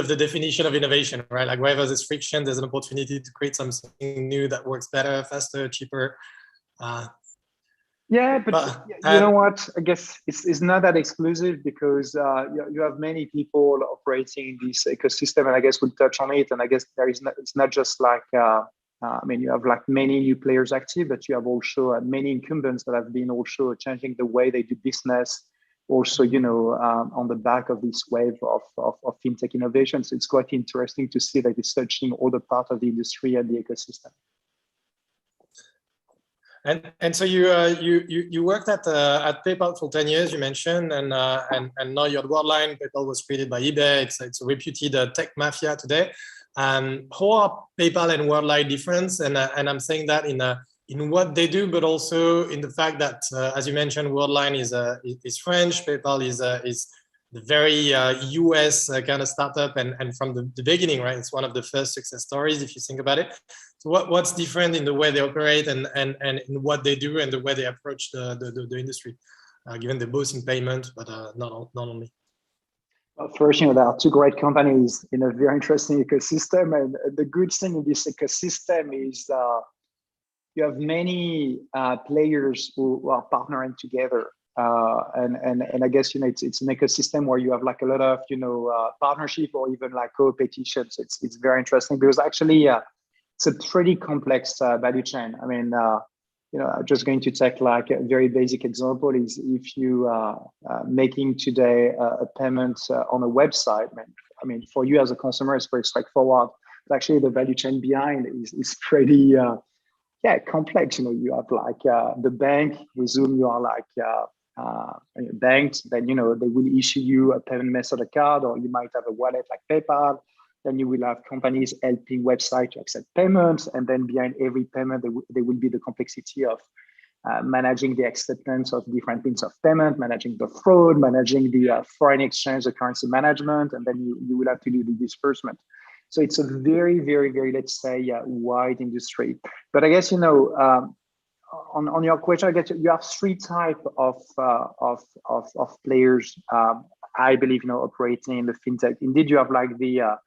the definition of innovation, right? Like wherever there's friction, there's an opportunity to create something new that works better, faster, cheaper. Yeah, but you know what? I guess it's not that exclusive, because you have many people operating in this ecosystem, and I guess we'll touch on it. And I guess it's not just like you have like many new players active, but you have also many incumbents that have been also changing the way they do business. Also, on the back of this wave of fintech innovation. So it's quite interesting to see that it's touching all the parts of the industry and the ecosystem. And so you worked at PayPal for 10 years, you mentioned, and now you're at Worldline. PayPal was created by eBay. It's a reputed tech mafia today. How are PayPal and Worldline different? And I'm saying that in what they do, but also in the fact that, as you mentioned, Worldline is French. PayPal is the very US kind of startup, and from the beginning, right? It's one of the first success stories if you think about it. So what's different in the way they operate and in what they do and the way they approach the industry, given they're both in payment, but not only? Well, first, there are two great companies in a very interesting ecosystem, and the good thing in this ecosystem is you have many players who are partnering together. And I guess, it's an ecosystem where you have like a lot of, partnership or even like co-opetition. So it's very interesting, because actually it's a pretty complex value chain. I mean, I'm just going to take like a very basic example is if you are making today a payment on a website, I mean, for you as a consumer, it's very straightforward. But actually the value chain behind is pretty, complex. You have like the bank with whom you are like, banked, then they will issue you a payment method, a card, or you might have a wallet like PayPal. Then you will have companies helping websites to accept payments, and then behind every payment there will be the complexity of managing the acceptance of different means of payment, managing the fraud, managing the foreign exchange, the currency management, and then you will have to do the disbursement. So it's a very, very, very, let's say, wide industry. But I guess, on your question, I guess you have three types of players, I believe, operating in the fintech. Indeed, you have like the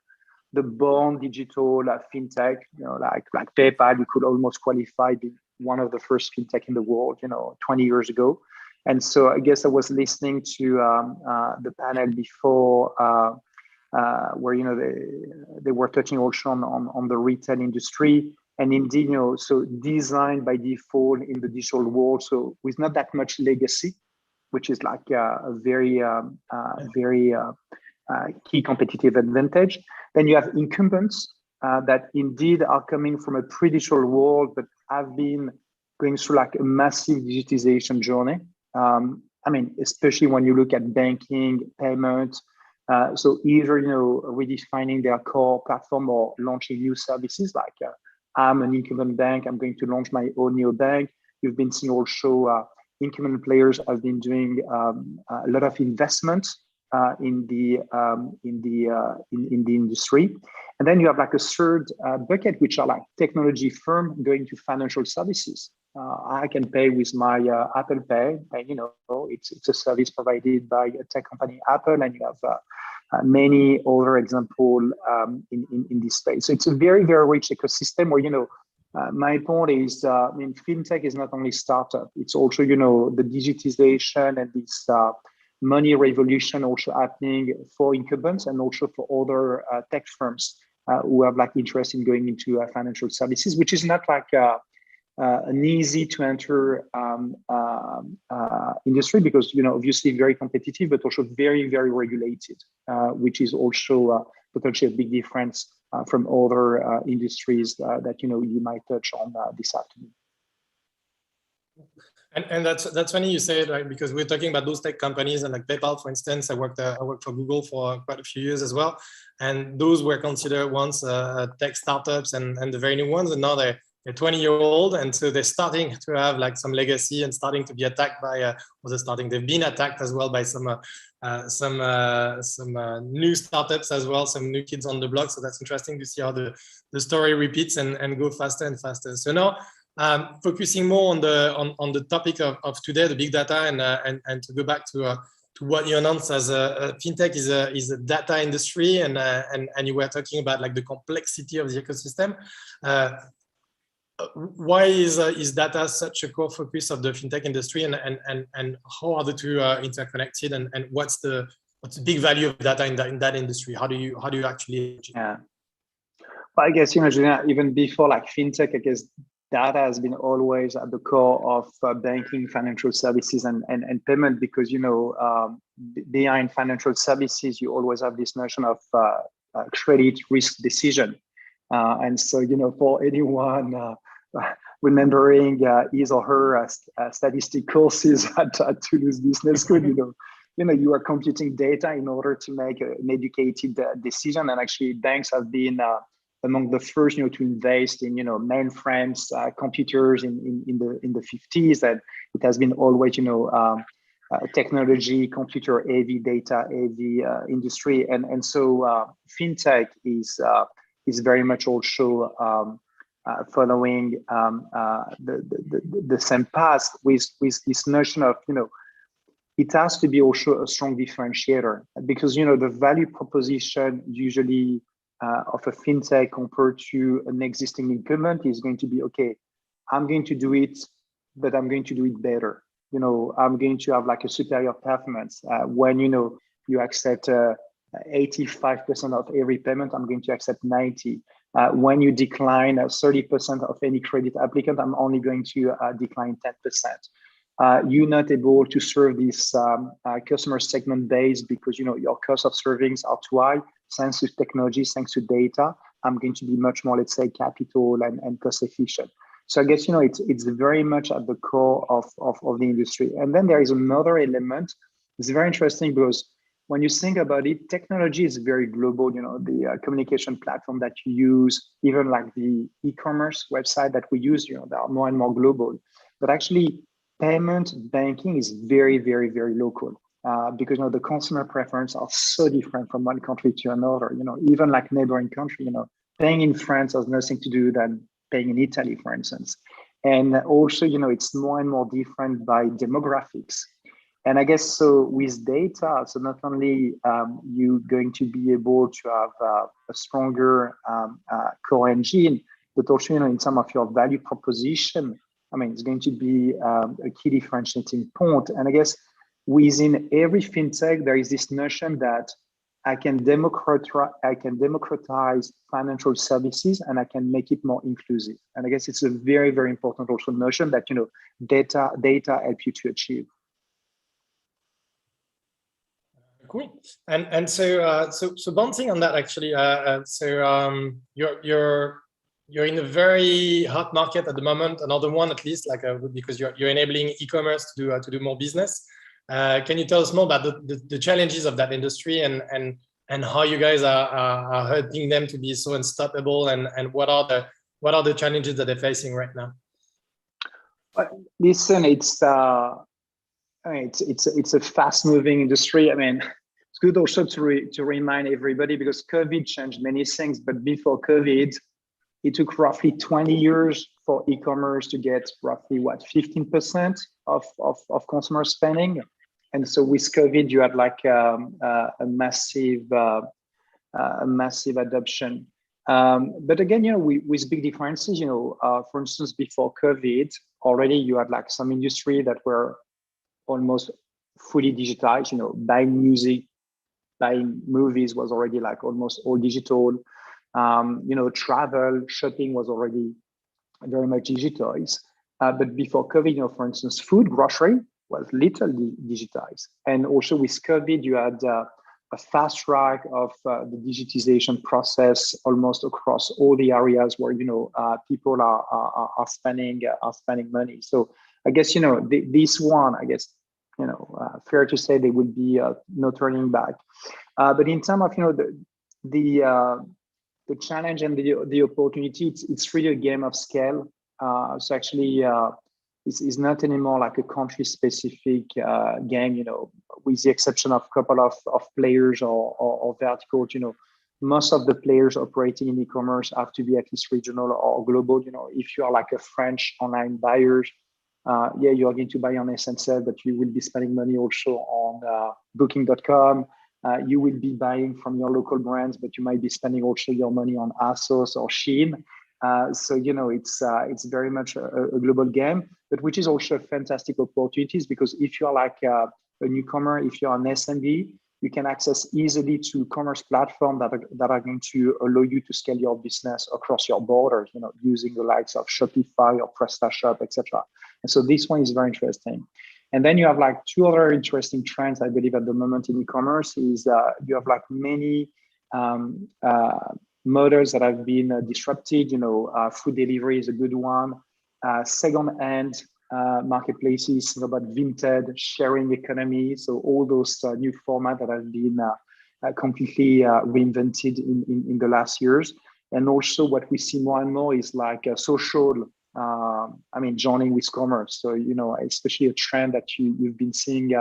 born digital fintech, like PayPal. You could almost qualify be one of the first fintech in the world, 20 years ago. And so I guess I was listening to the panel before, where they were touching also on the retail industry, and indeed, so designed by default in the digital world, so with not that much legacy, which is like a very key competitive advantage. Then you have incumbents that indeed are coming from a pre-digital world, but have been going through like a massive digitization journey. I mean, especially when you look at banking, payment. So either, redefining their core platform or launching new services like I'm an incumbent bank, I'm going to launch my own neobank. You've been seeing also incumbent players have been doing a lot of investment in the industry. And then you have like a third bucket, which are like technology firm going to financial services. I can pay with my Apple Pay, and it's a service provided by a tech company, Apple, and you have many other examples in this space. So it's a very, very rich ecosystem where, my point is, fintech is not only startup, it's also, the digitization and this money revolution also happening for incumbents and also for other tech firms who have like interest in going into financial services, which is not like an easy to enter industry because, obviously very competitive, but also very, very regulated, which is also potentially a big difference from other industries that, you might touch on this afternoon. And that's funny you say it, right? Because we're talking about those tech companies and like PayPal, for instance. I worked for Google for quite a few years as well, and those were considered once tech startups and the very new ones, and now they're 20-year-old, and so they're starting to have like some legacy and starting to be attacked by. They've been attacked as well by some new startups as well, some new kids on the block. So that's interesting to see how the story repeats and go faster and faster. So now. Focusing more on the topic of today, the big data, and to go back to what you announced as fintech is a data industry, and you were talking about like the complexity of the ecosystem. Why is data such a core focus of the fintech industry, and how are the two interconnected, and what's the big value of data in that industry? How do you actually? Yeah. Well, I guess Julien, even before like fintech, I guess. Data has been always at the core of banking, financial services, and payment, because behind financial services you always have this notion of credit risk decision, and so for anyone remembering his or her statistic courses at Toulouse Business School, you are computing data in order to make an educated decision, and actually banks have been among the first, to invest in, mainframes, computers in the 50s, and it has been always, technology, computer heavy, data heavy industry, and so fintech is very much also following the same path with this notion of, it has to be also a strong differentiator, because the value proposition usually of a fintech compared to an existing incumbent is going to be, okay, I'm going to do it, but I'm going to do it better. I'm going to have like a superior performance. When, you accept 85% of every payment, I'm going to accept 90. When you decline 30% of any credit applicant, I'm only going to decline 10%. You're not able to serve this customer segment base because, your cost of serving are too high. Thanks to technology, thanks to data, I'm going to be much more, let's say, capital and cost efficient. So I guess, it's very much at the core of the industry. And then there is another element. It's very interesting because when you think about it, technology is very global. The communication platform that you use, even like the e-commerce website that we use, they are more and more global. but actually payment banking is very, very, very local. Because the consumer preferences are so different from one country to another. Even like neighboring country, paying in France has nothing to do than paying in Italy, for instance. And also, it's more and more different by demographics. And I guess so with data, so not only you're going to be able to have a stronger core engine, but also, in terms of your value proposition, it's going to be a key differentiating point. And I guess within every fintech, there is this notion that I can democratize financial services and I can make it more inclusive. And I guess it's a very, very important also notion that data help you to achieve. Cool. And so bouncing on that, actually, you're in a very hot market at the moment, another one at least, because you're enabling e-commerce to do more business. Can you tell us more about the challenges of that industry and how you guys are helping them to be so unstoppable, and what are the challenges that they're facing right now? Listen, it's a fast-moving industry. It's good also to remind everybody, because COVID changed many things. But before COVID, it took roughly 20 years for e-commerce to get roughly 15% of consumer spending. And so with COVID, you had like a massive adoption. But again, with big differences, for instance, before COVID, already you had like some industry that were almost fully digitized. Buying music, buying movies was already like almost all digital. Travel, shopping was already very much digitized. But before COVID, for instance, food, grocery was little digitized. And also with COVID, you had a fast track of the digitization process almost across all the areas where people are spending money. So I guess this one, I guess fair to say there would be no turning back. But in terms of the challenge and the opportunity, it's really a game of scale. So actually, it's not anymore like a country-specific game. With the exception of a couple of players or verticals. Most of the players operating in e-commerce have to be at least regional or global. If you are like a French online buyer, you are going to buy on SNCF, but you will be spending money also on Booking.com. You will be buying from your local brands, but you might be spending also your money on ASOS or Shein. So it's very much a global game, but which is also fantastic opportunities, because if you're like a newcomer, if you're an SMB, you can access easily to commerce platforms that are going to allow you to scale your business across your borders, using the likes of Shopify or PrestaShop, etc. And so this one is very interesting. And then you have like two other interesting trends, I believe, at the moment in e-commerce is you have like many models that have been disrupted. Food delivery is a good one. Second-hand marketplaces, about Vinted, sharing economy. So all those new formats that have been completely reinvented in the last years. And also what we see more and more is like social, joining with commerce. So, especially a trend that you've been seeing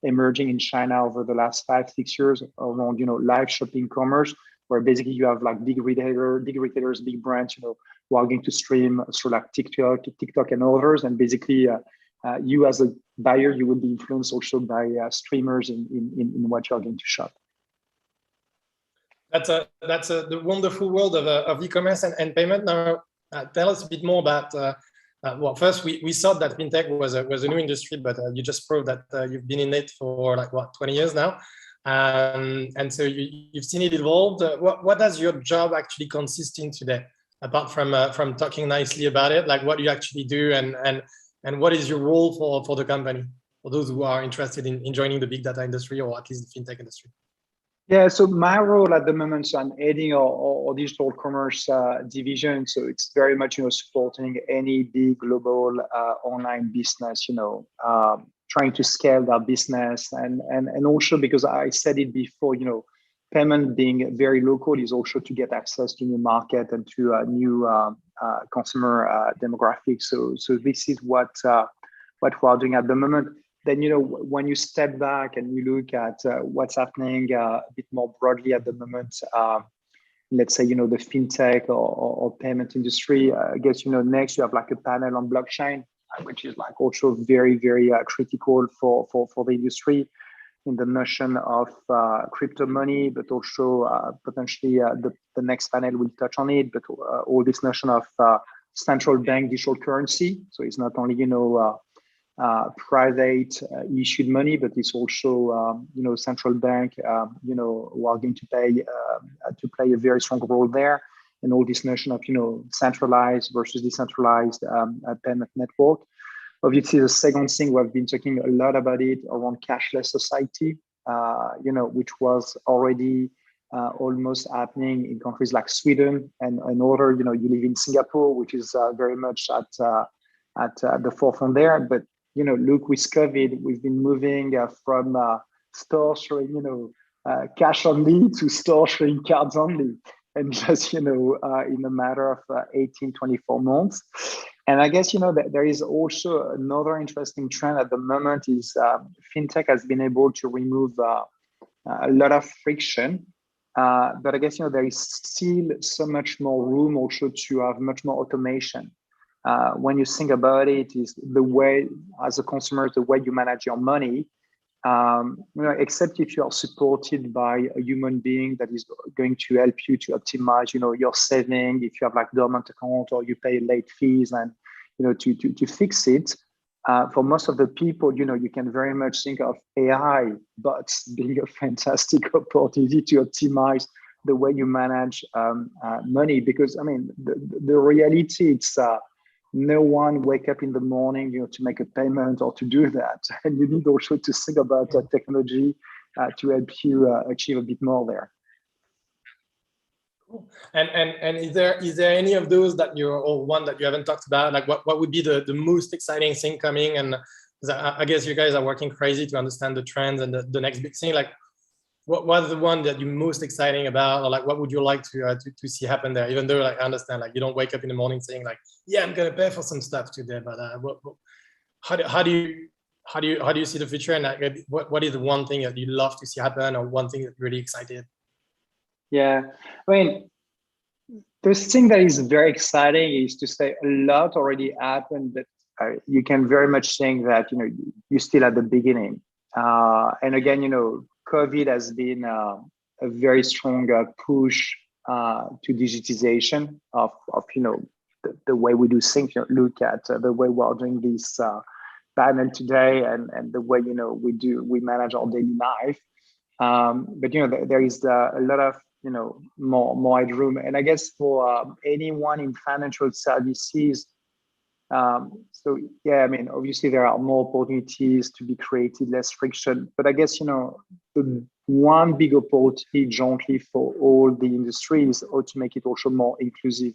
emerging in China over the last 5-6 years around, live shopping commerce, where basically you have like big retailers, big brands, who are going to stream through like TikTok and others. And basically you as a buyer, you will be influenced also by streamers in what you're going to shop. That's the wonderful world of e-commerce and payment. Now, tell us a bit more about, well, first we thought that fintech was a new industry, but you just proved that you've been in it for 20 years now. And so you've seen it evolve. What does your job actually consist in today, apart from talking nicely about it? Like, what do you actually do, and what is your role for the company, for those who are interested in joining the big data industry, or at least the fintech industry? Yeah, so my role at the moment, so I'm heading our digital commerce division. So it's very much, supporting any big global online business, trying to scale their business. And also because I said it before, payment being very local is also to get access to new market and to new consumer demographics. So this is what we are doing at the moment. Then, when you step back and you look at what's happening a bit more broadly at the moment, let's say, the fintech or payment industry, I guess, next you have like a panel on blockchain, which is like also very, very critical for the industry in the notion of crypto money, but also potentially the next panel will touch on it, but all this notion of central bank digital currency. So it's not only, private issued money, but it's also, central bank, who are going to play a very strong role there. And all this notion of, centralized versus decentralized payment network. Obviously, the second thing we've been talking a lot about it around cashless society, which was already almost happening in countries like Sweden and other. You live in Singapore, which is very much at the forefront there. But look, with COVID, we've been moving from stores showing cash only to stores showing cards only, and just in a matter of 18, 24 months. And I guess, that there is also another interesting trend at the moment is fintech has been able to remove a lot of friction. But I guess, there is still so much more room also to have much more automation. When you think about it, is the way, as a consumer, the way you manage your money, except if you are supported by a human being that is going to help you to optimize, your saving, if you have like dormant account or you pay late fees and, to fix it. For most of the people, you can very much think of AI bots being a fantastic opportunity to optimize the way you manage money. Because, the reality, it's no one wake up in the morning, to make a payment or to do that. And you need also to think about technology to help you achieve a bit more there. Cool. And is there any of those that or one that you haven't talked about? Like what would be the most exciting thing coming? And I guess you guys are working crazy to understand the trends and the next big thing. Like what's the one that you're most exciting about, or like what would you like to see happen there? Even though like I understand like you don't wake up in the morning saying like, yeah, I'm gonna pay for some stuff today, but how do you see the future, and like, what is the one thing that you love to see happen, or one thing that you're really excited? Yeah, the thing that is very exciting is to say a lot already happened, but you can very much think that you're still at the beginning. And again, COVID has been a very strong push to digitization of the way we do things. Look at the way we are doing this panel today, and the way we manage our daily life. But there is a lot of more headroom, and I guess for anyone in financial services. So yeah, obviously there are more opportunities to be created, less friction. But I guess the one big opportunity jointly for all the industries are to make it also more inclusive.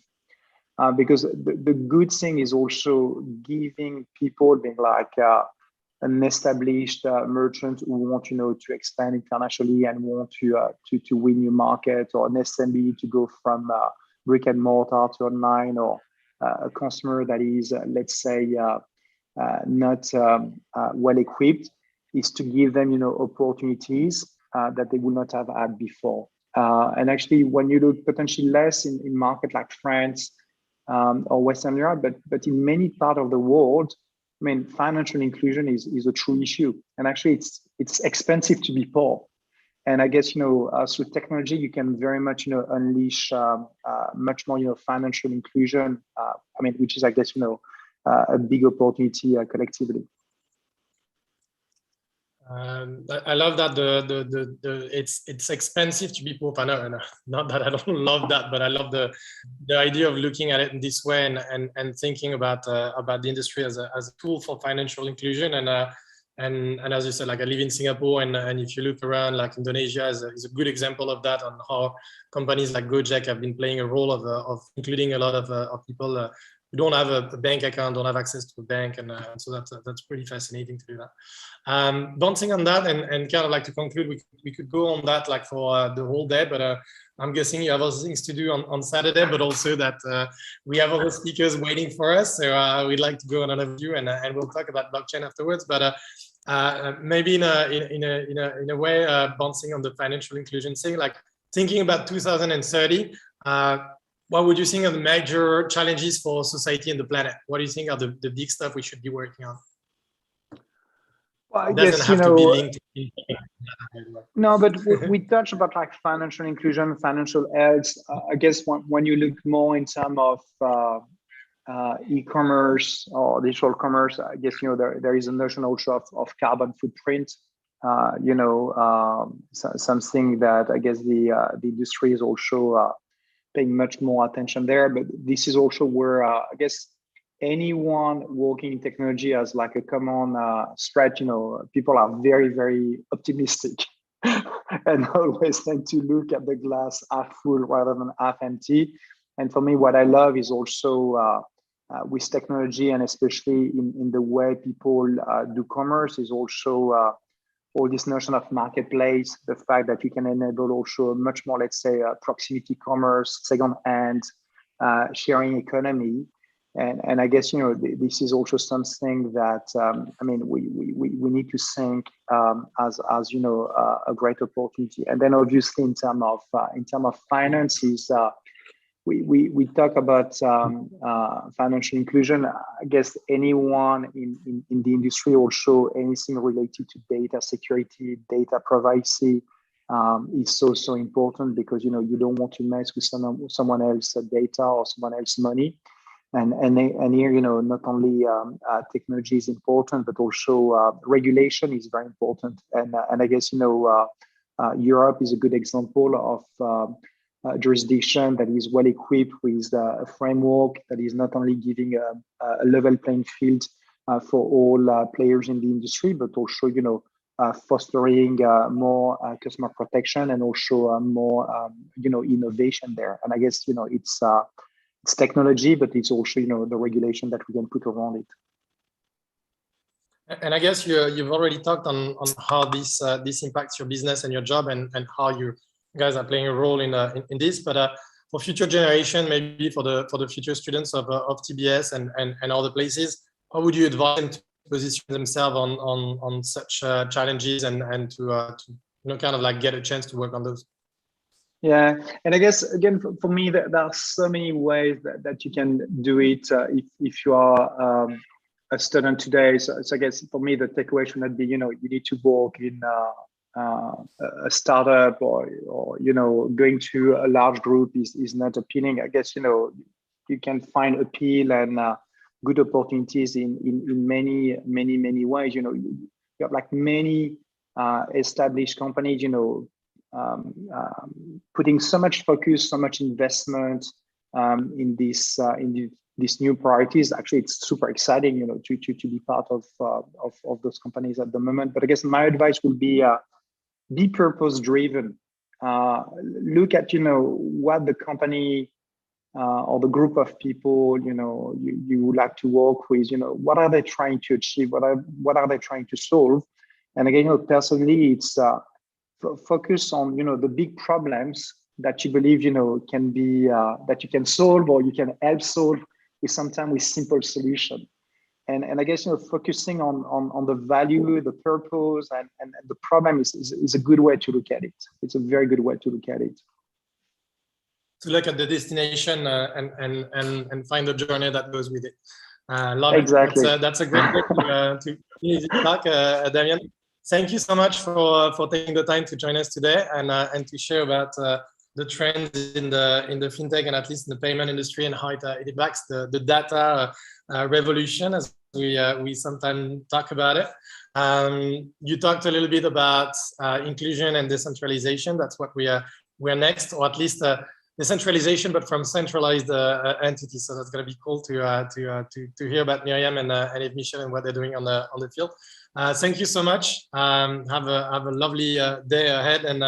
Because the good thing is also giving people being like an established merchant who want to expand internationally and want to win new market, or an SMB to go from brick and mortar to online, or a consumer that is let's say not well equipped, is to give them opportunities that they would not have had before. And actually, when you look potentially less in market like France or Western Europe, but in many parts of the world, financial inclusion is a true issue. And actually, it's expensive to be poor. And I guess through technology, you can very much unleash much more financial inclusion. Which is, I guess, a big opportunity collectively. I love that it's expensive to be poor. Not that I don't love that, but I love the idea of looking at it in this way and thinking about the industry as a tool for financial inclusion. And as you said, like I live in Singapore, and if you look around, like Indonesia is a good example of that, on how companies like Gojek have been playing a role of including a lot of people don't have a bank account, don't have access to a bank, and so that's pretty fascinating to do that. Bouncing on that, and kind of like to conclude, we could go on that like for the whole day, but I'm guessing you have other things to do on Saturday, but also that we have other speakers waiting for us, so we'd like to go on another view, and we'll talk about blockchain afterwards. But maybe in a way, bouncing on the financial inclusion thing, like thinking about 2030. What would you think are the major challenges for society and the planet? What do you think are the big stuff we should be working on? Well, I it doesn't guess, have to be linked to no, but we touched about like financial inclusion, financial health. I guess when you look more in terms of e-commerce or digital commerce, I guess, there is a notion also of carbon footprint. Something that I guess the industry is also paying much more attention there. But this is also where I guess anyone working in technology has like a common stretch. People are very, very optimistic and always tend to look at the glass half full rather than half empty. And for me, what I love is also with technology, and especially in the way people do commerce, is also all this notion of marketplace, the fact that you can enable also much more, let's say, proximity commerce, second-hand sharing economy. And I guess, this is also something that, we need to think as a great opportunity. And then obviously in terms of finances, we talk about financial inclusion. I guess anyone in the industry, also anything related to data security, data privacy is so important, because you don't want to mess with someone else's data or someone else's money. And here, not only technology is important, but also regulation is very important. And I guess Europe is a good example of jurisdiction that is well equipped with a framework that is not only giving a level playing field for all players in the industry, but also fostering more customer protection and also more innovation there. And I guess it's technology, but it's also the regulation that we can put around it. And I guess you've already talked on how this impacts your business and your job, and how you guys are playing a role in this. But for future generation, maybe for the future students of TBS and other places, how would you advise them to position themselves on such challenges and to kind of like get a chance to work on those? Yeah, and I guess again for me there are so many ways that you can do it if you are a student today. So I guess for me the takeaway should not be you need to work in a startup or going to a large group is not appealing. I guess you can find appeal and good opportunities in many ways. You have like many established companies putting so much focus, so much investment in these new priorities. Actually, it's super exciting, to be part of those companies at the moment. But I guess my advice would be purpose-driven. Look at what the company or the group of people you would like to work with. What are they trying to achieve? What are they trying to solve? And again, personally, it's focus on the big problems that you believe can be that you can solve or you can help solve with sometimes with simple solution. And I guess focusing on the value, the purpose, and the problem is a good way to look at it. It's a very good way to look at it. To look at the destination and find the journey that goes with it. Love exactly. it. That's a great way to talk, Damien. Thank you so much for taking the time to join us today and to share about the trends in the fintech and at least in the payment industry, and how it impacts the data revolution, as we sometimes talk about it. You talked a little bit about inclusion and decentralization. That's what we're next, or at least decentralization, but from centralized entities. So that's going to be cool to hear about Miriam and Yves Michel and what they're doing on the field. Thank you so much. Have a lovely day ahead, and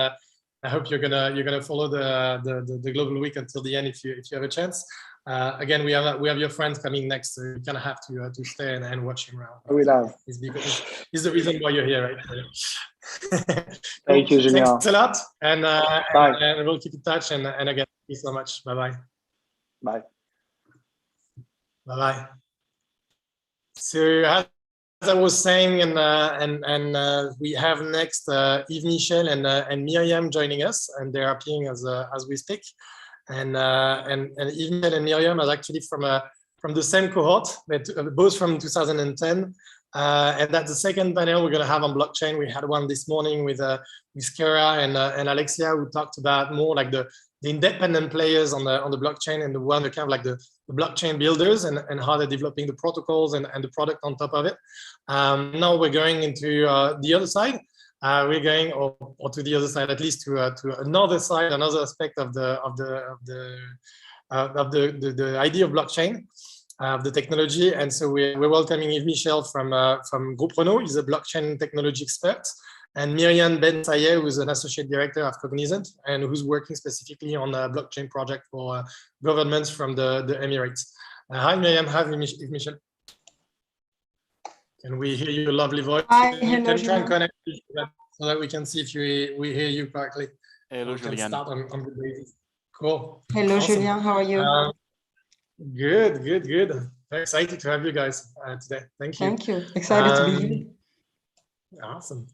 I hope you're gonna follow the Global Week until the end if you have a chance. Again, we have your friends coming next, so you kind of have to stay and watch him around. We love. He's the reason why you're here, right? Thank you, Julien. Thanks a lot, and we'll keep in touch. And again, thank you so much. Bye-bye. Bye. Bye-bye. So as I was saying, and we have next Yves Michel and Miriam joining us, and they are appearing as we speak. And Yves Michel and Miriam are actually from the same cohort, both from 2010. And that's the second panel we're going to have on blockchain. We had one this morning with Kara and Alexia, who talked about more like the independent players on the blockchain, and the one that kind of like the blockchain builders and how they're developing the protocols and the product on top of it. Now we're going into the other side. We're going or to the other side, at least to another side, another aspect of the idea of blockchain, of the technology. And so we're welcoming Yves Michel from Groupe Renault. He's a blockchain technology expert, and Myriam Ben Sayeh, who's an associate director of Cognizant and who's working specifically on a blockchain project for governments from the Emirates. Hi, Myriam. Hi, Yves Michel. Can we hear your lovely voice? Hi, You hello, can try and Julien. connect so that we can see if we hear you correctly. Hello, We can Julien. start on the basis. Cool. Hello, Awesome. Julien. How are you? Good. Very excited to have you guys today. Thank you. Thank you. Excited to be here. Awesome.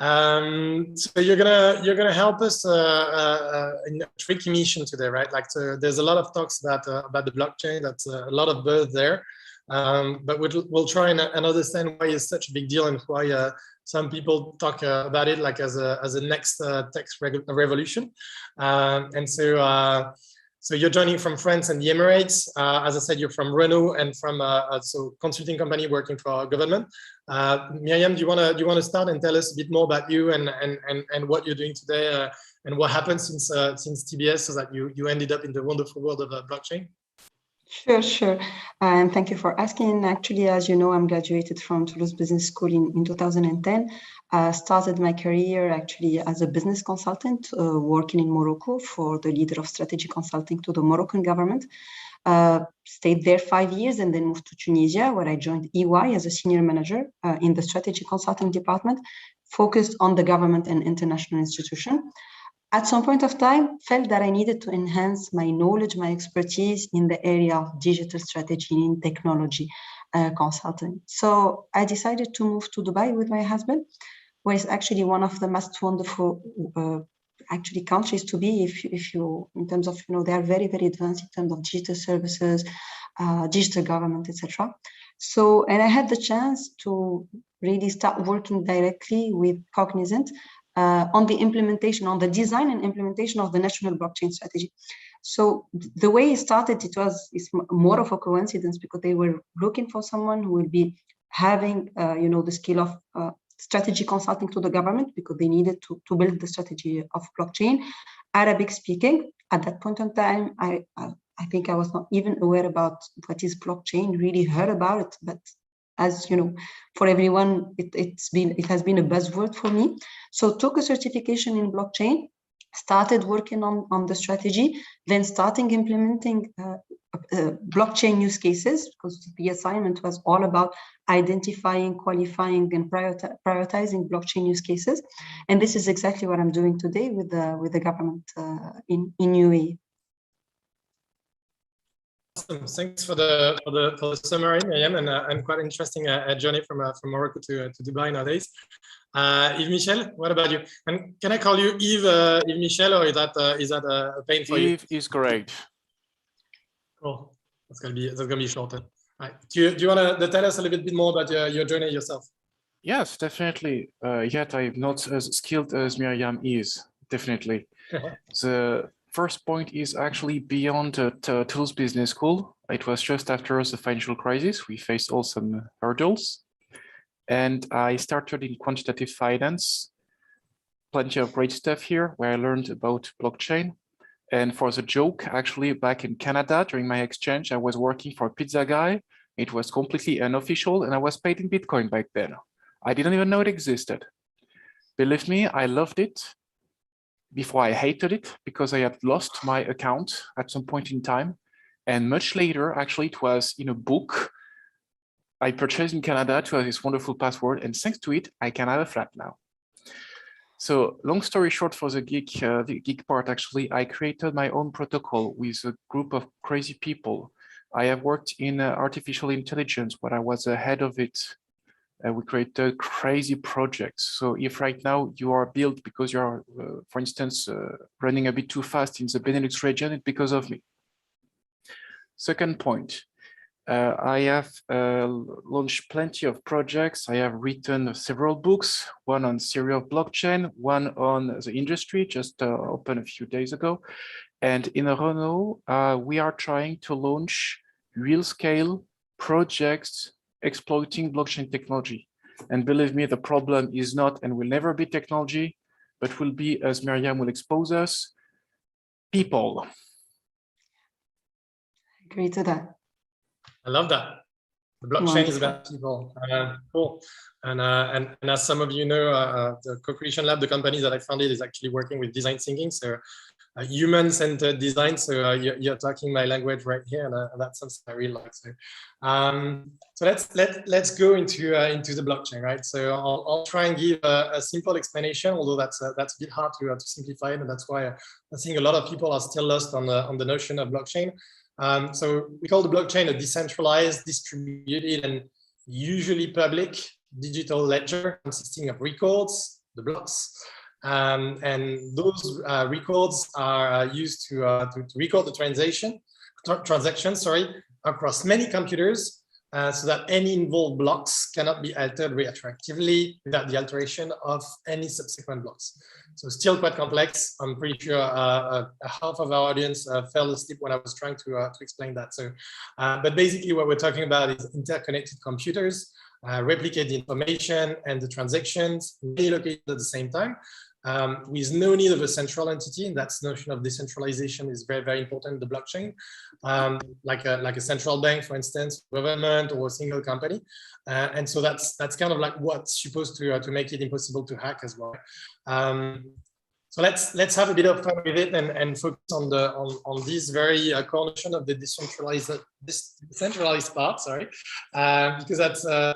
So you're gonna help us in a tricky mission today, right? Like, there's a lot of talks about the blockchain. That's a lot of buzz there, but we'll try and understand why it's such a big deal and why some people talk about it like as a next tech revolution. And so you're joining from France and the Emirates. As I said, you're from Renault and from a consulting company working for our government. Myriam, do you want to start and tell us a bit more about you and what you're doing today and what happened since TBS, so that you ended up in the wonderful world of blockchain? Sure. And thank you for asking. Actually, as you know, I'm graduated from Toulouse Business School in 2010. Started my career actually as a business consultant, working in Morocco for the leader of strategy consulting to the Moroccan government. Stayed there 5 years and then moved to Tunisia, where I joined EY as a senior manager in the strategy consulting department, focused on the government and international institution. At some point of time, felt that I needed to enhance my knowledge, my expertise in the area of digital strategy and technology consulting. So I decided to move to Dubai with my husband, where it's actually one of the most wonderful actually countries to be if you in terms of, they are very, very advanced in terms of digital services, digital government, etc. So, and I had the chance to really start working directly with Cognizant on the implementation, on the design and implementation of the national blockchain strategy. So the way it started, it's more of a coincidence, because they were looking for someone who will be having, the skill of strategy consulting to the government, because they needed to build the strategy of blockchain, Arabic speaking. At that point in time, I think I was not even aware about what is blockchain, really heard about it, but as you know, for everyone, it has been a buzzword for me. So took a certification in blockchain, started working on the strategy, then starting implementing blockchain use cases, because the assignment was all about identifying, qualifying, and prioritizing blockchain use cases. And this is exactly what I'm doing today with the government in UAE. Awesome. Thanks for the summary, Myriam, and quite interesting journey from Morocco to Dubai nowadays. Yves Michel, what about you? And can I call you Yves Michel, or is that a pain for you? Yves is correct. Cool. That's gonna be shorter. Right. Do you want to tell us a little bit more about your journey yourself? Yes, definitely. Yet I'm not as skilled as Myriam is. Definitely. The first point is actually beyond Toulouse Business School. It was just after the financial crisis. We faced all some hurdles. And I started in quantitative finance. Plenty of great stuff here, where I learned about blockchain. And for the joke, actually, back in Canada, during my exchange, I was working for a pizza guy. It was completely unofficial, and I was paid in Bitcoin back then. I didn't even know it existed. Believe me, I loved it. Before I hated it because I had lost my account at some point in time. And much later, actually, it was in a book I purchased in Canada to have this wonderful password. And thanks to it, I can have a flat now. So long story short, for the geek part, actually, I created my own protocol with a group of crazy people. I have worked in artificial intelligence, but I was the head of it. We created crazy projects. So if right now you are built because you are, for instance, running a bit too fast in the Benelux region, it's because of me. Second point, I have launched plenty of projects. I have written several books, one on theory of blockchain, one on the industry, just opened a few days ago. And in Renault, we are trying to launch real scale projects exploiting blockchain technology. And believe me, the problem is not and will never be technology, but will be, as Miriam will expose us, people. Agree to that. I love that. The blockchain is about people. Cool. And as some of you know, the Co-Creation Lab, the company that I founded, is actually working with design thinking. So human-centered design. So you're talking my language right here, and that's something I really like. So, let's go into the blockchain, right? So I'll try and give a simple explanation, although that's a bit hard to simplify it, and that's why I think a lot of people are still lost on the notion of blockchain. So we call the blockchain a decentralized, distributed, and usually public digital ledger consisting of records, the blocks. And those records are used to record the transactions across many computers, so that any involved blocks cannot be altered retroactively without the alteration of any subsequent blocks. So still quite complex. I'm pretty sure half of our audience fell asleep when I was trying to explain that. So, but basically what we're talking about is interconnected computers, replicate the information and the transactions really located at the same time, with no need of a central entity. And that's notion of decentralization is very, very important in the blockchain, like a central bank, for instance, government, or a single company. And so that's kind of like what's supposed to make it impossible to hack as well. So let's have a bit of fun with it and focus on this very core notion of the decentralized part. Sorry, because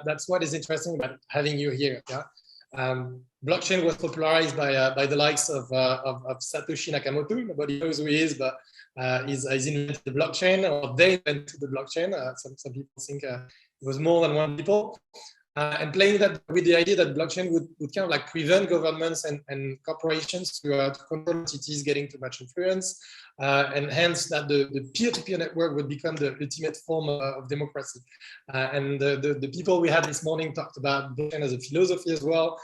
that's what is interesting about having you here. Yeah. Blockchain was popularized by the likes of Satoshi Nakamoto. Nobody knows who he is, but he's invented the blockchain, or they invented the blockchain. Some people think it was more than one people. And playing that with the idea that blockchain would kind of like prevent governments and corporations to control entities getting too much influence, and hence that the peer-to-peer network would become the ultimate form of democracy. And the people we had this morning talked about blockchain as a philosophy as well.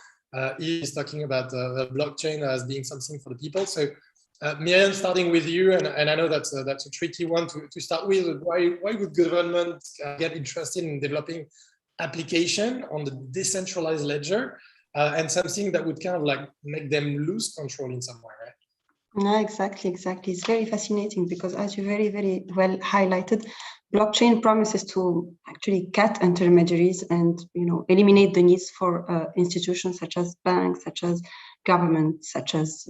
He is talking about blockchain as being something for the people. So Miriam, starting with you, and I know that's a tricky one to start with. Why would governments get interested in developing application on the decentralized ledger, and something that would kind of like make them lose control in some way, right? No, exactly. It's very fascinating because, as you very, very well highlighted, blockchain promises to actually cut intermediaries and eliminate the needs for institutions such as banks, such as government, such as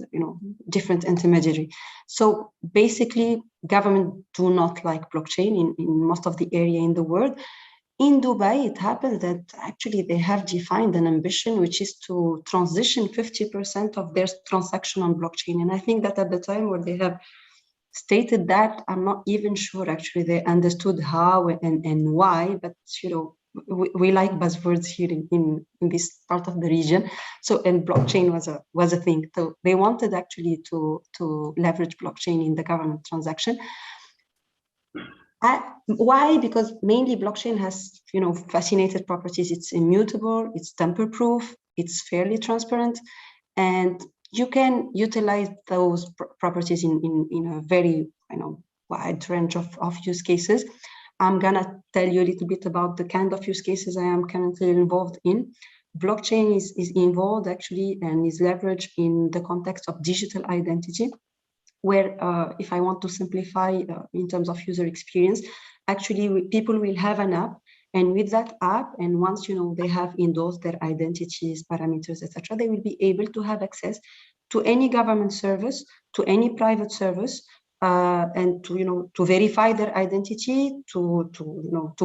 different intermediary. So basically, government do not like blockchain in most of the area in the world. In Dubai, it happens that actually they have defined an ambition, which is to transition 50% of their transaction on blockchain. And I think that at the time where they have stated that, I'm not even sure actually they understood how and why, but we like buzzwords here in this part of the region. So, and blockchain was a thing. So they wanted actually to leverage blockchain in the government transaction. Why? Because mainly blockchain has, fascinating properties. It's immutable, it's tamper-proof, it's fairly transparent, and you can utilize those properties in a very, wide range of use cases. I'm gonna tell you a little bit about the kind of use cases I am currently involved in. Blockchain is involved actually and is leveraged in the context of digital identity, where if I want to simplify in terms of user experience, actually people will have an app, and with that app, and once they have endorsed their identities, parameters, etc., they will be able to have access to any government service, to any private service, and to verify their identity, to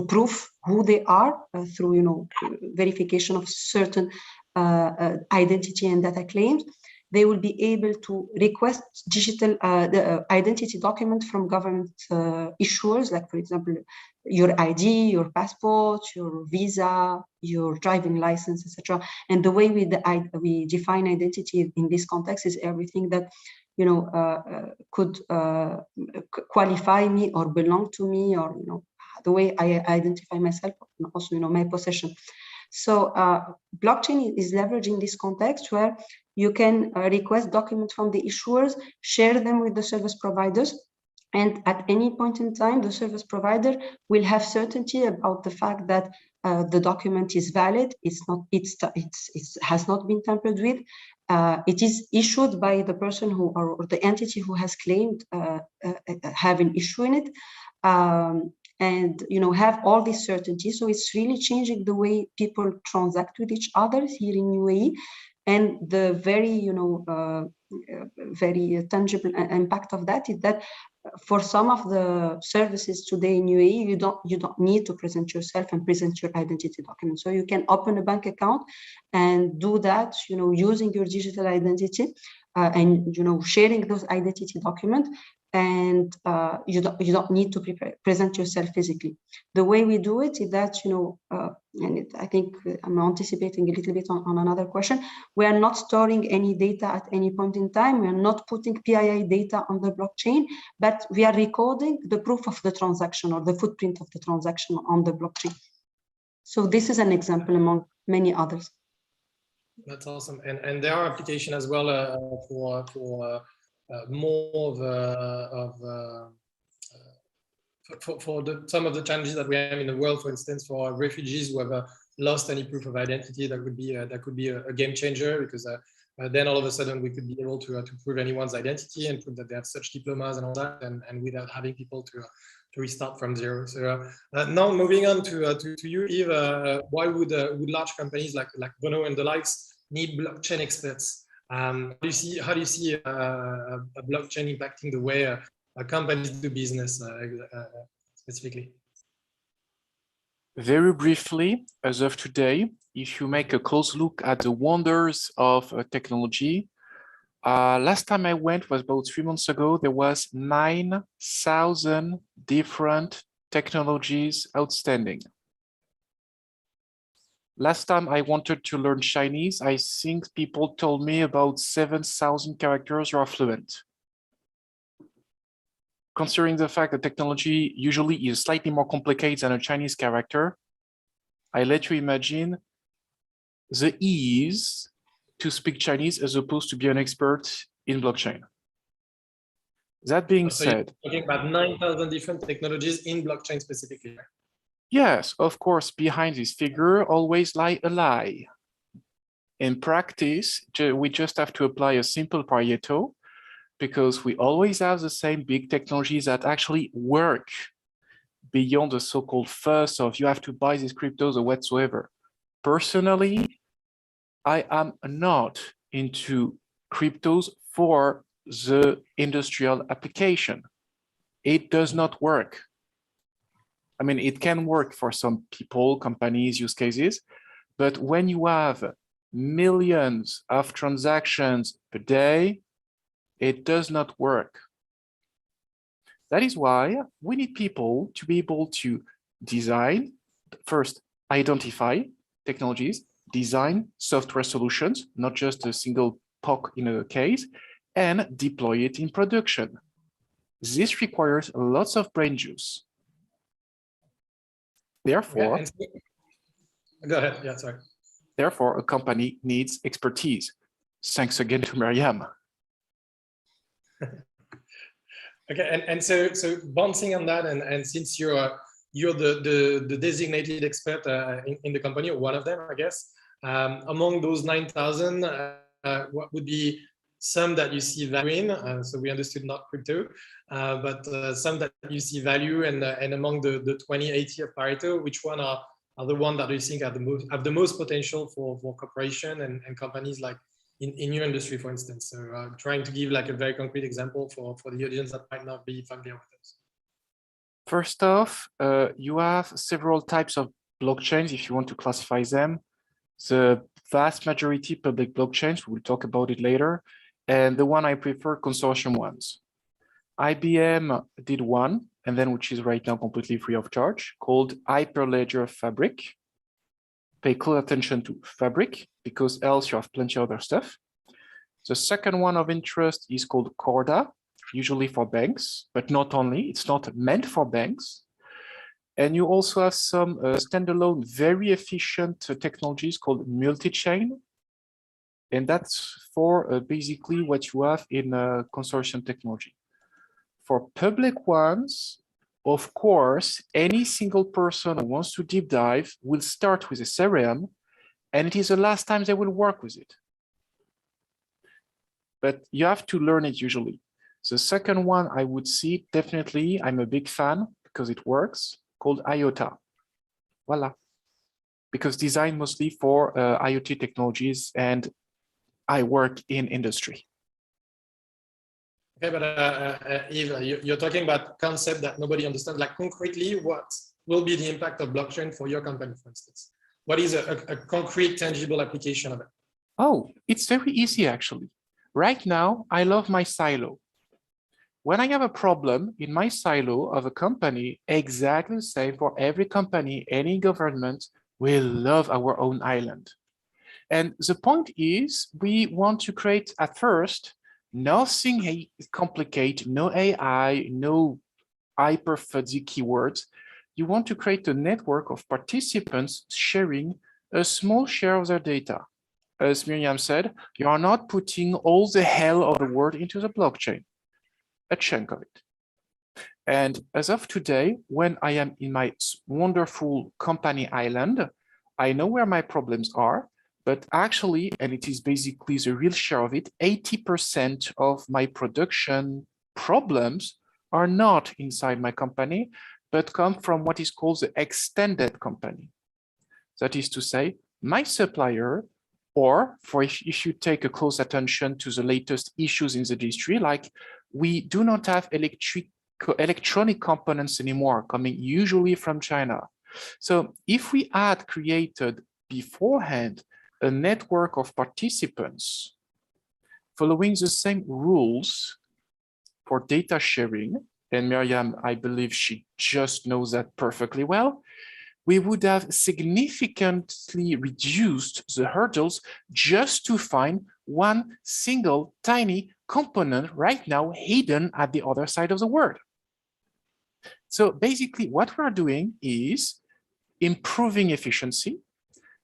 prove who they are through verification of certain identity and data claims. They will be able to request digital identity document from government issuers, like, for example, your ID, your passport, your visa, your driving license, etc. And the way we define identity in this context is everything that could qualify me or belong to me, or the way I identify myself, and also my possession. So blockchain is leveraging this context where you can request documents from the issuers, share them with the service providers, and at any point in time, the service provider will have certainty about the fact that the document is valid. It has not been tampered with. It is issued by the person who or the entity who has claimed have an issue in it. And have all this certainty. So it's really changing the way people transact with each other here in UAE, and the very very tangible impact of that is that for some of the services today in UAE, you don't need to present yourself and present your identity document. So you can open a bank account and do that, using your digital identity and sharing those identity documents. And you don't need to present yourself physically. The way we do it is that, I think I'm anticipating a little bit on another question. We are not storing any data at any point in time. We are not putting PII data on the blockchain, but we are recording the proof of the transaction or the footprint of the transaction on the blockchain. So this is an example among many others. That's awesome. And there are applications as well for more some of the challenges that we have in the world. For instance, for refugees who have lost any proof of identity, that could be a game changer, because then all of a sudden we could be able to prove anyone's identity and prove that they have such diplomas and all that, and without having people to restart from zero. So now moving on to you, Yves, why would large companies like Renault and the likes need blockchain experts? How do you see a blockchain impacting the way companies do business specifically? Very briefly, as of today, if you make a close look at the wonders of technology, last time I went was about 3 months ago. There was 9,000 different technologies outstanding. Last time I wanted to learn Chinese, I think people told me about 7,000 characters are fluent. Considering the fact that technology usually is slightly more complicated than a Chinese character, I let you imagine the ease to speak Chinese as opposed to be an expert in blockchain. That being said, you're talking about 9,000 different technologies in blockchain specifically. Yes, of course, behind this figure always lie a lie. In practice, we just have to apply a simple Pareto, because we always have the same big technologies that actually work beyond the so-called fuss of you have to buy these cryptos or whatsoever. Personally, I am not into cryptos for the industrial application. It does not work. I mean, it can work for some people, companies, use cases, but when you have millions of transactions per day, it does not work. That is why we need people to be able to design, first, identify technologies, design software solutions, not just a single POC in a case, and deploy it in production. This requires lots of brain juice. Therefore, go ahead. Yeah, sorry. Therefore, a company needs expertise. Thanks again to Miriam. Okay, and so bouncing on that, and since you're the designated expert in the company, or one of them, I guess, among those 9,000, what would be some that you see value in? So we understood not crypto, but some that you see value, and among the 20/80 of Pareto, which one are the ones that you think have the most potential for corporation and companies like in your industry, for instance? So trying to give like a very concrete example for the audience that might not be familiar with this. First off, you have several types of blockchains if you want to classify them. The vast majority public blockchains, we'll talk about it later, and the one I prefer, consortium ones. IBM did one, and then which is right now completely free of charge, called Hyperledger Fabric. Pay close attention to Fabric, because else you have plenty of other stuff. The second one of interest is called Corda, usually for banks, but not only, it's not meant for banks. And you also have some standalone, very efficient technologies called multi-chain. And that's for basically what you have in consortium technology. For public ones, of course, any single person who wants to deep dive will start with Ethereum, and it is the last time they will work with it. But you have to learn it usually. The second one I would see, definitely, I'm a big fan because it works, called IOTA. Voila. Because designed mostly for IoT technologies, and I work in industry. Okay, but Yves, you're talking about concept that nobody understands. Like concretely, what will be the impact of blockchain for your company, for instance? What is a concrete, tangible application of it? Oh, it's very easy, actually. Right now, I love my silo. When I have a problem in my silo of a company, exactly the same for every company, any government, we love our own island. And the point is, we want to create at first, nothing complicated, no AI, no hyper fuzzy keywords. You want to create a network of participants sharing a small share of their data. As Miriam said, you are not putting all the hell of the world into the blockchain, a chunk of it. And as of today, when I am in my wonderful company island, I know where my problems are, but actually, and it is basically the real share of it, 80% of my production problems are not inside my company, but come from what is called the extended company. That is to say, my supplier, or for if you take a close attention to the latest issues in the industry, like we do not have electronic components anymore coming usually from China. So if we had created beforehand a network of participants following the same rules for data sharing, and Miriam, I believe she just knows that perfectly well, we would have significantly reduced the hurdles just to find one single tiny component right now hidden at the other side of the world. So basically what we're doing is improving efficiency,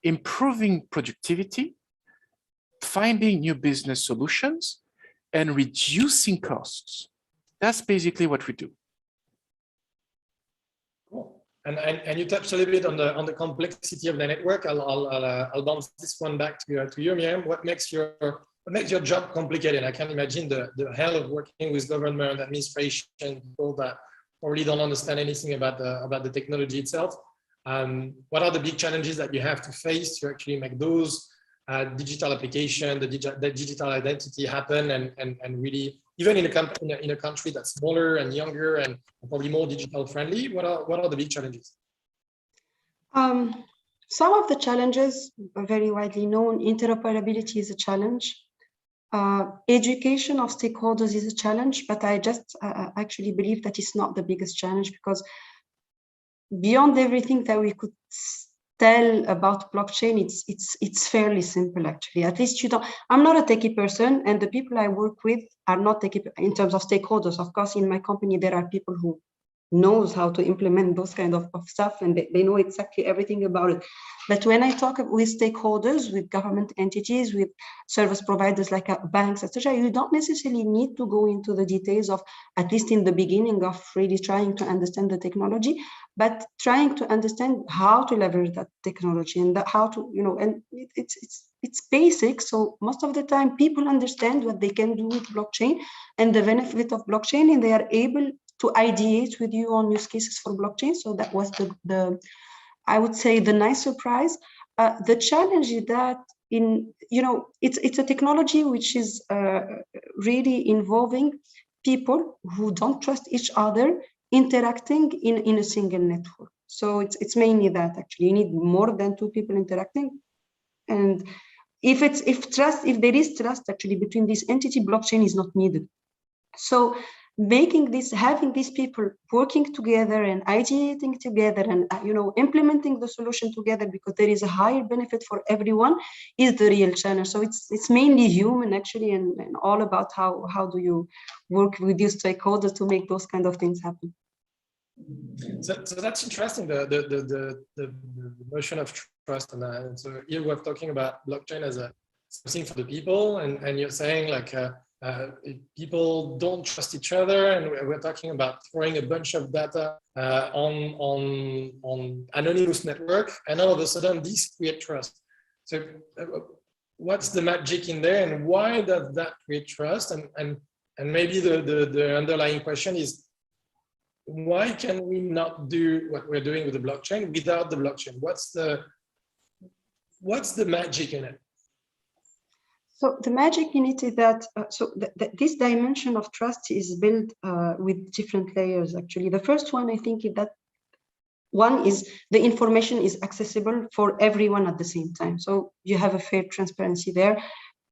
improving productivity, finding new business solutions, and reducing costs. That's basically what we do. Cool. And you touched a little bit on the complexity of the network. I'll bounce this one back to you, Miriam. What makes your job complicated? I can imagine the hell of working with government, administration, people that probably don't understand anything about the technology itself. What are the big challenges that you have to face to actually make those digital application, the digital identity happen, and really, even in a country that's smaller and younger and probably more digital friendly, what are the big challenges? Some of the challenges are very widely known. Interoperability is a challenge. Education of stakeholders is a challenge, but I just actually believe that it's not the biggest challenge, because beyond everything that we could tell about blockchain, it's fairly simple, actually. At least I'm not a techie person, and the people I work with are not techie in terms of stakeholders. Of course, in my company, there are people who knows how to implement those kind of stuff, and they know exactly everything about it. But when I talk with stakeholders, with government entities, with service providers like banks, etc., you don't necessarily need to go into the details of, at least in the beginning, of really trying to understand the technology, but trying to understand how to leverage that technology and how to, and it's basic. So most of the time people understand what they can do with blockchain and the benefit of blockchain, and they are able to ideate with you on use cases for blockchain. So that was I would say, the nice surprise. the challenge is that it's a technology which is really involving people who don't trust each other interacting in a single network. So it's mainly that actually you need more than two people interacting. And if there is trust actually between this entity, blockchain is not needed. So having these people working together and ideating together and implementing the solution together, because there is a higher benefit for everyone, is the real challenge. So it's mainly human actually, and all about how do you work with your stakeholders to make those kind of things happen. So that's interesting, the notion of trust, and so here we're talking about blockchain as something for the people, and you're saying like people don't trust each other, and we're talking about throwing a bunch of data on anonymous network, and all of a sudden these create trust. So what's the magic in there, and why does that create trust? And maybe the underlying question is, why can we not do what we're doing with the blockchain without the blockchain? What's the magic in it? So the magic in it is that this dimension of trust is built with different layers. Actually, the first one I think is that one is the information is accessible for everyone at the same time. So you have a fair transparency there.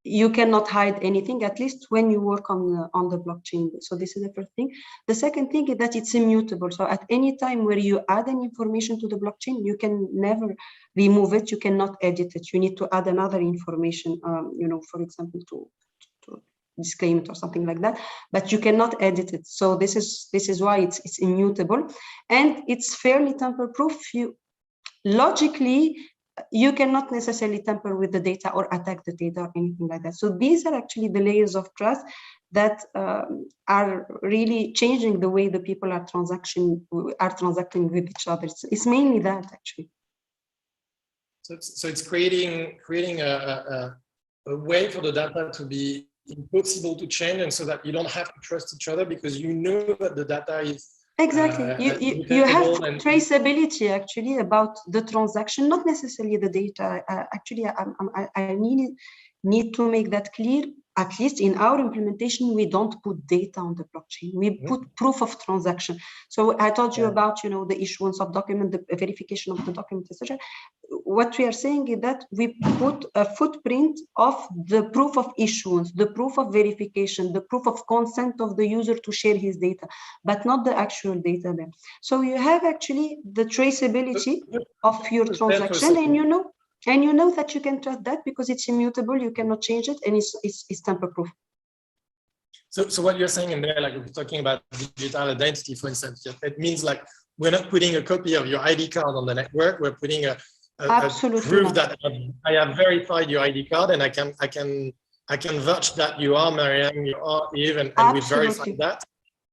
You cannot hide anything, at least when you work on the blockchain. So this is the first thing. The second thing is that it's immutable. So at any time where you add any information to the blockchain, you can never remove it. You cannot edit it. You need to add another information, for example, to disclaim it or something like that. But you cannot edit it. So this is why it's immutable, and it's fairly tamper-proof. Logically, you cannot necessarily tamper with the data or attack the data or anything like that. So these are actually the layers of trust that are really changing the way the people are transacting with each other. It's mainly that actually. So it's creating a way for the data to be impossible to change, and so that you don't have to trust each other because you know that the data is exactly. You have traceability actually about the transaction, not necessarily the data. Actually, I need to make that clear. At least in our implementation, we don't put data on the blockchain. We put proof of transaction. So I told you about the issuance of document, the verification of the document, etc. What we are saying is that we put a footprint of the proof of issuance, the proof of verification, the proof of consent of the user to share his data, but not the actual data there. So you have actually the traceability of your transaction, and you know that you can trust that because it's immutable, you cannot change it, and it's tamper-proof. So what you're saying in there, like we're talking about digital identity, for instance, it means like we're not putting a copy of your ID card on the network, we're putting a proof that I have verified your ID card, and I can vouch that you are Mariam, you are Eve, and we verify that.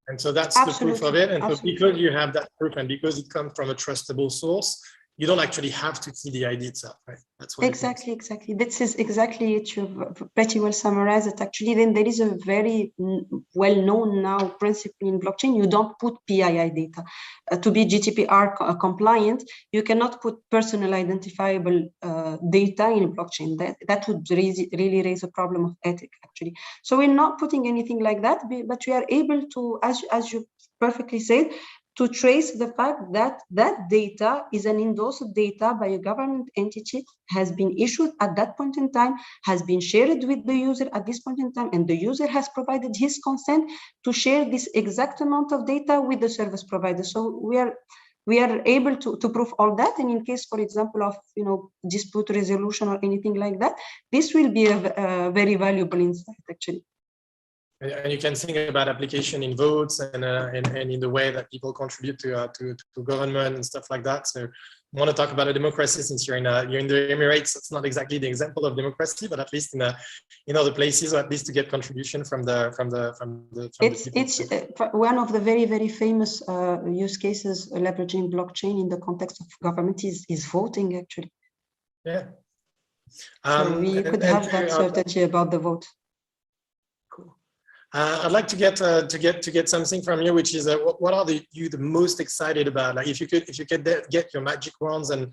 And so that's the proof of it. And so because you have that proof, and because it comes from a trustable source, you don't actually have to see the ID itself, right? That's what exactly. This is exactly it. You've pretty well summarized it. Actually, then there is a very well-known now principle in blockchain. You don't put PII data. To be GDPR compliant, you cannot put personal identifiable data in a blockchain. That would really raise a problem of ethics, actually. So we're not putting anything like that, but we are able to, as you perfectly said, to trace the fact that that data is an endorsed data by a government entity, has been issued at that point in time, has been shared with the user at this point in time, and the user has provided his consent to share this exact amount of data with the service provider. So we are able to prove all that, and in case, for example, of dispute resolution or anything like that, this will be a very valuable insight actually. And you can think about application in votes and in the way that people contribute to government and stuff like that. So I want to talk about a democracy, since you're in the Emirates. It's not exactly the example of democracy, but at least in other places, or at least to get contribution from the It's one of the very, very famous use cases leveraging blockchain in the context of government is voting actually. Yeah. So we could have that certainty about the vote. I'd like to get something from you, which is what are you the most excited about? Like if you could get your magic wands and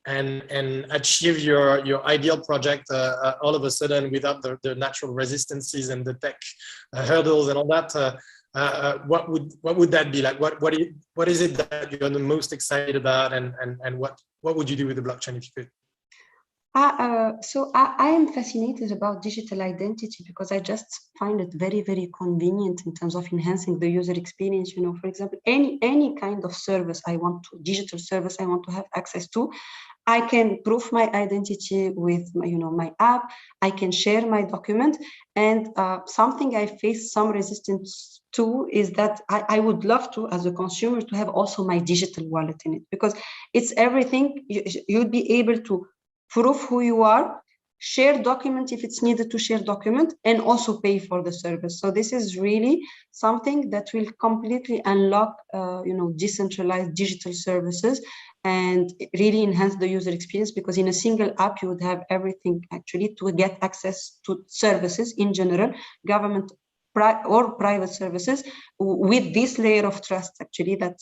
and achieve your ideal project all of a sudden without the natural resistances and the tech hurdles and all that, what would that be like? What is it that you're the most excited about, and what would you do with the blockchain if you could? So I am fascinated about digital identity because I just find it very, very convenient in terms of enhancing the user experience. You know, for example, any kind of service digital service I want to have access to, I can prove my identity with my app. I can share my document, and something I face some resistance to is that I would love to, as a consumer, to have also my digital wallet in it, because it's everything. You'd be able to prove who you are, share document if it's needed to share document, and also pay for the service. So this is really something that will completely unlock, decentralized digital services and really enhance the user experience, because in a single app, you would have everything actually to get access to services in general, government or private services, with this layer of trust actually that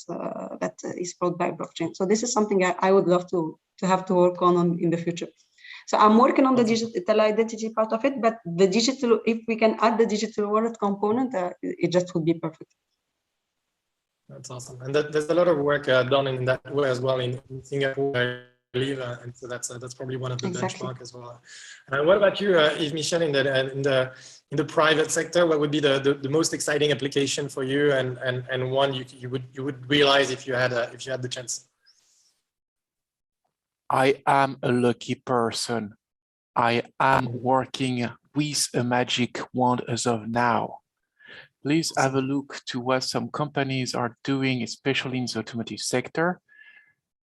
is brought by blockchain. So this is something I would love to have to work on in the future. So I'm working on the digital identity part of it, but the digital, if we can add the digital wallet component, it just would be perfect. That's awesome. And there's a lot of work done in that way as well in Singapore, I believe, and so that's probably one of the benchmarks as well. What about you, Yves Michel, in the private sector? What would be the most exciting application for you, and one you would realize if you had the chance? I am a lucky person. I am working with a magic wand as of now. Please have a look to what some companies are doing, especially in the automotive sector.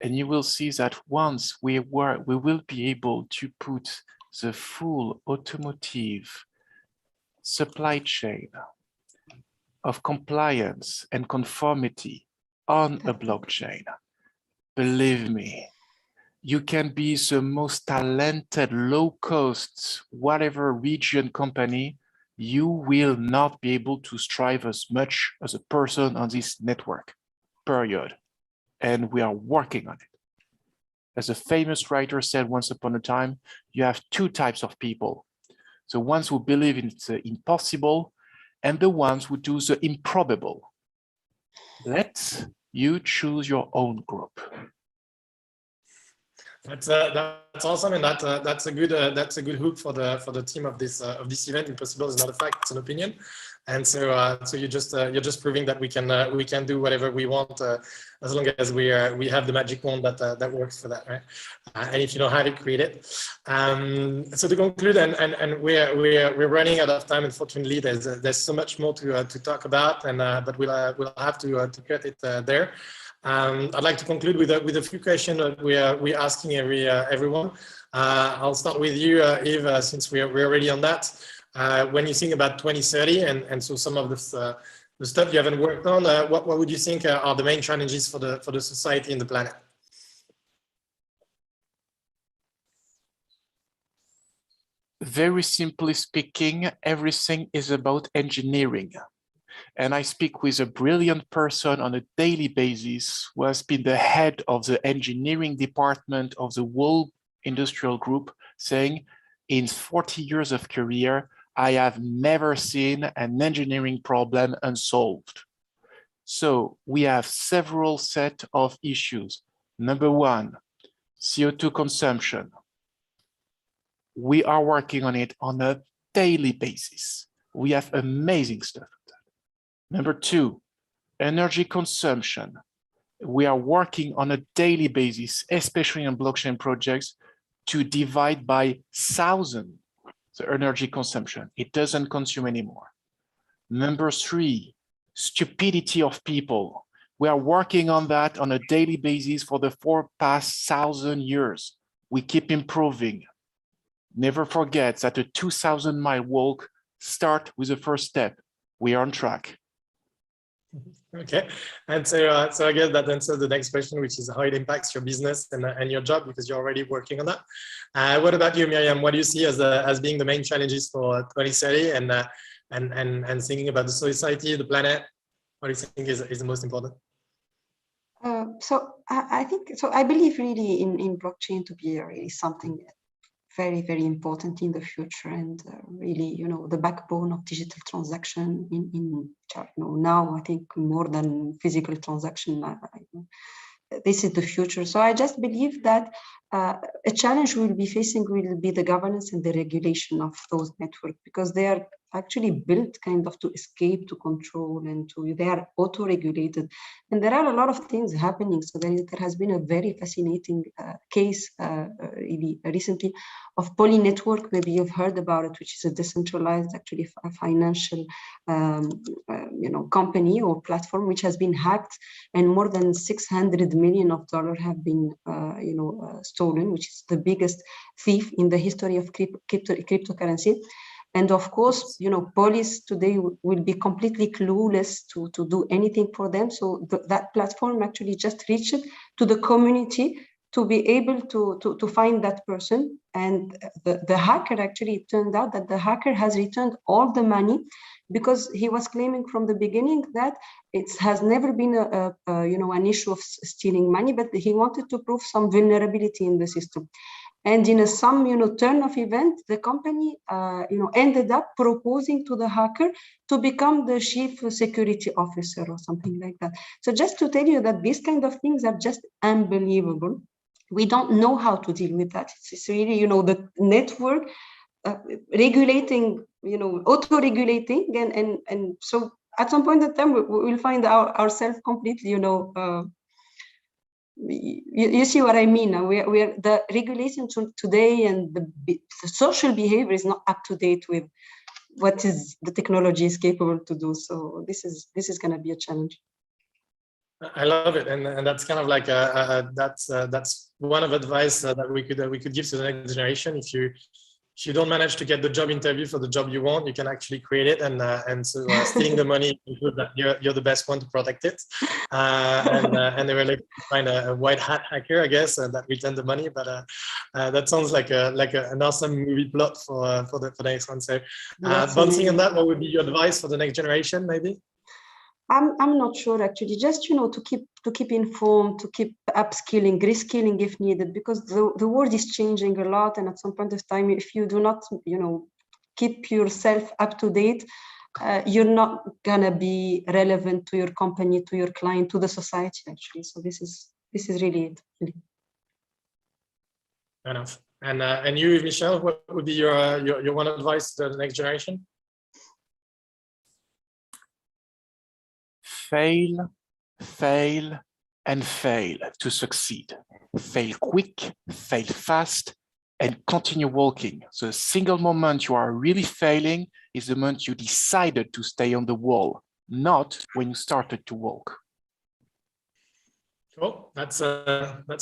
And you will see that once we will be able to put the full automotive supply chain of compliance and conformity on a blockchain. Believe me, you can be the most talented, low-cost, whatever region company, you will not be able to strive as much as a person on this network, period. And we are working on it. As a famous writer said once upon a time, you have two types of people. The ones who believe in the impossible and the ones who do the improbable. Let you choose your own group. That's awesome, and that's a good hook for the team of this event. Impossible is not a fact; it's an opinion, and so you're just proving that we can do whatever we want as long as we have the magic wand that works for that, right? And if you know how to create it. So to conclude, and we're running out of time. Unfortunately, there's so much more to talk about, but we'll have to cut it there. I'd like to conclude with a few questions that we're asking everyone. I'll start with you, Yves, since we're already on that. When you think about 2030 and so some of the stuff you haven't worked on, what would you think are the main challenges for the society and the planet? Very simply speaking, everything is about engineering. And I speak with a brilliant person on a daily basis who has been the head of the engineering department of the whole industrial group, saying, in 40 years of career, I have never seen an engineering problem unsolved. So we have several set of issues. Number one, CO2 consumption. We are working on it on a daily basis. We have amazing stuff. Number two, energy consumption. We are working on a daily basis, especially on blockchain projects, to divide by 1,000 the energy consumption. It doesn't consume anymore. Number three, stupidity of people. We are working on that on a daily basis for the past 1,000 years. We keep improving. Never forget that a 2,000-mile walk starts with the first step. We are on track. Okay, and so I guess that answers the next question, which is how it impacts your business and your job, because you're already working on that. What about you, Myriam? What do you see as being the main challenges for 2030 and thinking about the society, the planet? What do you think is the most important? So I think, so I believe really in blockchain to be really something very, very important in the future, and really, the backbone of digital transaction in now I think more than physical transaction. This is the future. So I just believe that a challenge we'll be facing will be the governance and the regulation of those networks, because they are actually built kind of to escape to control, and they are auto-regulated. And there are a lot of things happening. So there has been a very fascinating case really recently of Poly Network. Maybe you've heard about it, which is a decentralized, actually financial company or platform, which has been hacked, and more than $600 million have been stolen, which is the biggest thief in the history of cryptocurrency. And of course, police today will be completely clueless to do anything for them. So that platform actually just reached to the community to be able to find that person. And the hacker, actually, it turned out that the hacker has returned all the money, because he was claiming from the beginning that it has never been an issue of stealing money, but he wanted to prove some vulnerability in the system. And in some turn of event, the company ended up proposing to the hacker to become the chief security officer or something like that. So just to tell you that these kind of things are just unbelievable. We don't know how to deal with that. It's really the network regulating, auto-regulating, and so at some point in time we'll find ourselves completely, you see what I mean? We're the regulation today, and the social behavior is not up to date with what is the technology is capable to do. So this is going to be a challenge. I love it, and that's kind of like that's one of advice that we could give to the next generation. If you don't manage to get the job interview for the job you want, you can actually create it, and so stealing the money, that you're the best one to protect it. And they were like to find a white hat hacker, I guess, that returned the money. But that sounds like an awesome movie plot for the next one. So bouncing on that, what would be your advice for the next generation, maybe? I'm not sure, actually. Just to keep informed, to keep upskilling, reskilling if needed, because the world is changing a lot, and at some point of time, if you do not keep yourself up to date, you're not gonna be relevant to your company, to your client, to the society, actually. So this is really it. Really. Fair enough. And you, Michelle, what would be your one advice to the next generation? Fail, fail, and fail to succeed. Fail quick, fail fast, and continue walking. So the single moment you are really failing is the moment you decided to stay on the wall, not when you started to walk. Cool. That's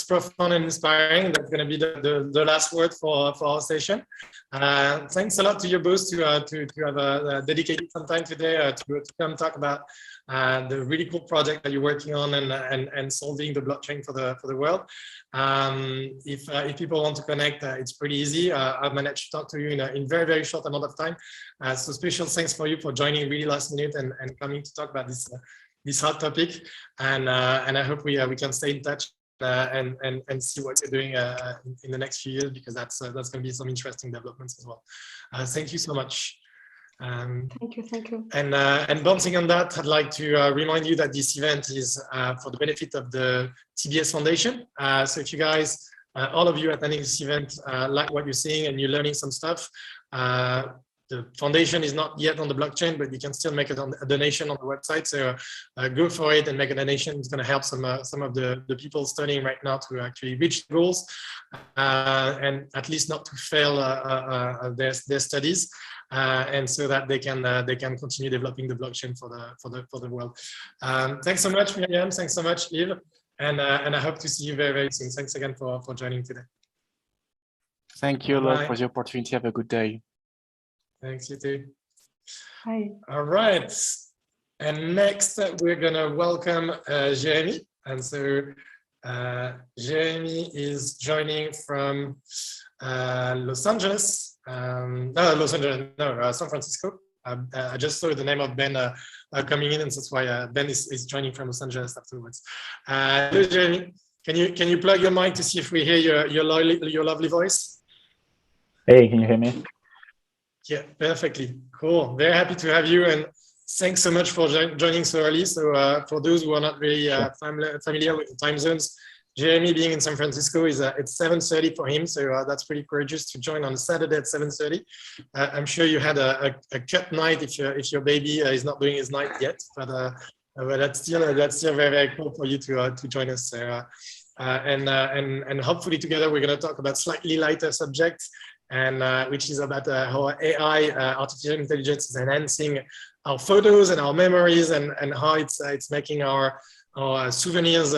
profound and inspiring. That's going to be the last word for our session. Thanks a lot to you both to have dedicated some time today to come talk about the really cool project that you're working on and solving the blockchain for the world. If people want to connect, it's pretty easy. I've managed to talk to you in very, very short amount of time. So special thanks for you for joining really last minute and coming to talk about this hot topic, and I hope we can stay in touch and see what you're doing in the next few years, because that's going to be some interesting developments as well. Thank you so much. Thank you. And bouncing on that, I'd like to remind you that this event is for the benefit of the TBS Foundation. So if you guys, all of you attending this event, like what you're seeing and you're learning some stuff, the foundation is not yet on the blockchain, but you can still make a donation on the website. So go for it and make a donation. It's going to help some of the people studying right now to actually reach goals and at least not to fail their studies, and so that they can continue developing the blockchain for the world. Thanks so much, Miriam. Thanks so much, Yves. And I hope to see you very, very soon. Thanks again for joining today. Thank you a lot for the opportunity. Have a good day. Thanks, you too. Hi. All right. And next, we're going to welcome Jeremy. And so Jeremy is joining from San Francisco. I just saw the name of Ben coming in, and that's why Ben is joining from Los Angeles afterwards. Hello, Jeremy. Can you plug your mic to see if we hear your lovely voice? Hey, can you hear me? Yeah, perfectly. Cool. Very happy to have you, and thanks so much for joining so early. So for those who are not really familiar with the time zones, Jeremy being in San Francisco is it's 7:30 for him, so that's pretty courageous to join on a Saturday at 7:30. I'm sure you had a cut night if your baby is not doing his night yet, but that's still very, very cool for you to join us. So, and hopefully together we're going to talk about slightly lighter subjects, and which is about how AI, artificial intelligence, is enhancing our photos and our memories, and how it's making our souvenirs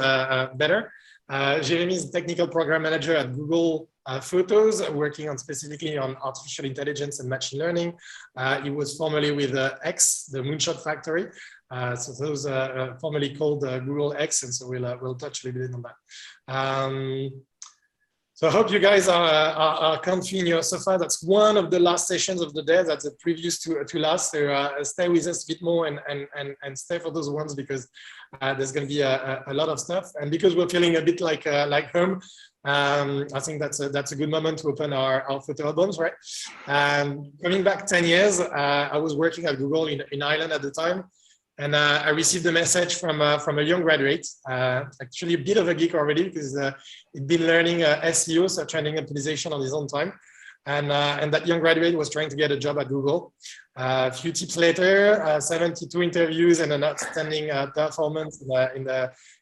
better. Jeremy is technical program manager at Google Photos, working specifically on artificial intelligence and machine learning. He was formerly with X, the Moonshot Factory. So those formerly called Google X, and so we'll touch a little bit on that. So I hope you guys are comfy in your sofa. That's one of the last sessions of the day. That's the previous to last. So stay with us a bit more and stay for those ones, because there's going to be a lot of stuff. And because we're feeling a bit like home, I think that's a good moment to open our photo albums, right? Coming back 10 years, I was working at Google in Ireland at the time. And I received a message from a young graduate, actually a bit of a geek already, because he'd been learning SEO, search engine optimization, on his own time. And that young graduate was trying to get a job at Google. A few tips later, 72 interviews and an outstanding performance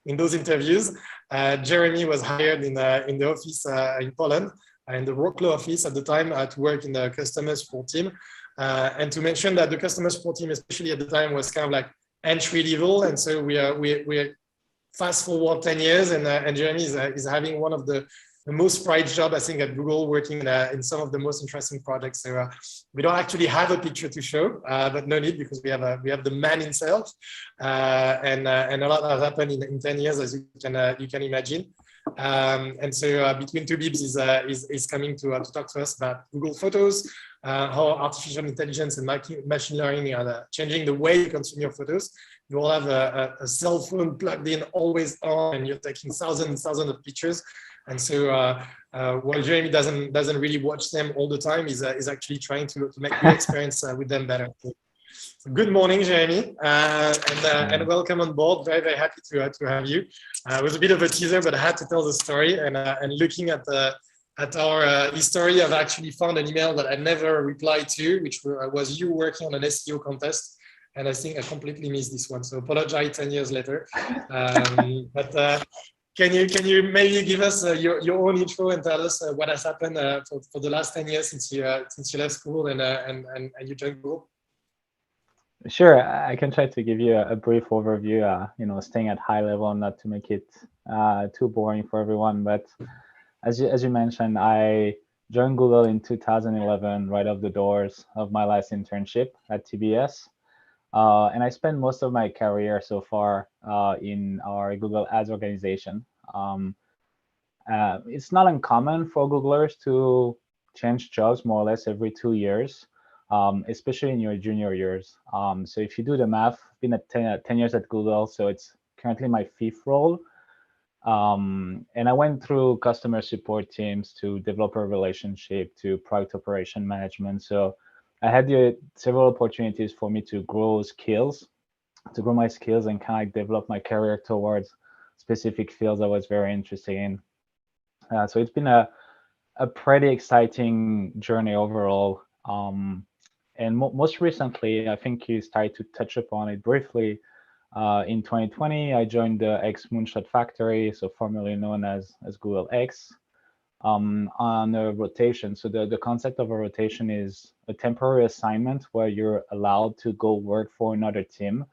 in those interviews. Jeremy was hired in the office in Poland, in the Wrocław office at the time, to work in the customer support team. And to mention that the customer support team, especially at the time, was kind of like entry level, and so we fast forward 10 years, and Jeremy is having one of the most prized job, I think, at Google, working in some of the most interesting projects. So we don't actually have a picture to show, but no need, because we have the man himself, and a lot has happened in 10 years, as you can imagine. And so Between Two Bibs is coming to talk to us about Google Photos, how artificial intelligence and machine learning are changing the way you consume your photos. You all have a cell phone plugged in, always on, and you're taking thousands and thousands of pictures. And so while Jeremy doesn't really watch them all the time, he's actually trying to make the experience with them better. So good morning, Jeremy, and welcome on board. Very, very happy to have you. It was a bit of a teaser, but I had to tell the story. And looking at our history, I've actually found an email that I never replied to, which was you working on an SEO contest. And I think I completely missed this one. So apologize 10 years later. Can you maybe give us your own intro and tell us what has happened for the last 10 years since you left school and you joined Google? Sure, I can try to give you a brief overview, staying at high level, not to make it too boring for everyone. But as you mentioned, I joined Google in 2011, right off the doors of my last internship at TBS. And I spent most of my career so far in our Google Ads organization. It's not uncommon for Googlers to change jobs more or less every 2 years, especially in your junior years. So if you do the math, I've been at 10 years at Google, so it's currently my 5th role. And I went through customer support teams to developer relationship to product operation management. So I had several opportunities for me to grow my skills and kind of develop my career towards specific fields I was very interested in. So it's been a pretty exciting journey overall. And most recently, I think you started to touch upon it briefly. In 2020, I joined the X Moonshot Factory, so formerly known as Google X, on a rotation. So the concept of a rotation is a temporary assignment where you're allowed to go work for another team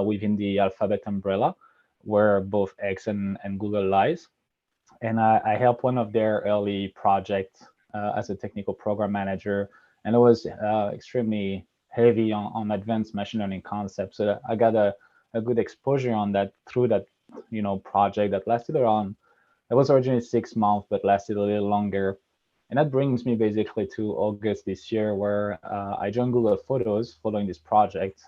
within the Alphabet umbrella, where both X and Google lies. And I helped one of their early projects as a technical program manager. And it was extremely heavy on advanced machine learning concepts. So I got a good exposure on that through that project that lasted around, it was originally 6 months, but lasted a little longer. And that brings me basically to August this year, where I joined Google Photos following this project,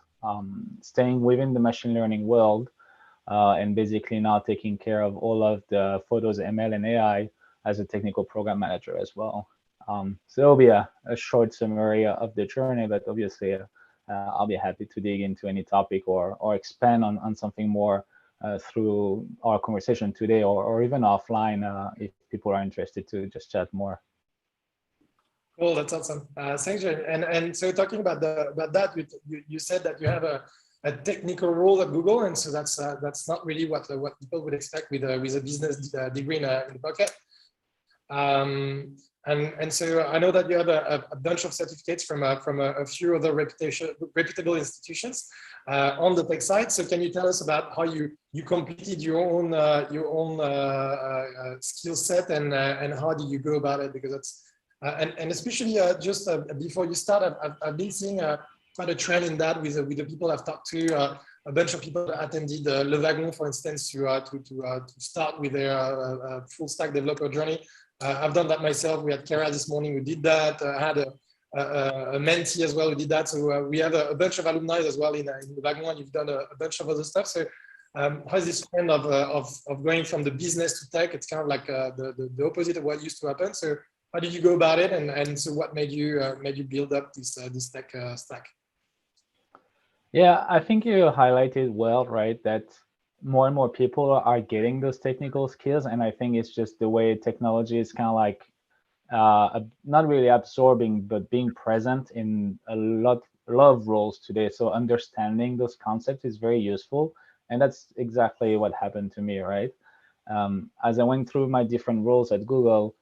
staying within the machine learning world, and basically now taking care of all of the photos, ML, and AI as a technical program manager as well. So it'll be a short summary of the journey, but obviously I'll be happy to dig into any topic or expand on something more through our conversation today, or even offline if people are interested to just chat more. Cool, that's awesome. Thanks, Jane. And so talking about that, you said that you have a technical role at Google, and so that's not really what people would expect with a business degree in the pocket. And so I know that you have a bunch of certificates from a few other reputable institutions on the tech side. So can you tell us about how you completed your own skill set, and how do you go about it? Because it's and especially just before you start, I've been seeing quite a trend in that with the people I've talked to. A bunch of people that attended Le Wagon, for instance, to start with their full stack developer journey. I've done that myself. We had Kara this morning who did that. I had a mentee as well who did that. So we have a bunch of alumni as well in Le Wagon, and you've done a bunch of other stuff. So how's this trend of going from the business to tech? It's kind of like the opposite of what used to happen. So how did you go about it, and so what made you build up this tech stack? Yeah, I think you highlighted well, right, that more and more people are getting those technical skills, and I think it's just the way technology is kind of like not really absorbing, but being present in a lot of roles today. So understanding those concepts is very useful, and that's exactly what happened to me, right? As I went through my different roles at Google,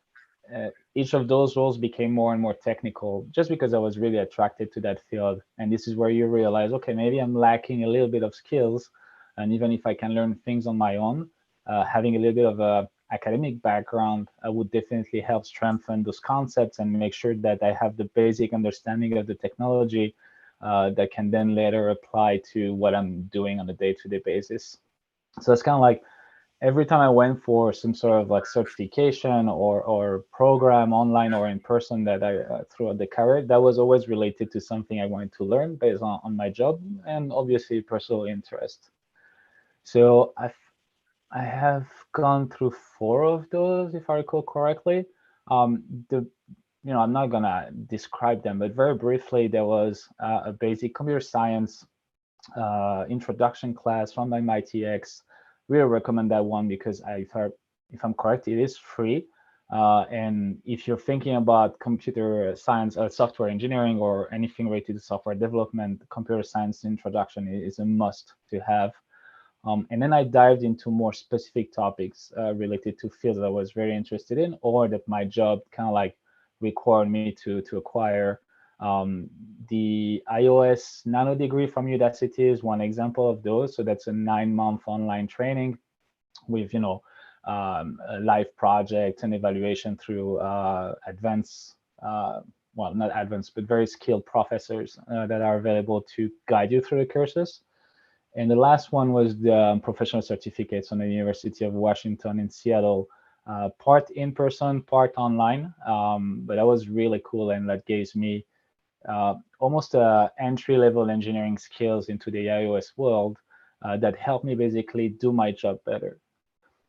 each of those roles became more and more technical, just because I was really attracted to that field. And this is where you realize, okay, maybe I'm lacking a little bit of skills, and even if I can learn things on my own, having a little bit of a academic background would definitely help strengthen those concepts and make sure that I have the basic understanding of the technology that can then later apply to what I'm doing on a day-to-day basis. So it's kind of like every time I went for some sort of like certification or program online or in person that I throughout the career, that was always related to something I wanted to learn based on my job and obviously personal interest. So I have gone through 4 of those, if I recall correctly. I'm not gonna describe them, but very briefly, there was a basic computer science introduction class from MITx. Really recommend that one because if I'm correct, it is free. And if you're thinking about computer science or software engineering or anything related to software development, computer science introduction is a must to have. And then I dived into more specific topics related to fields that I was very interested in, or that my job kind of like required me to acquire. The iOS nano degree from Udacity is one example of those. So that's a 9-month online training with, a live project and evaluation through advanced, well, not advanced, but very skilled professors that are available to guide you through the courses. And the last one was the professional certificates on the University of Washington in Seattle, part in person, part online. But that was really cool, and that gave me almost entry-level engineering skills into the iOS world that helped me basically do my job better.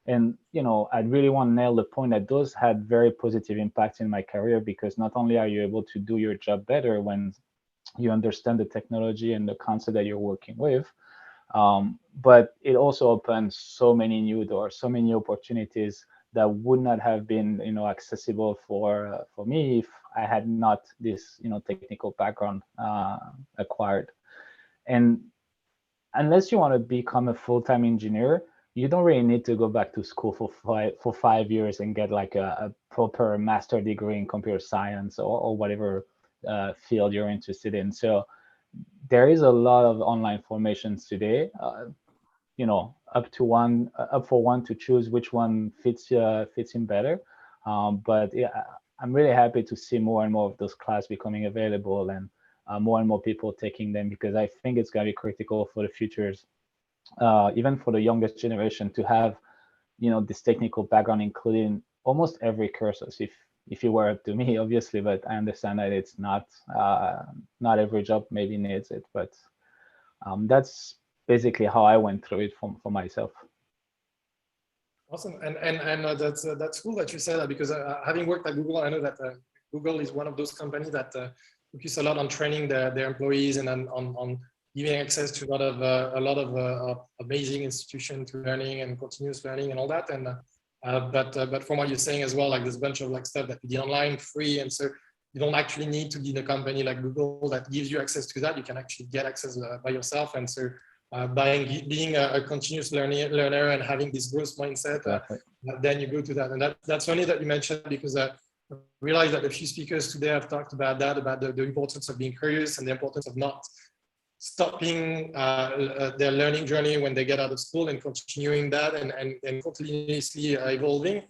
And I really want to nail the point that those had very positive impacts in my career, because not only are you able to do your job better when you understand the technology and the concept that you're working with, but it also opens so many new doors, so many opportunities that would not have been, accessible for me if I had not this, technical background acquired. And unless you want to become a full-time engineer, you don't really need to go back to school for 5 years and get like a proper master degree in computer science or whatever field you're interested in. So there is a lot of online formations today, up for one to choose which one fits in better. But yeah, I'm really happy to see more and more of those classes becoming available, and more and more people taking them, because I think it's going to be critical for the futures, even for the youngest generation, to have this technical background included in almost every course. if it were up to me, obviously, but I understand that it's not every job maybe needs it, but that's basically how I went through it for myself. Awesome, and that's cool that you said that, because having worked at Google, I know that Google is one of those companies that focus a lot on training their employees and on giving access to a lot of amazing institutions to learning and continuous learning and all that. And but from what you're saying as well, like there's a bunch of like stuff that you did online free, and so you don't actually need to be in a company like Google that gives you access to that. You can actually get access by yourself, and so. Being a continuous learner and having this growth mindset, then you go to that. And that's funny that you mentioned, because I realized that a few speakers today have talked about that, about the importance of being curious and the importance of not stopping their learning journey when they get out of school, and continuing that and continuously evolving.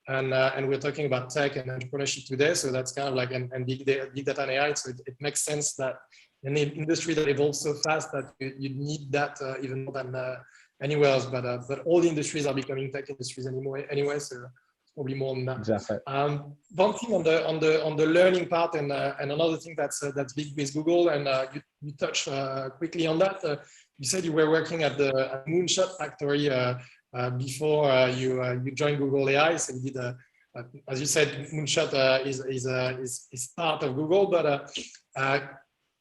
And we're talking about tech and entrepreneurship today. So that's kind of like, and big data and AI. So it makes sense that in the industry that evolves so fast that you need that even more than anywhere else. But all the industries are becoming tech industries anyway. So it's probably more than that. Exactly. One thing on the learning part, and another thing that's big with Google, and you touched quickly on that. You said you were working at the Moonshot factory before you joined Google AI. So you did as you said, Moonshot is part of Google, but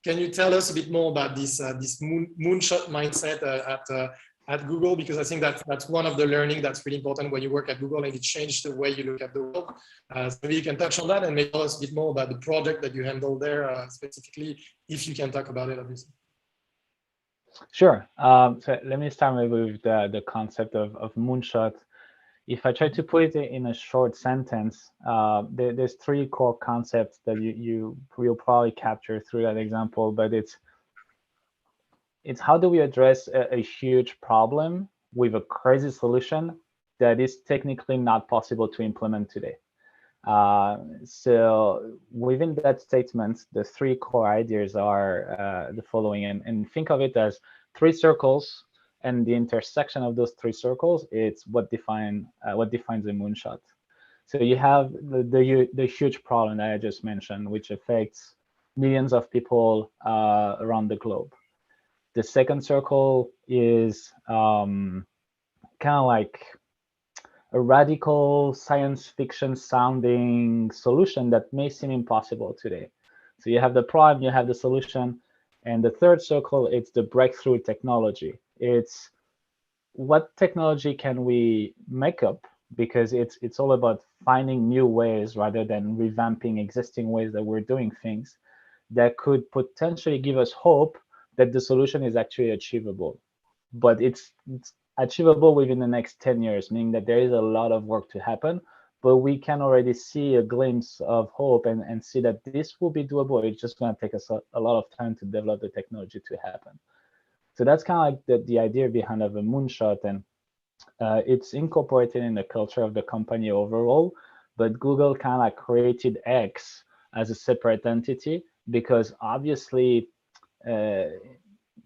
can you tell us a bit more about this moonshot mindset at Google? Because I think that's one of the learning that's really important when you work at Google, and it changed the way you look at the world. So maybe you can touch on that and maybe tell us a bit more about the project that you handle there specifically, if you can talk about it, obviously. Sure. So let me start maybe with the concept of moonshot. If I try to put it in a short sentence, there's three core concepts that you'll probably capture through that example, but it's how do we address a huge problem with a crazy solution that is technically not possible to implement today. So within that statement, the three core ideas are the following, and think of it as three circles. And the intersection of those three circles, it's what defines a moonshot. So you have the huge problem that I just mentioned, which affects millions of people around the globe. The second circle is kind of like a radical science fiction sounding solution that may seem impossible today. So you have the problem, you have the solution, and the third circle, it's the breakthrough technology. It's what technology can we make up, because it's all about finding new ways rather than revamping existing ways that we're doing things that could potentially give us hope that the solution is actually achievable. But it's achievable within the next 10 years, meaning that there is a lot of work to happen, but we can already see a glimpse of hope and see that this will be doable. It's just going to take us a lot of time to develop the technology to happen. So that's kind of like the idea behind of a moonshot, and it's incorporated in the culture of the company overall. But Google kind of like created X as a separate entity, because obviously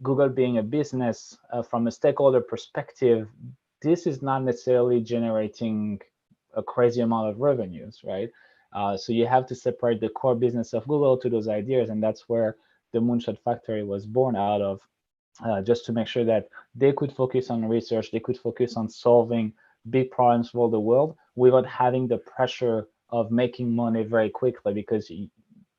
Google being a business, from a stakeholder perspective, this is not necessarily generating a crazy amount of revenues, right? So you have to separate the core business of Google to those ideas, and that's where the Moonshot Factory was born out of. Just to make sure that they could focus on research, they could focus on solving big problems for the world without having the pressure of making money very quickly, because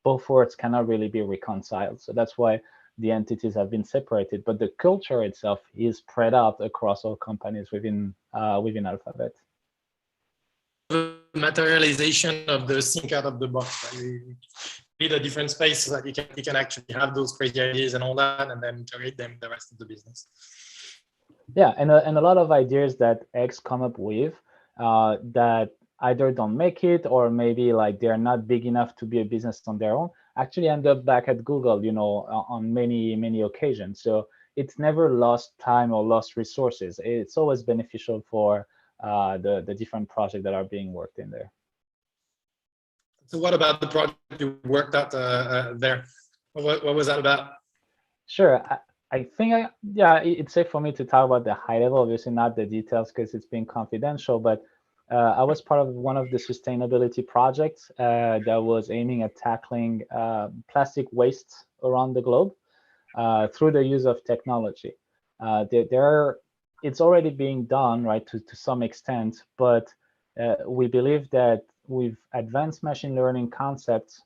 both worlds cannot really be reconciled. So that's why the entities have been separated, but the culture itself is spread out across all companies within Alphabet. The materialization of the think out of the box. Right? You need a different space so that you can actually have those crazy ideas and all that, and then integrate them in the rest of the business. Yeah, and a lot of ideas that X come up with that either don't make it, or maybe like they're not big enough to be a business on their own, actually end up back at Google, on many occasions. So it's never lost time or lost resources. It's always beneficial for the different projects that are being worked in there. So what about the project you worked at there? What was that about? Sure. I think, it's safe for me to talk about the high level, obviously not the details because it's been confidential, but I was part of one of the sustainability projects that was aiming at tackling plastic waste around the globe through the use of technology. It's already being done, right, to some extent, but we believe that with advanced machine learning concepts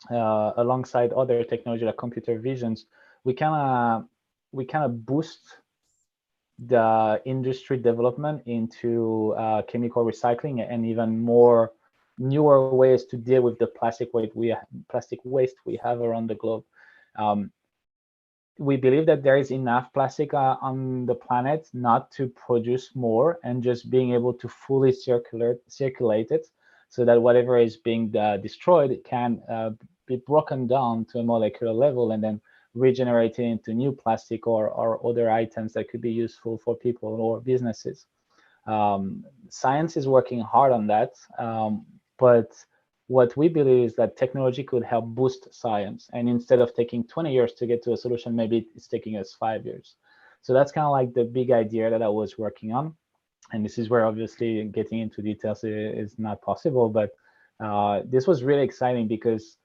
alongside other technology like computer visions, we kind of boost the industry development into chemical recycling and even more newer ways to deal with the plastic waste we have around the globe. We believe that there is enough plastic on the planet not to produce more, and just being able to fully circulate it so that whatever is being destroyed can be broken down to a molecular level and then regenerated into new plastic or other items that could be useful for people or businesses. Science is working hard on that, but what we believe is that technology could help boost science. And instead of taking 20 years to get to a solution, maybe it's taking us 5 years. So that's kind of like the big idea that I was working on. And this is where obviously getting into details is not possible. But this was really exciting because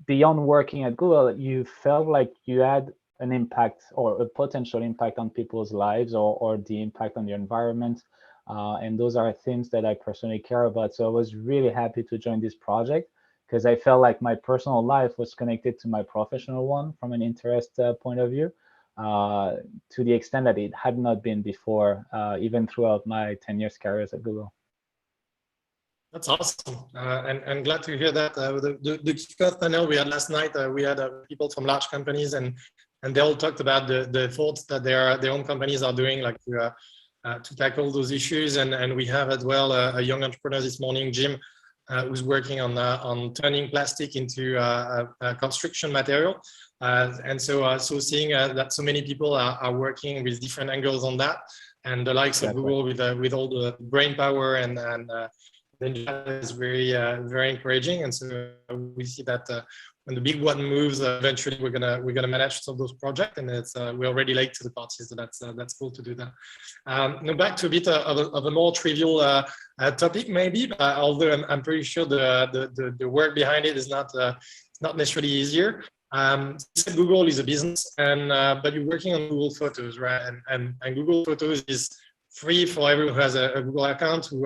beyond working at Google, you felt like you had an impact or a potential impact on people's lives or the impact on the environment. And those are themes that I personally care about. So I was really happy to join this project because I felt like my personal life was connected to my professional one from an interest point of view, to the extent that it had not been before, even throughout my 10 years career at Google. That's awesome, and glad to hear that. The kickoff panel we had last night, we had people from large companies, and they all talked about the efforts that their own companies are doing, like to tackle those issues. And we have as well a young entrepreneur this morning, Jim, who's working on turning plastic into a construction material. And so seeing that so many people are working with different angles on that, and the likes of Google with all the brain power and then that is very encouraging. And so we see that when the big one moves, eventually we're gonna manage some of those projects, and we're already late to the party, so that's cool to do that. Now back to a bit of a more trivial topic, maybe, but although I'm pretty sure the work behind it is not necessarily easier. Google is a business, and but you're working on Google Photos, right? And Google Photos is free for everyone who has a Google account, who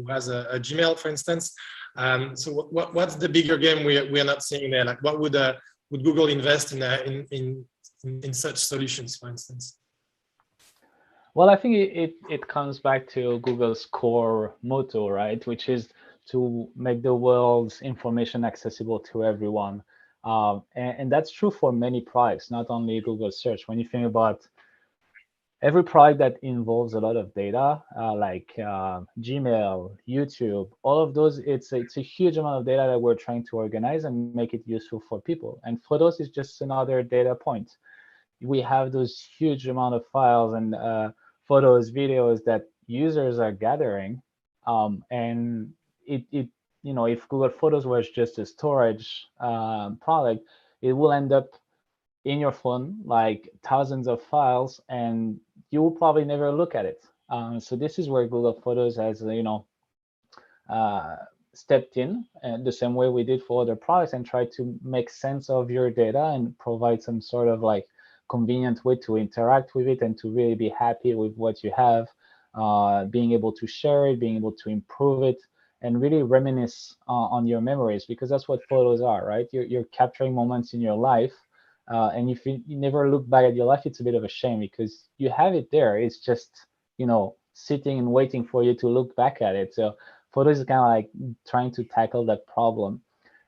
has a Gmail, for instance. So what's the bigger game we're not seeing there? Like, what would Google invest in such solutions, for instance? Well, I think it comes back to Google's core motto, right? Which is to make the world's information accessible to everyone. And that's true for many products, not only Google Search. When you think about every product that involves a lot of data, like Gmail, YouTube, all of those, it's a huge amount of data that we're trying to organize and make it useful for people. And Photos is just another data point. We have those huge amount of files and photos, videos that users are gathering, and if Google Photos was just a storage product, it will end up in your phone, like thousands of files, and you will probably never look at it. So this is where Google Photos has, stepped in the same way we did for other products and tried to make sense of your data and provide some sort of like convenient way to interact with it and to really be happy with what you have, being able to share it, being able to improve it, and really reminisce on your memories, because that's what photos are, right? You're capturing moments in your life. And if you never look back at your life, it's a bit of a shame because you have it there. It's just, sitting and waiting for you to look back at it. So Photos is kind of like trying to tackle that problem.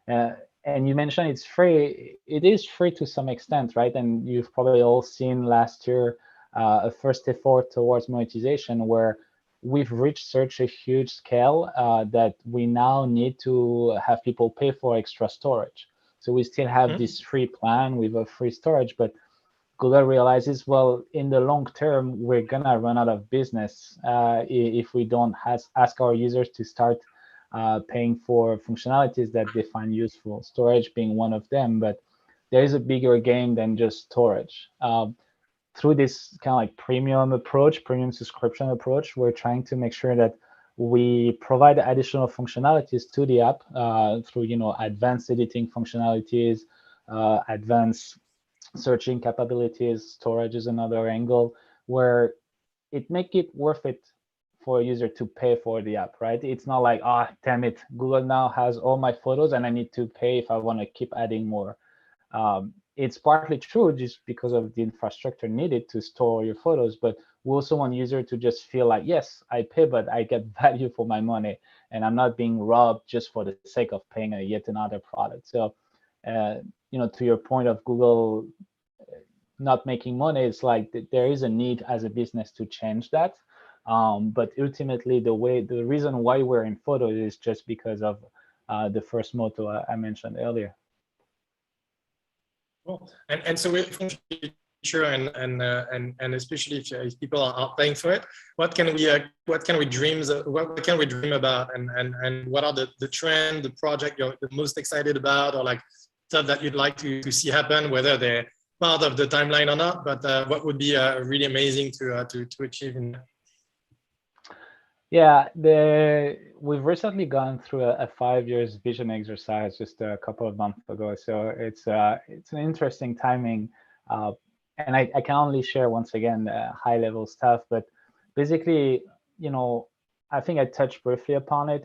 And you mentioned it's free. It is free to some extent, right? And you've probably all seen last year a first effort towards monetization where we've reached such a huge scale that we now need to have people pay for extra storage. So we still have this free plan with a free storage, but Google realizes, well, in the long term, we're gonna run out of business if we don't ask our users to start paying for functionalities that they find useful, storage being one of them. But there is a bigger game than just storage. Through this kind of like premium subscription approach, we're trying to make sure that we provide additional functionalities to the app through, advanced editing functionalities, advanced searching capabilities. Storage is another angle where it make it worth it for a user to pay for the app, right? It's not like, damn it, Google now has all my photos and I need to pay if I want to keep adding more. It's partly true just because of the infrastructure needed to store your photos, but we also want user to just feel like, yes, I pay, but I get value for my money, and I'm not being robbed just for the sake of paying yet another product. So, to your point of Google not making money, it's like there is a need as a business to change that. But ultimately, the reason why we're in photos is just because of the first motto I mentioned earlier. Cool. And so with future and especially if people are paying for it, what can we dream about, and what are the trend, the project you're the most excited about, or like stuff that you'd like to see happen, whether they're part of the timeline or not, but what would be really amazing to achieve in that? Yeah, we've recently gone through a 5 years vision exercise just a couple of months ago. So it's an interesting timing, and I can only share once again high level stuff. But basically, I think I touched briefly upon it.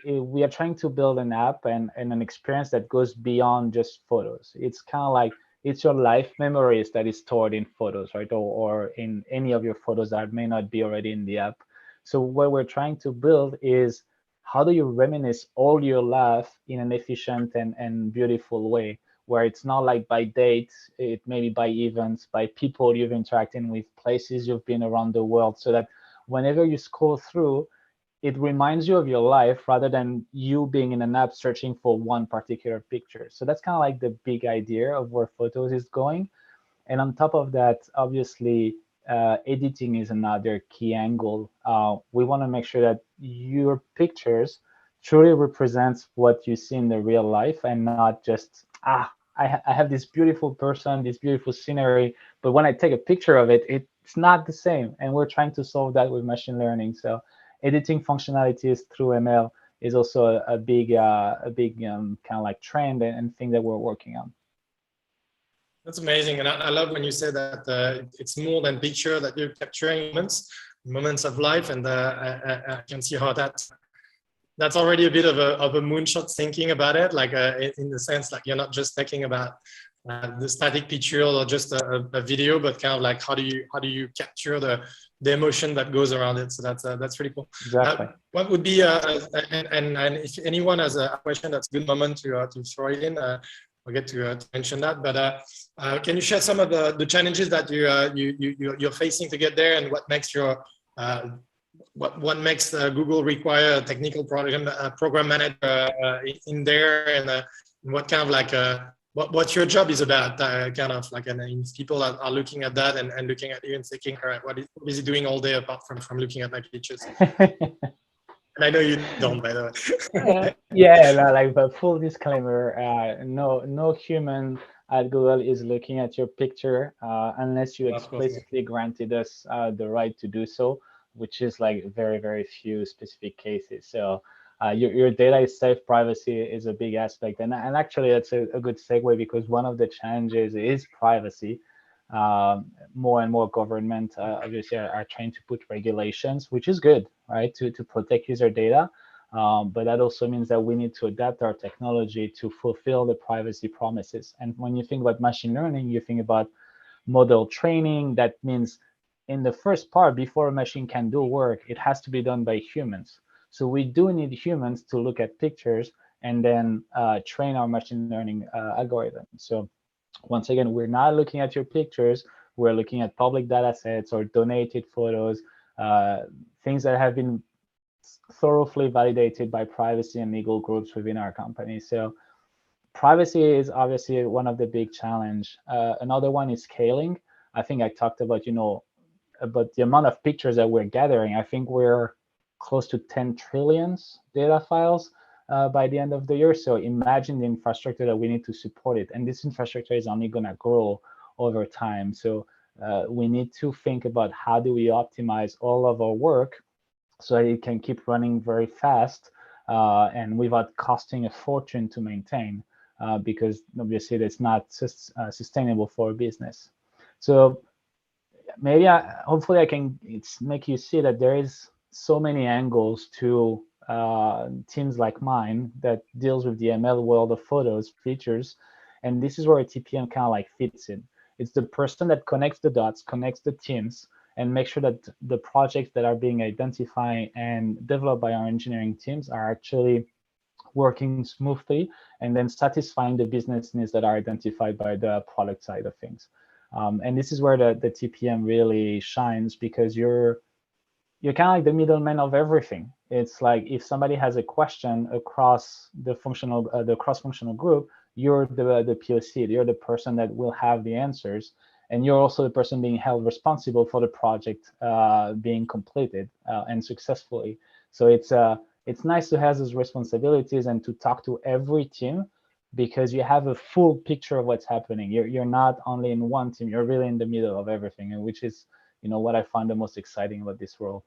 We are trying to build an app and an experience that goes beyond just photos. It's kind of like it's your life memories that is stored in photos, right? Or in any of your photos that may not be already in the app. So what we're trying to build is, how do you reminisce all your life in an efficient and beautiful way, where it's not like by date, it may be by events, by people you've interacted with, places you've been around the world, so that whenever you scroll through, it reminds you of your life rather than you being in an app searching for one particular picture. So that's kind of like the big idea of where photos is going. And on top of that, obviously, editing is another key angle. We want to make sure that your pictures truly represents what you see in the real life, and not just, I have this beautiful person, this beautiful scenery, but when I take a picture of it, it's not the same. And we're trying to solve that with machine learning. So editing functionalities through ML is also a big kind of like trend and thing that we're working on. That's amazing, and I love when you say that it's more than picture, that you're capturing moments of life, and I can see how that's already a bit of a moonshot thinking about it, like in the sense like you're not just thinking about the static picture or just a video, but kind of like how do you capture the emotion that goes around it. So that's really cool. Exactly. What would be and if anyone has a question, that's a good moment to throw it in. I'll get to mention that, but can you share some of the challenges that you're facing to get there, and what makes what makes Google require a technical program manager in there, and what kind of like what your job is about, kind of like, and if people are looking at that and looking at you and thinking, all right, what is he doing all day apart from looking at my pictures? And I know you don't, by the way. Yeah, like a full disclaimer, no human at Google is looking at your picture unless you explicitly granted us the right to do so, which is like very, very few specific cases. So your data is safe. Privacy is a big aspect. And actually, that's a good segue, because one of the challenges is privacy. More and more government obviously are trying to put regulations, which is good, right, to protect user data. But that also means that we need to adapt our technology to fulfill the privacy promises. And when you think about machine learning, you think about model training. That means in the first part, before a machine can do work, it has to be done by humans. So we do need humans to look at pictures and then train our machine learning algorithm. So once again, we're not looking at your pictures. We're looking at public data sets or donated photos, things that have been thoroughly validated by privacy and legal groups within our company. So privacy is obviously one of the big challenge. Another one is scaling. I think I talked about, about the amount of pictures that we're gathering. I think we're close to 10 trillion data files by the end of the year. So imagine the infrastructure that we need to support it. And this infrastructure is only going to grow over time. So we need to think about how do we optimize all of our work so it can keep running very fast and without costing a fortune to maintain, because obviously that's not sustainable for a business. So maybe hopefully I can make you see that there is so many angles to teams like mine that deals with the ML world of photos, features, and this is where a TPM kind of like fits in. It's the person that connects the dots, connects the teams, and make sure that the projects that are being identified and developed by our engineering teams are actually working smoothly and then satisfying the business needs that are identified by the product side of things. And this is where the TPM really shines, because you're kind of like the middleman of everything. It's like if somebody has a question across the cross-functional group, you're the POC, you're the person that will have the answers, and you're also the person being held responsible for the project being completed and successfully. So it's nice to have those responsibilities and to talk to every team, because you have a full picture of what's happening. You're not only in one team, you're really in the middle of everything, and which is what I find the most exciting about this role.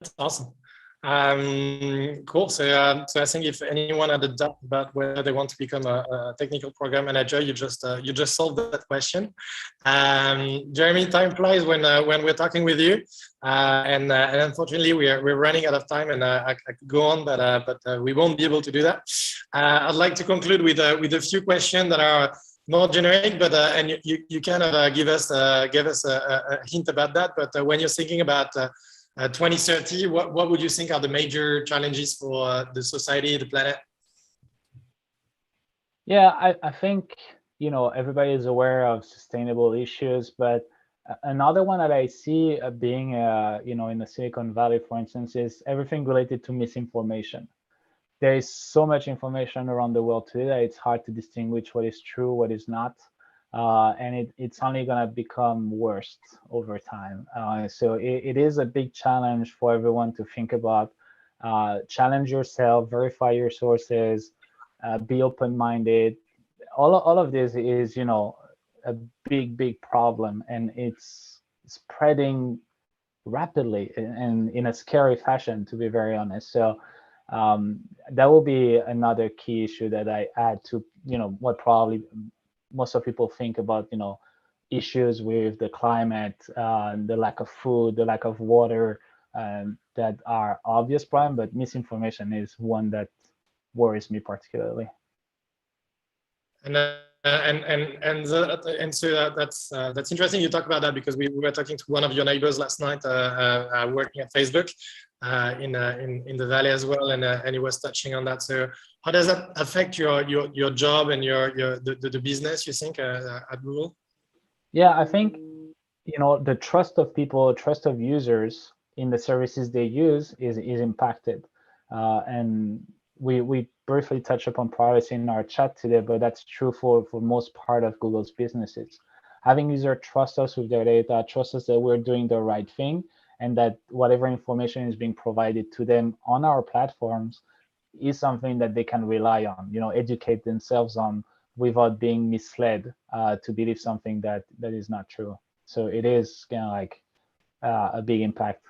That's awesome. Cool. So I think if anyone had a doubt about whether they want to become a technical program manager, you just solved that question. Jeremy, time flies when we're talking with you, and unfortunately we're running out of time, and I could go on, but we won't be able to do that. I'd like to conclude with a few questions that are more generic, but and you kind of give us a hint about that. But when you're thinking about 2030, what would you think are the major challenges for the society, the planet? Yeah, I think everybody is aware of sustainable issues, but another one that I see being in the Silicon Valley, for instance, is everything related to misinformation. There is so much information around the world today that it's hard to distinguish what is true, what is not. And it's only going to become worse over time. So it is a big challenge for everyone to think about. Challenge yourself, verify your sources, be open-minded. All of this is, a big problem, and it's spreading rapidly and in a scary fashion, to be very honest. So that will be another key issue that I add to, what probably most of people think about, issues with the climate, the lack of food, the lack of water, that are obvious problem, but misinformation is one that worries me particularly. So that's interesting you talk about that, because we were talking to one of your neighbors last night, working at Facebook in the Valley as well, and he was touching on that. So how does that affect your job and the business, you think, at Google? Yeah, I think the trust of people, trust of users in the services they use is impacted, and we briefly touched upon privacy in our chat today, but that's true for most part of Google's businesses. Having users trust us with their data, trust us that we're doing the right thing, and that whatever information is being provided to them on our platforms is something that they can rely on, educate themselves on, without being misled to believe something that is not true. So it is kind of like a big impact.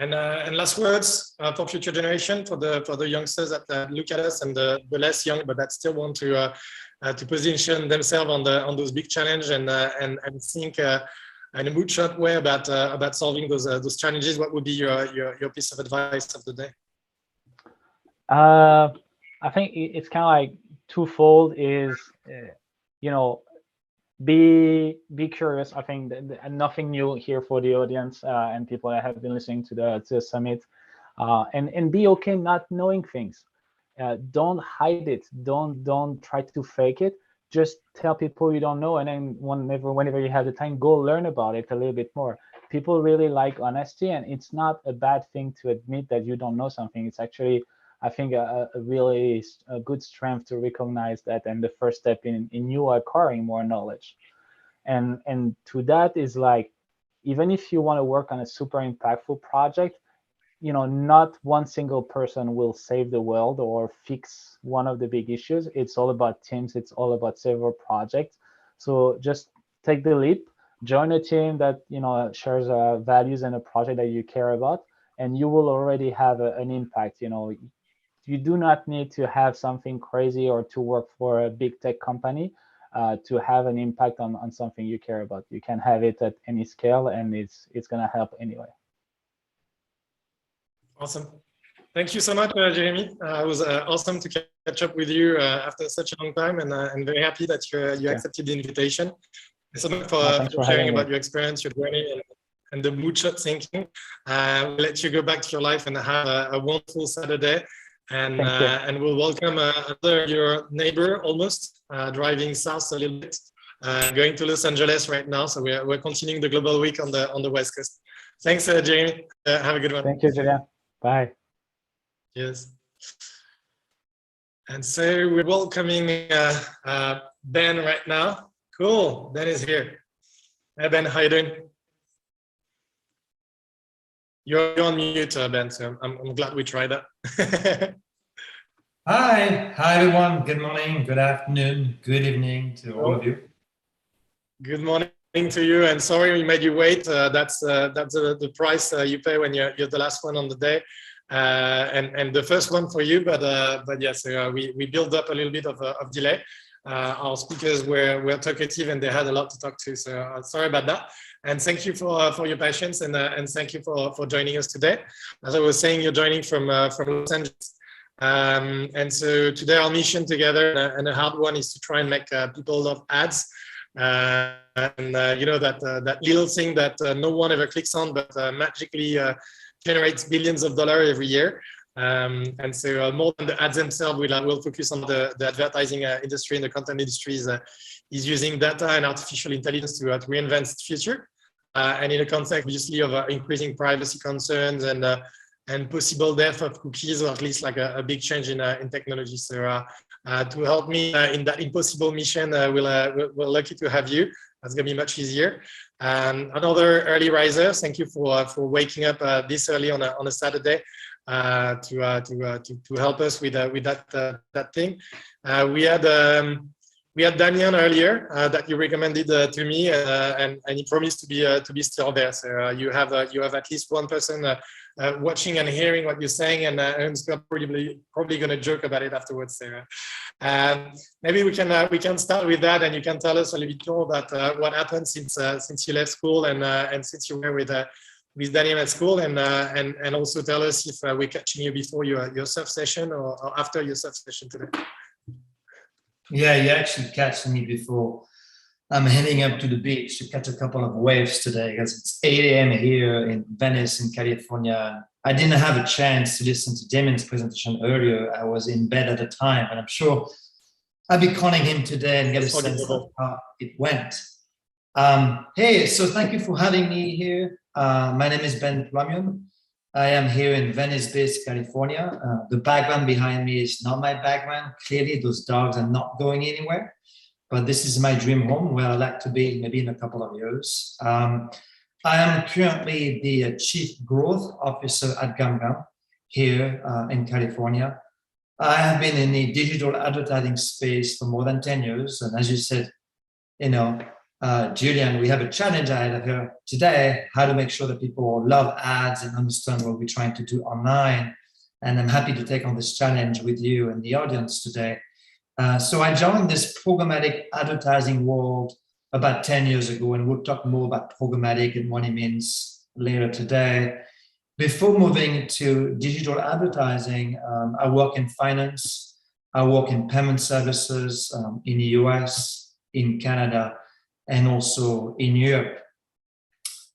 And last words for future generation, for the youngsters that look at us, and the less young but that still want to position themselves on those big challenges and think in a moonshot way about solving those challenges. What would be your piece of advice of the day? I think it's kind of like twofold. Is be curious. I think nothing new here for the audience and people that have been listening to the summit, and be okay not knowing things. Don't hide it. Don't try to fake it. Just tell people you don't know, and then whenever you have the time, go learn about it a little bit more. People really like honesty, and it's not a bad thing to admit that you don't know something. It's actually, I think, a really good strength to recognize that, and the first step in you acquiring more knowledge. And to that is like, even if you want to work on a super impactful project, not one single person will save the world or fix one of the big issues. It's all about teams. It's all about several projects. So just take the leap, join a team that shares values and a project that you care about, and you will already have an impact. You do not need to have something crazy or to work for a big tech company to have an impact on something you care about. You can have it at any scale, and it's going to help anyway. Awesome. Thank you so much, Jeremy. It was awesome to catch up with you after such a long time, and I'm very happy that you accepted the invitation. Thanks so much for sharing about your experience, your journey, and the moonshot thinking. We'll let you go back to your life and have a wonderful Saturday. And we'll welcome your neighbor almost driving south a little bit, going to Los Angeles right now. So we're continuing the Global Week on the West Coast. Thanks, Jeremy. Have a good one. Thank you, Julien. Bye. Yes. And so we're welcoming Ben right now. Cool. Ben is here. Hey, Ben, how you doing? You're on mute, Ben, so I'm glad we tried that. Hi everyone. Good morning, good afternoon, good evening to all of you. Good morning to you, and sorry we made you wait. That's the price you pay when you're the last one on the day, and the first one for you. But yes, we built up a little bit of delay. Our speakers were talkative and they had a lot to talk to, so sorry about that. And thank you for your patience, and thank you for joining us today. As I was saying, you're joining from Los Angeles. And so today our mission together, and a hard one, is to try and make people love ads. That little thing that no one ever clicks on, but magically generates billions of dollars every year. And so more than the ads themselves, we'll focus on the advertising industry and the content industry is using data and artificial intelligence to reinvent the future. And in a context, obviously, of increasing privacy concerns and possible death of cookies, or at least like a big change in technology. So to help me in that impossible mission, we're lucky to have you. That's going to be much easier. Another early riser, thank you for waking up this early on a Saturday to help us with that thing. We had Damien earlier that you recommended to me, and he promised to be still there. So you have at least one person watching and hearing what you're saying, and it's probably going to joke about it afterwards. So maybe we can start with that, and you can tell us a little bit more about what happened since you left school and since you were with Daniel at school, and also tell us if we're catching you before your surf session or after your surf session today. Yeah, you actually catch me before I'm heading up to the beach to catch a couple of waves today, because it's 8 a.m. here in Venice, in California. I didn't have a chance to listen to Damien's presentation earlier. I was in bed at the time, and I'm sure I'll be calling him today and get a sense of how it went. Hey, so thank you for having me here. My name is Ben Plamion. I am here in Venice-based California. The background behind me is not my background. Clearly, those dogs are not going anywhere. But this is my dream home, where I'd like to be maybe in a couple of years. I am currently the Chief Growth Officer at GamGam here in California. I have been in the digital advertising space for more than 10 years. And as you said, Julien, we have a challenge ahead of her today, how to make sure that people love ads and understand what we're trying to do online. And I'm happy to take on this challenge with you and the audience today. So I joined this programmatic advertising world about 10 years ago, and we'll talk more about programmatic and what it means later today. Before moving to digital advertising, I work in finance, I work in payment services in the US, in Canada, and also in Europe.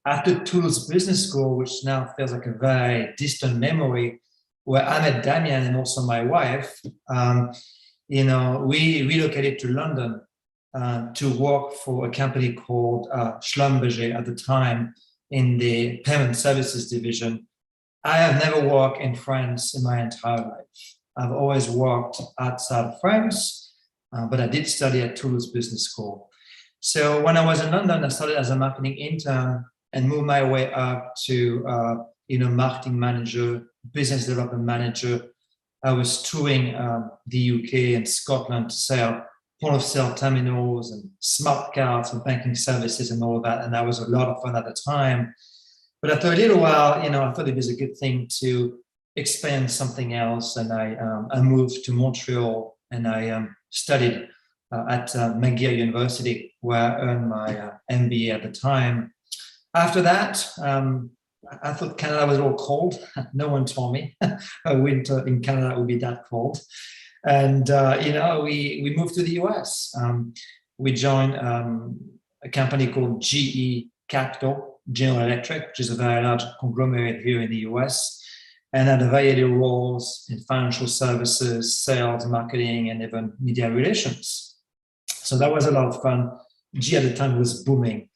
After Toulouse Business School, which now feels like a very distant memory, where I met Damien and also my wife, we relocated to London to work for a company called Schlumberger at the time in the payment services division. I have never worked in France in my entire life. I've always worked outside of France, but I did study at Toulouse Business School. So when I was in London, I started as a marketing intern and moved my way up to marketing manager, business development manager. I was touring the UK and Scotland to sell point of sale terminals and smart cards for banking services and all of that. And that was a lot of fun at the time. But after a little while, I thought it was a good thing to expand something else. And I moved to Montreal and I studied at McGill University, where I earned my MBA at the time. After that, I thought Canada was all cold. No one told me a winter in Canada would be that cold. And, we moved to the US. We joined a company called GE Capital, General Electric, which is a very large conglomerate here in the US, and had a variety of roles in financial services, sales, marketing, and even media relations. So that was a lot of fun. GE at the time was booming.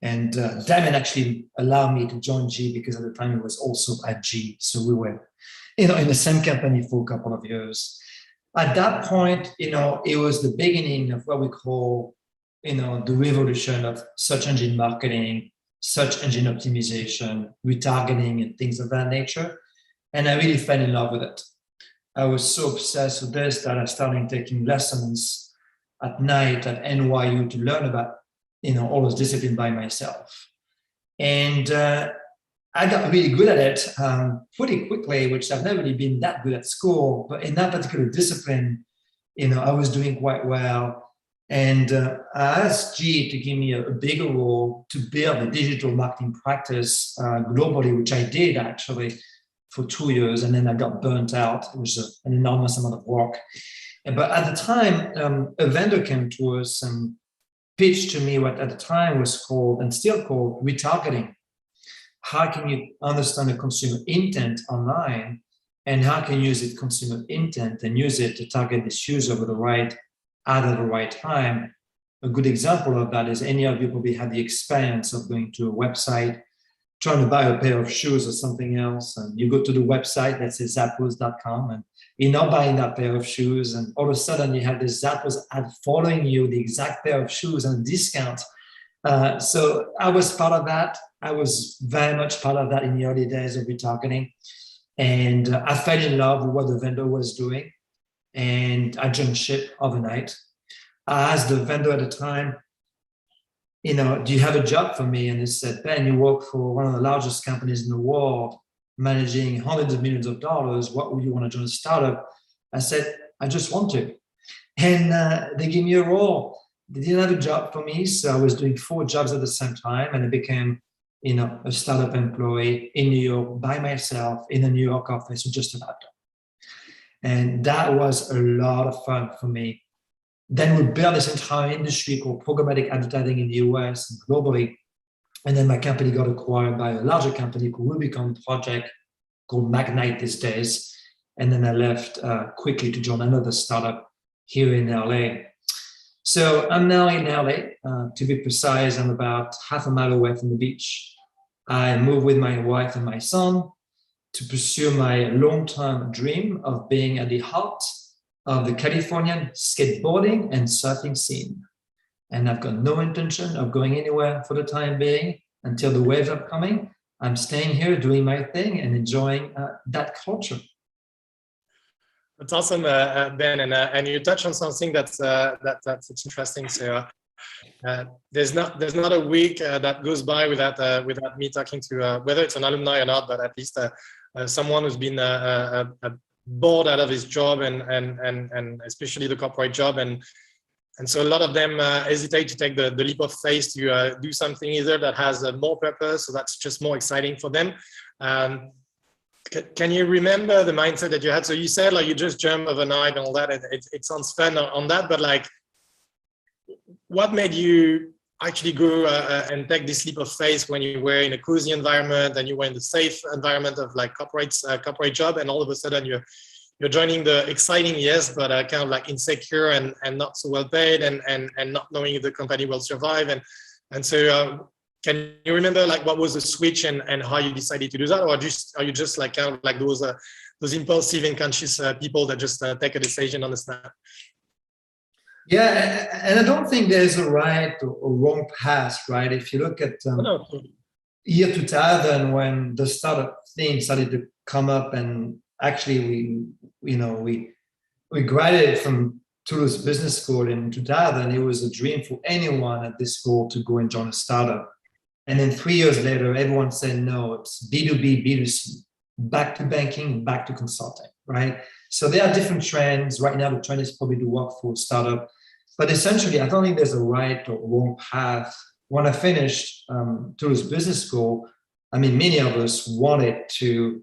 And Damon actually allowed me to join GE because at the time it was also at GE. So we were, in the same company for a couple of years. At that point, it was the beginning of what we call, the revolution of search engine marketing, search engine optimization, retargeting, and things of that nature. And I really fell in love with it. I was so obsessed with this that I started taking lessons at night at NYU to learn about, all those disciplines by myself. And I got really good at it pretty quickly, which I've never really been that good at school. But in that particular discipline, I was doing quite well. And I asked G to give me a bigger role to build a digital marketing practice globally, which I did actually for 2 years. And then I got burnt out. It was an enormous amount of work. But at the time, a vendor came to us and pitched to me what at the time was called, and still called, retargeting. How can you understand the consumer intent online, and how can you use it consumer intent and use it to target this user with the right ad at the right time? A good example of that is any of you probably had the experience of going to a website, trying to buy a pair of shoes or something else, and you go to the website, let's say zappos.com, and you're not buying that pair of shoes, and all of a sudden you have this Zappos ad following you, the exact pair of shoes and a discount. So I was part of that. I was very much part of that in the early days of retargeting. And I fell in love with what the vendor was doing. And I jumped ship overnight. I asked the vendor at the time, do you have a job for me? And he said, Ben, you work for one of the largest companies in the world, managing hundreds of millions of dollars. What would you want to join a startup? I said, I just want to. And they gave me a role. They didn't have a job for me, so I was doing 4 jobs at the same time, and I became, a startup employee in New York by myself in a New York office with just a laptop. And that was a lot of fun for me. Then we built this entire industry called programmatic advertising in the US and globally. And then my company got acquired by a larger company called Rubicon Project, called Magnite these days. And then I left quickly to join another startup here in LA. So I'm now in LA. To be precise, I'm about half a mile away from the beach. I moved with my wife and my son to pursue my long-term dream of being at the heart of the Californian skateboarding and surfing scene. And I've got no intention of going anywhere for the time being until the waves are coming. I'm staying here, doing my thing, and enjoying that culture. That's awesome, Ben, and you touched on something that's interesting. So there's not a week that goes by without me talking to whether it's an alumni or not, but at least someone who's been bored out of his job and especially the corporate job, and so a lot of them hesitate to take the leap of faith to do something either that has more purpose, so that's just more exciting for them. Can you remember the mindset that you had? So you said you just jump overnight and all that. It sounds fun on that, but what made you actually go and take this leap of faith when you were in a cozy environment and you were in the safe environment of corporate job, and all of a sudden you're joining the exciting, yes, but kind of insecure and not so well paid and not knowing if the company will survive, and so. Can you remember what was the switch and how you decided to do that, or are you just kind of those impulsive and conscious people that just take a decision on the snap? Yeah, and I don't think there's a right or wrong path, right? If you look at year 2000, when the startup thing started to come up, and actually we graduated from Toulouse Business School in 2000, it was a dream for anyone at this school to go and join a startup. And then 3 years later, everyone said, no, it's B2B, B2C, back to banking, back to consulting, right? So there are different trends. Right now, the trend is probably to work for a startup. But essentially, I don't think there's a right or wrong path. When I finished Toulouse Business School, I mean, many of us wanted to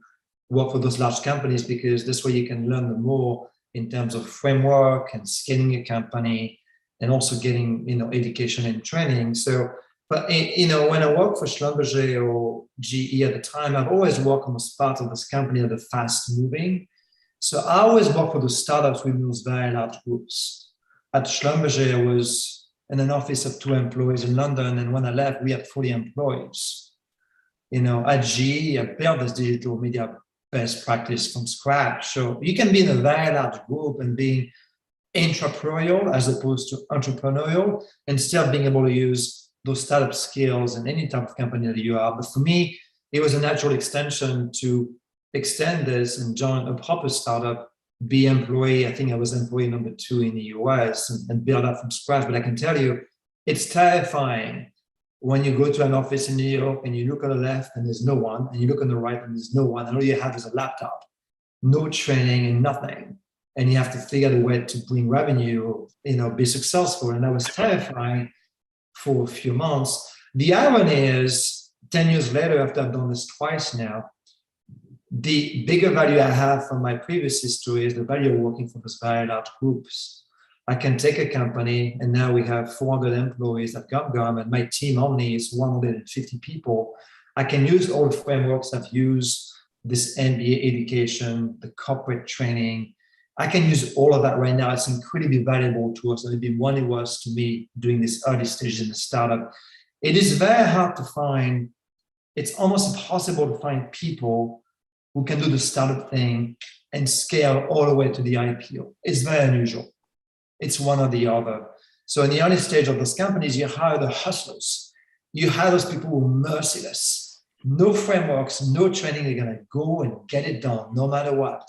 work for those large companies because this way you can learn the more in terms of framework and scaling a company and also getting, education and training. So, but, when I worked for Schlumberger or GE at the time, I've always worked on the part of this company that are fast moving. So I always worked for the startups with those very large groups. At Schlumberger, I was in an office of 2 employees in London. And when I left, we had 40 employees. At GE, I built this digital media best practice from scratch. So you can be in a very large group and being entrepreneurial as opposed to entrepreneurial and still being able to use those startup skills in any type of company that you are. But for me, it was a natural extension to extend this and join a proper startup, be employee. I think I was employee number 2 in the US and build up from scratch. But I can tell you, it's terrifying when you go to an office in New York and you look on the left and there's no one, and you look on the right and there's no one, and all you have is a laptop, no training and nothing. And you have to figure out a way to bring revenue, be successful. And that was terrifying for a few months. The irony is, 10 years later, after I've done this twice now, the bigger value I have from my previous history is the value of working for those very large groups. I can take a company, and now we have 400 employees at GumGum, and my team only is 150 people. I can use all the frameworks I've used, this MBA education, the corporate training. I can use all of that right now. It's incredibly valuable to us, and it's been one it was to me during this early stage in the startup. It is very hard to find, it's almost impossible to find people who can do the startup thing and scale all the way to the IPO. It's very unusual. It's one or the other. So in the early stage of those companies, you hire the hustlers. You hire those people who are merciless. No frameworks, no training. They're going to go and get it done no matter what.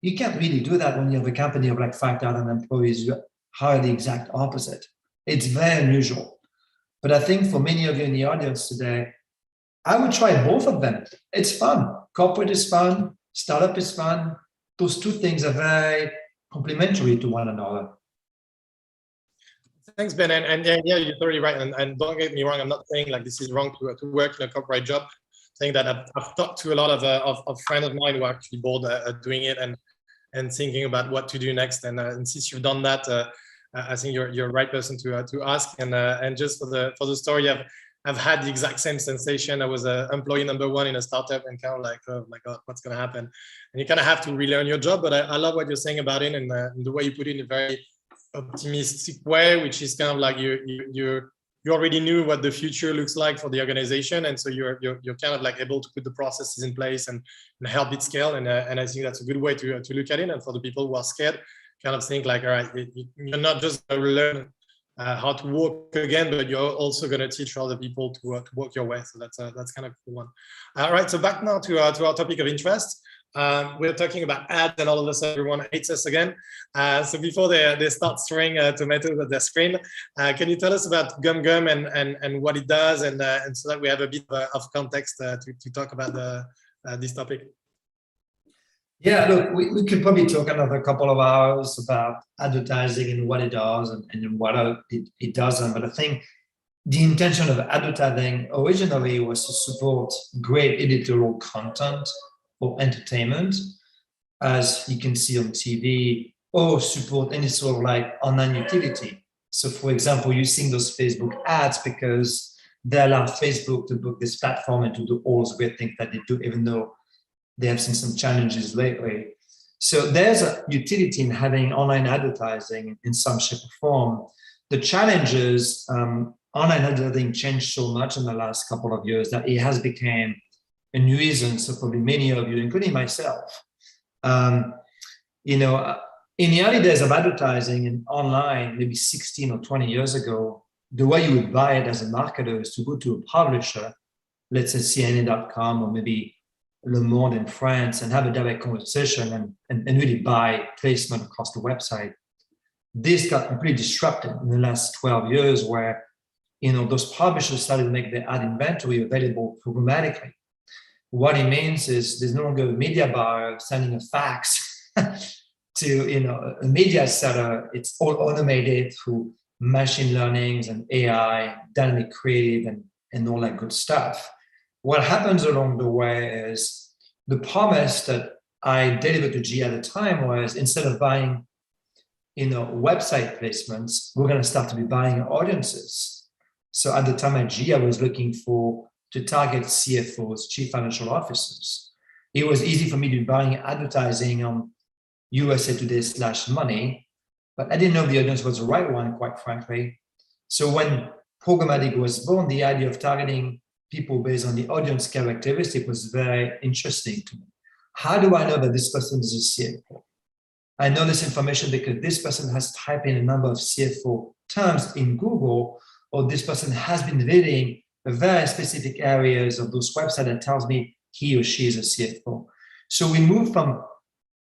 You can't really do that when you have a company of like 5,000 employees. You hire the exact opposite. It's very unusual. But I think for many of you in the audience today, I would try both of them. It's fun. Corporate is fun. Startup is fun. Those two things are very complementary to one another. Thanks, Ben. And yeah, you're totally right. And don't get me wrong, I'm not saying like this is wrong to work in a corporate job. Saying that I've talked to a lot of friends of mine who are actually bored doing it and thinking about what to do next. And since you've done that, I think you're the right person to ask. And just for the story, I've had the exact same sensation. I was employee number 1 in a startup and kind of like, oh my God, what's going to happen? And you kind of have to relearn your job. But I love what you're saying about it and the way you put it in a very optimistic way, which is kind of like you already knew what the future looks like for the organization, and so you're kind of like able to put the processes in place and help it scale. And I think that's a good way to look at it. And for the people who are scared, kind of think like, all right, you're not just going to learn how to walk again, but you're also going to teach other people to walk your way. So that's kind of a cool one. All right, so back now to our topic of interest. We're talking about ads, and all of a sudden everyone hates us again. So before they start throwing tomatoes at their screen, can you tell us about GumGum and what it does, and so that we have a bit of context to talk about this topic? Yeah, look, we could probably talk another couple of hours about advertising and what it does and what it doesn't. But I think the intention of advertising originally was to support great editorial content or entertainment, as you can see on TV, or support any sort of like online utility. So for example, using those Facebook ads because they allow Facebook to book this platform and to do all those great things that they do, even though they have seen some challenges lately. So there's a utility in having online advertising in some shape or form. The challenge is online advertising changed so much in the last couple of years that it has become a nuisance for probably many of you, including myself. In the early days of advertising and online, maybe 16 or 20 years ago, the way you would buy it as a marketer is to go to a publisher, let's say CNN.com or maybe Le Monde in France, and have a direct conversation and really buy placement across the website. this got completely disrupted in the last 12 years where, those publishers started to make their ad inventory available programmatically. What it means is there's no longer a media buyer sending a fax to, a media seller. It's all automated through machine learnings and AI, dynamic creative and all that good stuff. What happens along the way is the promise that I delivered to G at the time was, instead of buying, website placements, we're going to start to be buying audiences. So at the time at G, I was looking to target CFOs, chief financial officers. It was easy for me to be buying advertising on USA Today /money, but I didn't know the audience was the right one, quite frankly. So when programmatic was born, the idea of targeting people based on the audience characteristic was very interesting to me. How do I know that this person is a CFO? I know this information because this person has typed in a number of CFO terms in Google, or this person has been reading very specific areas of those websites that tells me he or she is a CFO. So we move from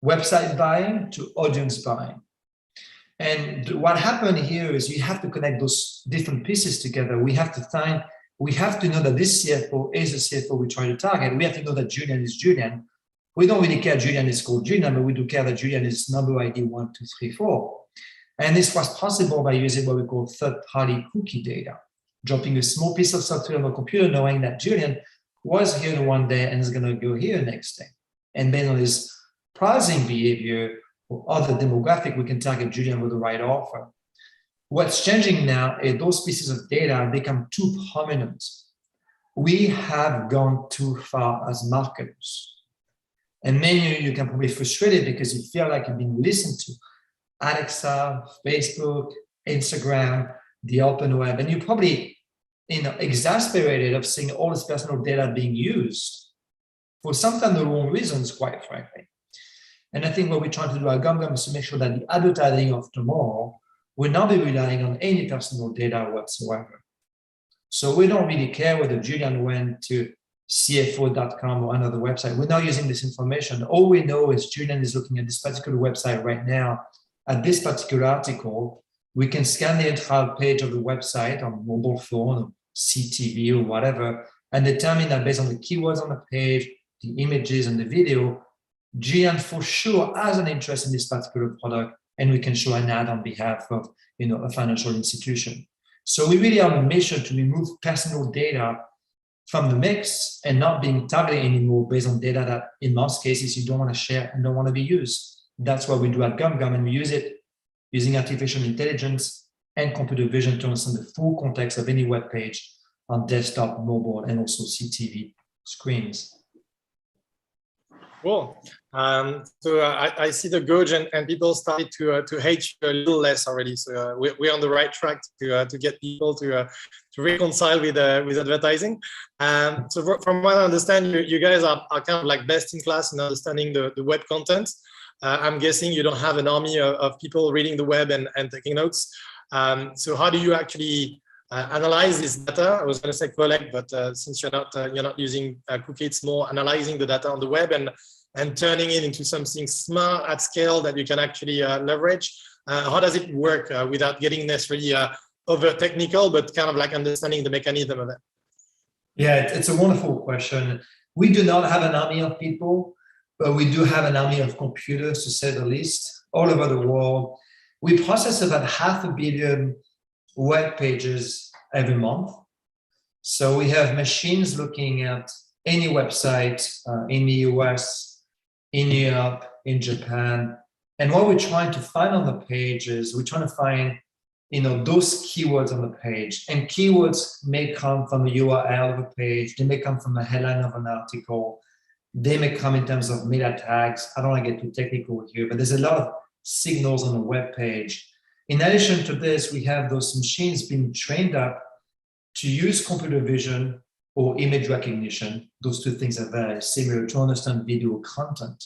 website buying to audience buying. And what happened here is you have to connect those different pieces together. We have to know that this CFO is a CFO we try to target. We have to know that Julian is Julian. We don't really care Julian is called Julian, but we do care that Julian is number ID 1, 2, 3, 4. And this was possible by using what we call third-party cookie data, dropping a small piece of software on the computer, knowing that Julian was here one day and is going to go here next day. And based on his pricing behavior or other demographic, we can target Julian with the right offer. What's changing now is those pieces of data become too prominent. We have gone too far as marketers. And many of you can probably be frustrated because you feel like you've been listened to. Alexa, Facebook, Instagram, the open web, and you're probably exasperated of seeing all this personal data being used for sometimes the wrong reasons, quite frankly. And I think what we're trying to do at GumGum is to make sure that the advertising of tomorrow will not be relying on any personal data whatsoever. So we don't really care whether Julian went to cfo.com or another website. We're not using this information. All we know is Julian is looking at this particular website right now. At this particular article, we can scan the entire page of the website on mobile phone or CTV or whatever, and determine that based on the keywords on the page, the images and the video, Julian for sure has an interest in this particular product, and we can show an ad on behalf of a financial institution. So we really are on a mission to remove personal data from the mix and not being targeted anymore based on data that in most cases you don't want to share and don't want to be used. That's what we do at GumGum, and we use it using artificial intelligence and computer vision to understand the full context of any web page on desktop, mobile, and also CTV screens. Cool. So I see the gauge and people started to hate you a little less already. So we're on the right track to get people to reconcile with advertising. So from what I understand, you guys are kind of like best in class in understanding the web content. I'm guessing you don't have an army of people reading the web and taking notes. So how do you actually analyze this data? I was going to say collect, but since you're not using cookie, it's more analyzing the data on the web and turning it into something smart at scale that you can actually leverage. How does it work without getting necessarily over technical, but kind of like understanding the mechanism of it? Yeah, it's a wonderful question. We do not have an army of people, but we do have an army of computers, to say the least, all over the world. We process about 500 million web pages every month. So we have machines looking at any website in the US, in Europe, in Japan. And what we're trying to find on the page is we're trying to find those keywords on the page. And keywords may come from the URL of a page. They may come from the headline of an article. They may come in terms of meta tags. I don't want to get too technical here, but there's a lot of signals on the web page. In addition to this, we have those machines being trained up to use computer vision or image recognition. Those two things are very similar to understand video content.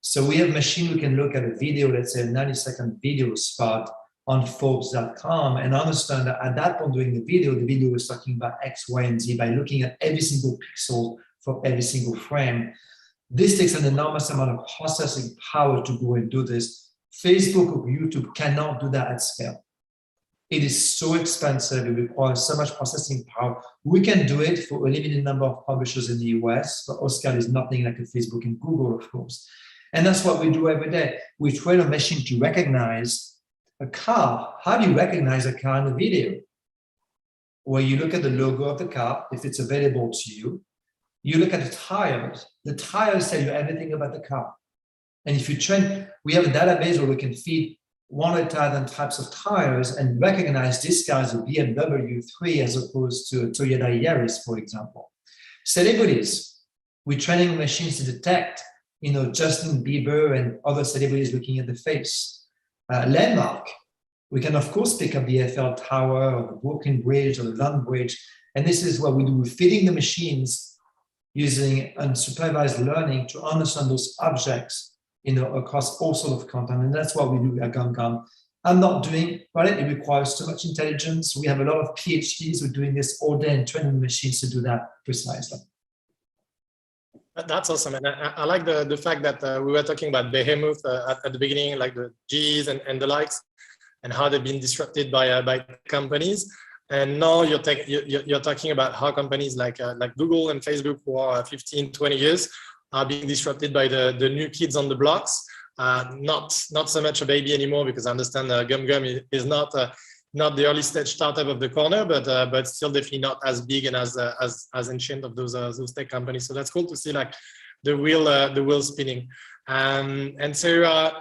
So we have machine who can look at a video, let's say a 90-second video spot on Forbes.com and understand that at that point during the video was talking about X, Y, and Z by looking at every single pixel for every single frame. This takes an enormous amount of processing power to go and do this Facebook or YouTube cannot do that at scale. It is so expensive. It requires so much processing power. We can do it for a limited number of publishers in the US, but on scale is nothing like a Facebook and Google, of course. And that's what we do every day. We train a machine to recognize a car. How do you recognize a car in a video? Well, you look at the logo of the car, if it's available to you. You look at the tires. The tires tell you everything about the car. And if you train, we have a database where we can feed 100,000 types of tires and recognize this car as a BMW 3 as opposed to a Toyota Yaris, for example. Celebrities, we're training machines to detect, Justin Bieber and other celebrities looking at the face. Landmark, we can of course pick up the Eiffel Tower or the Brooklyn Bridge or the London Bridge. And this is what we do. We're feeding the machines using unsupervised learning to understand those objects across all sorts of content. And that's what we do at GumGum. I'm not doing, right? It requires too much intelligence. We have a lot of PhDs who are doing this all day and training machines to do that precisely. That's awesome. And I like the fact that we were talking about behemoth at the beginning, like the G's and the likes, and how they've been disrupted by companies. And now you're talking about how companies like Google and Facebook for 15, 20 years are being disrupted by the new kids on the blocks. Not so much a baby anymore, because I understand GumGum is not the early stage startup of the corner, but still definitely not as big and as ancient of those tech companies. So that's cool to see like the wheel spinning. And so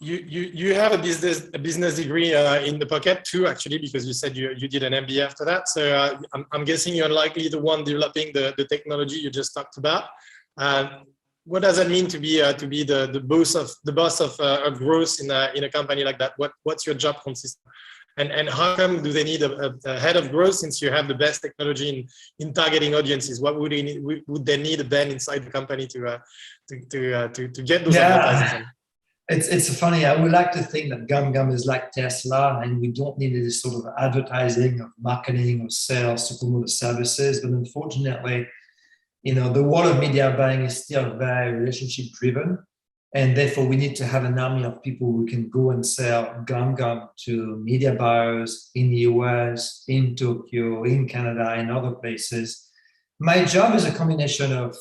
you have a business degree in the pocket too, actually, because you said you did an MBA after that. So I'm guessing you're likely the one developing the technology you just talked about. What does it mean to be the boss of growth in a company like that? What's your job consist of? And how come do they need a head of growth since you have the best technology in targeting audiences? What would they need then inside the company to get those advertisers on? It's funny. I would like to think that GumGum is like Tesla, and we don't need this sort of advertising, of marketing, or sales to promote the services. But unfortunately, the world of media buying is still very relationship driven, and therefore we need to have an army of people who can go and sell GumGum to media buyers in the US, in Tokyo, in Canada, and other places. My job is a combination of,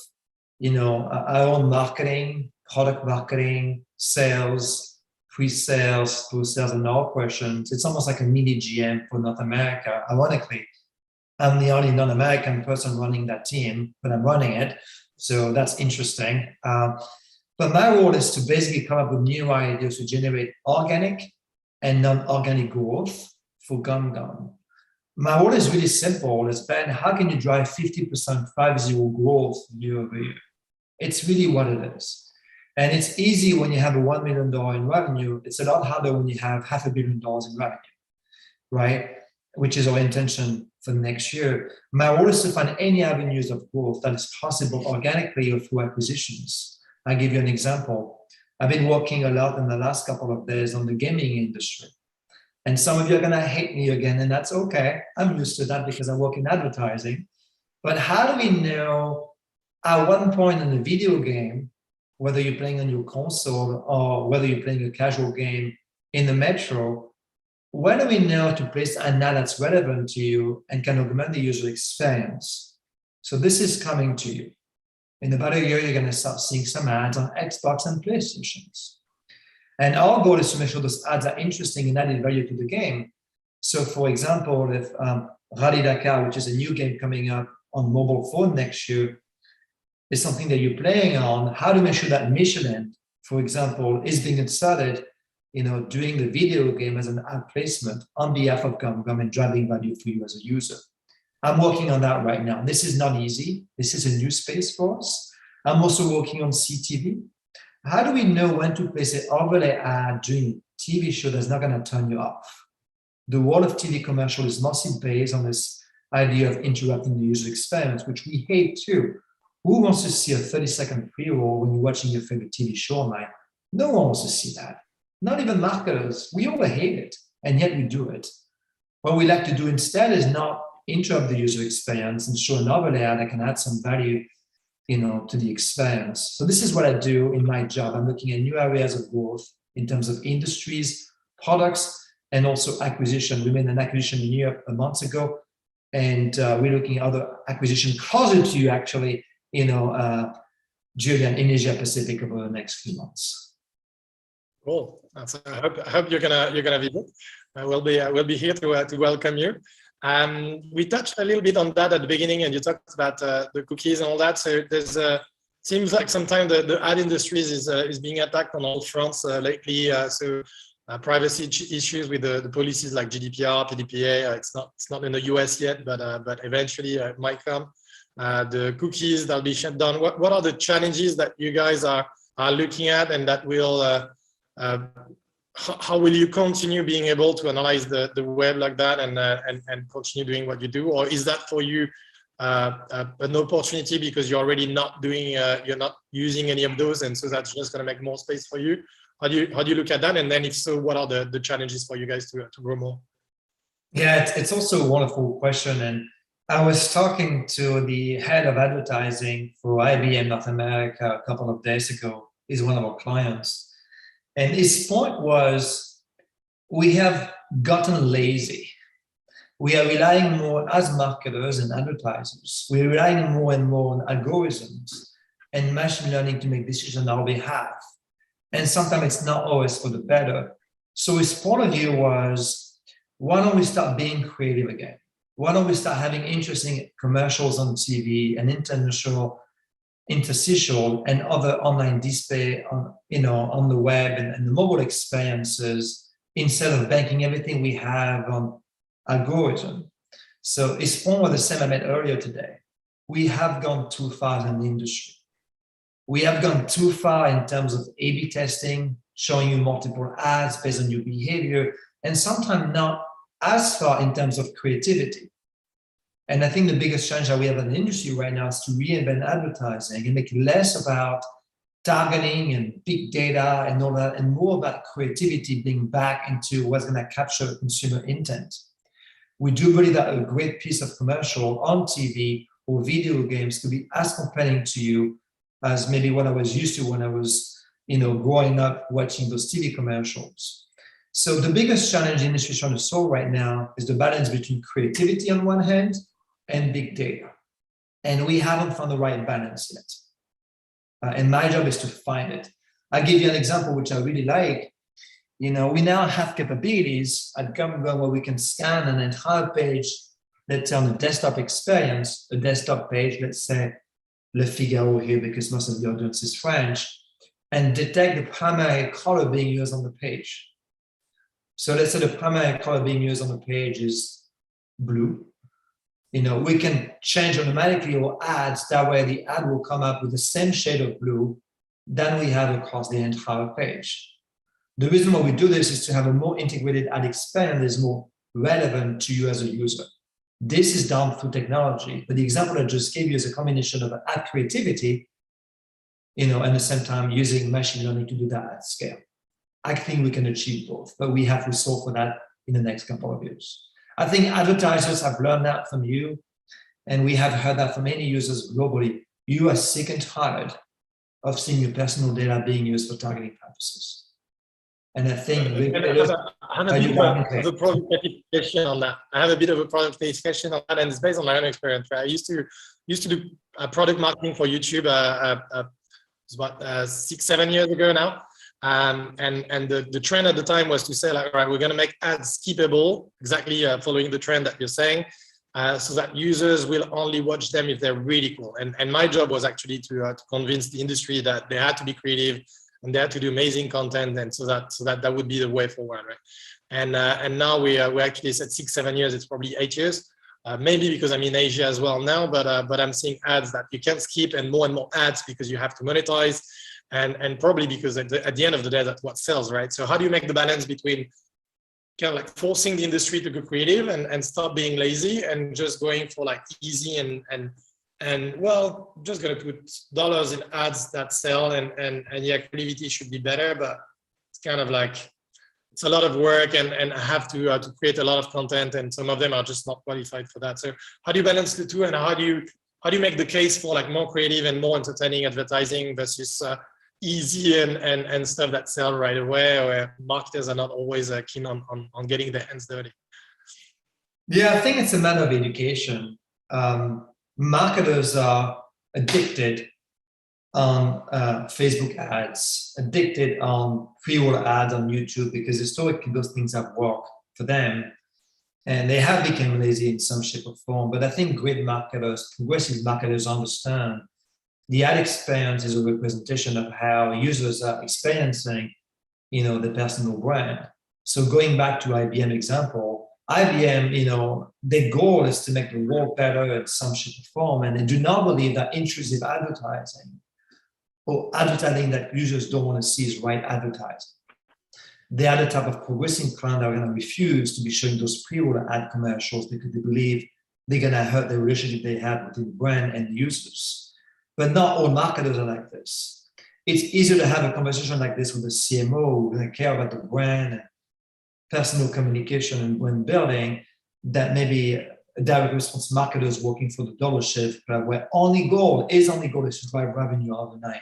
our own marketing, product marketing, sales, pre-sales, post-sales, and operations. It's almost like a mini GM for North America. Ironically, I'm the only non-American person running that team, but I'm running it. So that's interesting. But my role is to basically come up with new ideas to generate organic and non-organic growth for GumGum. My role is really simple. It's Ben, how can you drive 50% 50 growth year over year? It's really what it is. And it's easy when you have a $1 million in revenue. It's a lot harder when you have $500 million in revenue, right? Which is our intention for next year. My role is to find any avenues of growth that is possible organically or through acquisitions. I'll give you an example. I've been working a lot in the last couple of days on the gaming industry. And some of you are going to hate me again, and that's okay. I'm used to that because I work in advertising. But how do we know at one point in a video game, whether you're playing on your console or whether you're playing a casual game in the metro, when do we know to place an ad that's relevant to you and can augment the user experience? So this is coming to you. In about a year, you're going to start seeing some ads on Xbox and PlayStations. And our goal is to make sure those ads are interesting and added value to the game. So for example, if Rally Dakar, which is a new game coming up on mobile phone next year, is something that you're playing on, how to make sure that Michelin, for example, is being inserted, doing the video game as an ad placement on behalf of GumGum and driving value for you as a user. I'm working on that right now. This is not easy. This is a new space for us. I'm also working on CTV. How do we know when to place an overlay ad during a TV show that's not going to turn you off? The world of TV commercial is mostly based on this idea of interrupting the user experience, which we hate too. Who wants to see a 30-second pre-roll when you're watching your favorite TV show online? No one wants to see that. Not even marketers. We all hate it, and yet we do it. What we like to do instead is not interrupt the user experience and show an overlay ad that can add some value to the experience. So this is what I do in my job. I'm looking at new areas of growth in terms of industries, products, and also acquisition. We made an acquisition in Europe a month ago, and we're looking at other acquisition closer to you, actually, Julian, in Asia Pacific over the next few months. Cool. I hope you're gonna visit. We'll be here to welcome you. We touched a little bit on that at the beginning, and you talked about the cookies and all that. So there's seems like sometimes the ad industries is being attacked on all fronts lately. Privacy issues with the policies like GDPR, PDPA. It's not in the US yet, but eventually it might come. The cookies that'll be shut down. What are the challenges that you guys are looking at, and that will how will you continue being able to analyze the web like that and continue doing what you do? Or is that for you an opportunity because you're already not doing, you're not using any of those, and so that's just going to make more space for you? How do you look at that? And then if so, what are the challenges for you guys to grow more? Yeah, it's also a wonderful question. And I was talking to the head of advertising for IBM North America a couple of days ago. He's one of our clients. And his point was, we have gotten lazy. We are relying more as marketers and advertisers. We're relying more and more on algorithms and machine learning to make decisions on our behalf. And sometimes it's not always for the better. So his point of view was, why don't we start being creative again? Why don't we start having interesting commercials on TV and interstitial and other online display on the web and the mobile experiences, instead of banking everything we have on algorithm. So his point was the same I made earlier today. We have gone too far in the industry. We have gone too far in terms of A/B testing, showing you multiple ads based on your behavior, and sometimes not as far in terms of creativity. And I think the biggest challenge that we have in the industry right now is to reinvent advertising and make it less about targeting and big data and all that, and more about creativity being back into what's going to capture consumer intent. We do believe that a great piece of commercial on TV or video games could be as compelling to you as maybe what I was used to when I was, growing up watching those TV commercials. So the biggest challenge the industry is trying to solve right now is the balance between creativity on one hand and big data. And we haven't found the right balance yet. And my job is to find it. I'll give you an example, which I really like. We now have capabilities at Gumgum where we can scan an entire page, let's say on the desktop experience, a desktop page, let's say Le Figaro here, because most of the audience is French, and detect the primary color being used on the page. So let's say the primary color being used on the page is blue. We can change automatically our ads. That way the ad will come up with the same shade of blue than we have across the entire page. The reason why we do this is to have a more integrated ad experience that is more relevant to you as a user. This is done through technology, but the example I just gave you is a combination of ad creativity, and at the same time using machine learning to do that at scale. I think we can achieve both, but we have to solve for that in the next couple of years. I think advertisers have learned that from you, and we have heard that from many users globally. You are sick and tired of seeing your personal data being used for targeting purposes. And I think I have a bit of a product clarification on that. I have a bit of a product clarification on that, and it's based on my own experience. Right? I used to do product marketing for YouTube about 6-7 years ago now. And the trend at the time was to say, like, all right, we're going to make ads skippable, exactly following the trend that you're saying, so that users will only watch them if they're really cool. And my job was actually to convince the industry that they had to be creative and they had to do amazing content, and so that would be the way forward, right? And now we actually said 6-7 years. It's probably 8 years, maybe because I'm in Asia as well now. But I'm seeing ads that you can't skip, and more ads because you have to monetize. And probably because at the end of the day, that's what sells, right? So how do you make the balance between kind of like forcing the industry to go creative and stop being lazy and just going for like easy and well, just going to put dollars in ads that sell and yeah, creativity should be better, but it's kind of like, it's a lot of work and I have to create a lot of content, and some of them are just not qualified for that. So how do you balance the two, and how do how do you make the case for like more creative and more entertaining advertising versus easy and stuff that sell right away, where marketers are not always keen on getting their hands dirty? Yeah, I think it's a matter of education. Marketers are addicted on Facebook ads, addicted on pre-roll ads on YouTube, because historically those things have worked for them. And they have become lazy in some shape or form. But I think great marketers, progressive marketers understand the ad experience is a representation of how users are experiencing, the personal brand. So going back to IBM example, IBM, their goal is to make the world better in some shape or form. And they do not believe that intrusive advertising or advertising that users don't want to see is right advertising. They are the type of progressive client that are going to refuse to be showing those pre-order ad commercials because they believe they're going to hurt the relationship they have with the brand and the users. But not all marketers are like this. It's easier to have a conversation like this with a CMO who's going to care about the brand and personal communication and brand building that maybe a direct response marketers working for the dollar shift, where only goal is to drive revenue overnight.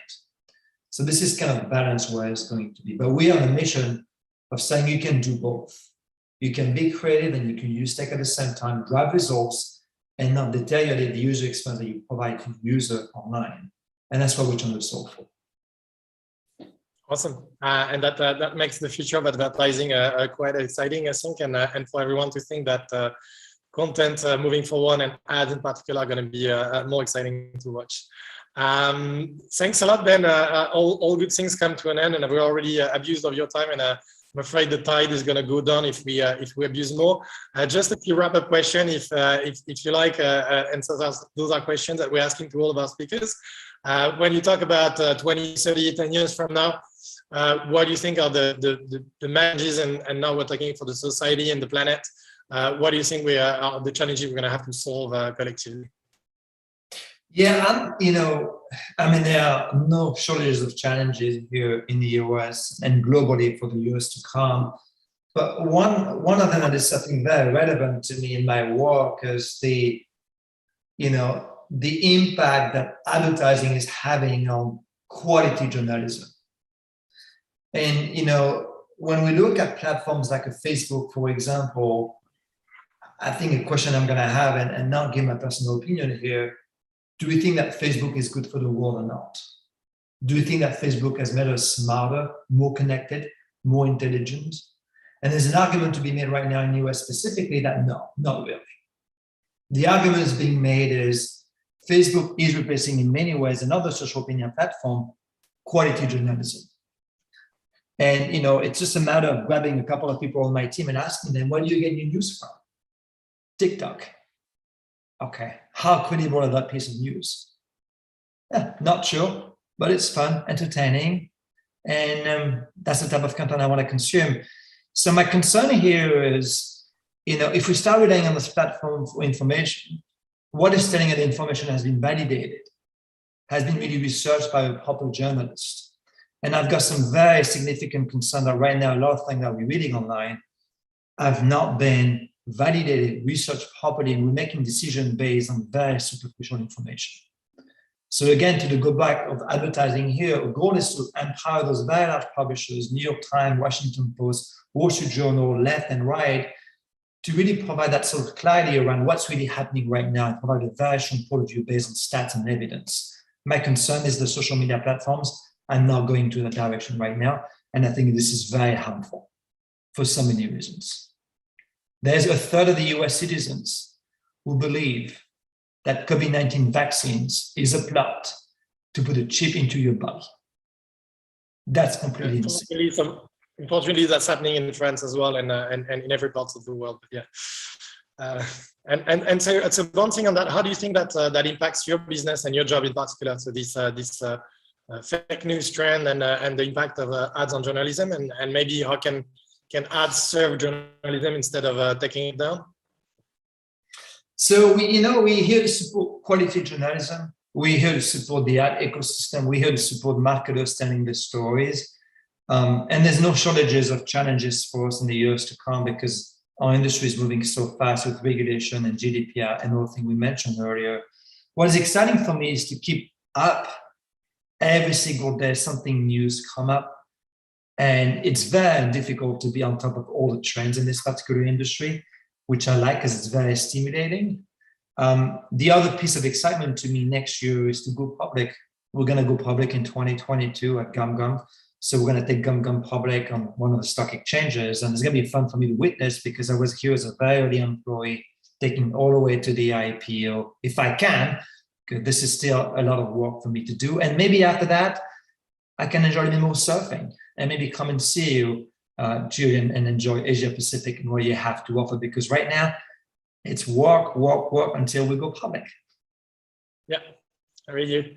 So this is kind of the balance where it's going to be. But we are on a mission of saying you can do both. You can be creative and you can use tech at the same time, drive results, and not deteriorate the user experience that you provide to the user online. And that's what we're trying to solve for. Awesome. And that makes the future of advertising quite exciting, I think, and for everyone to think that content moving forward and ads in particular are going to be more exciting to watch. Thanks a lot, Ben. All good things come to an end, and we're already abused of your time, and I'm afraid the tide is going to go down if we abuse more. Just a few wrap-up question, if you like, and so those are questions that we're asking to all of our speakers. When you talk about 20, 30, 10 years from now, what do you think are the challenges, and now we're talking for the society and the planet, what do you think are the challenges we're going to have to solve collectively? Yeah, there are no shortages of challenges here in the US and globally for the years to come. But one of them that is something very relevant to me in my work is the impact that advertising is having on quality journalism. And, when we look at platforms like a Facebook, for example, I think a question I'm going to have, and not give my personal opinion here, do we think that Facebook is good for the world or not? Do we think that Facebook has made us smarter, more connected, more intelligent? And there's an argument to be made right now in the US specifically that no, not really. The argument is being made is Facebook is replacing in many ways another social media platform, quality journalism. And it's just a matter of grabbing a couple of people on my team and asking them, where do you get your news from? TikTok. Okay, how credible is that piece of news? Not sure, but it's fun, entertaining, and that's the type of content I want to consume. So my concern here is, if we start relying on this platform for information, what is telling that the information has been validated, has been really researched by a proper journalist? And I've got some very significant concern that right now, a lot of things that we're reading online have not been validated, researched properly, and we're making decisions based on very superficial information. So again, to the go back of advertising here, our goal is to empower those very large publishers, New York Times, Washington Post, Wall Street Journal, left and right, to really provide that sort of clarity around what's really happening right now and provide a very strong point of view based on stats and evidence. My concern is the social media platforms are not going to that direction right now. And I think this is very harmful for so many reasons. There's a third of the US citizens who believe that COVID-19 vaccines is a plot to put a chip into your body. That's completely insane. Unfortunately, that's happening in France as well, and in every part of the world. But yeah, and so bouncing on that, how do you think that that impacts your business and your job in particular? So this fake news trend and the impact of ads on journalism, and maybe how can ads serve journalism instead of taking it down? So we're here to support quality journalism. We're here to support the ad ecosystem. We're here to support marketers telling their stories. And there's no shortages of challenges for us in the years to come because our industry is moving so fast with regulation and GDPR and all the things we mentioned earlier. what is exciting for me is to keep up. Every single day, something new's come up. And it's very difficult to be on top of all the trends in this particular industry, which I like because it's very stimulating. The other piece of excitement to me next year is to go public. We're going to go public in 2022 at GumGum. So we're going to take GumGum public on one of the stock exchanges. And it's going to be fun for me to witness because I was here as a very early employee, taking all the way to the IPO, if I can. This is still a lot of work for me to do. And maybe after that, I can enjoy a bit more surfing and maybe come and see you, Julian, and enjoy Asia Pacific and what you have to offer. Because right now, it's work, work, work until we go public. Yeah, I read you.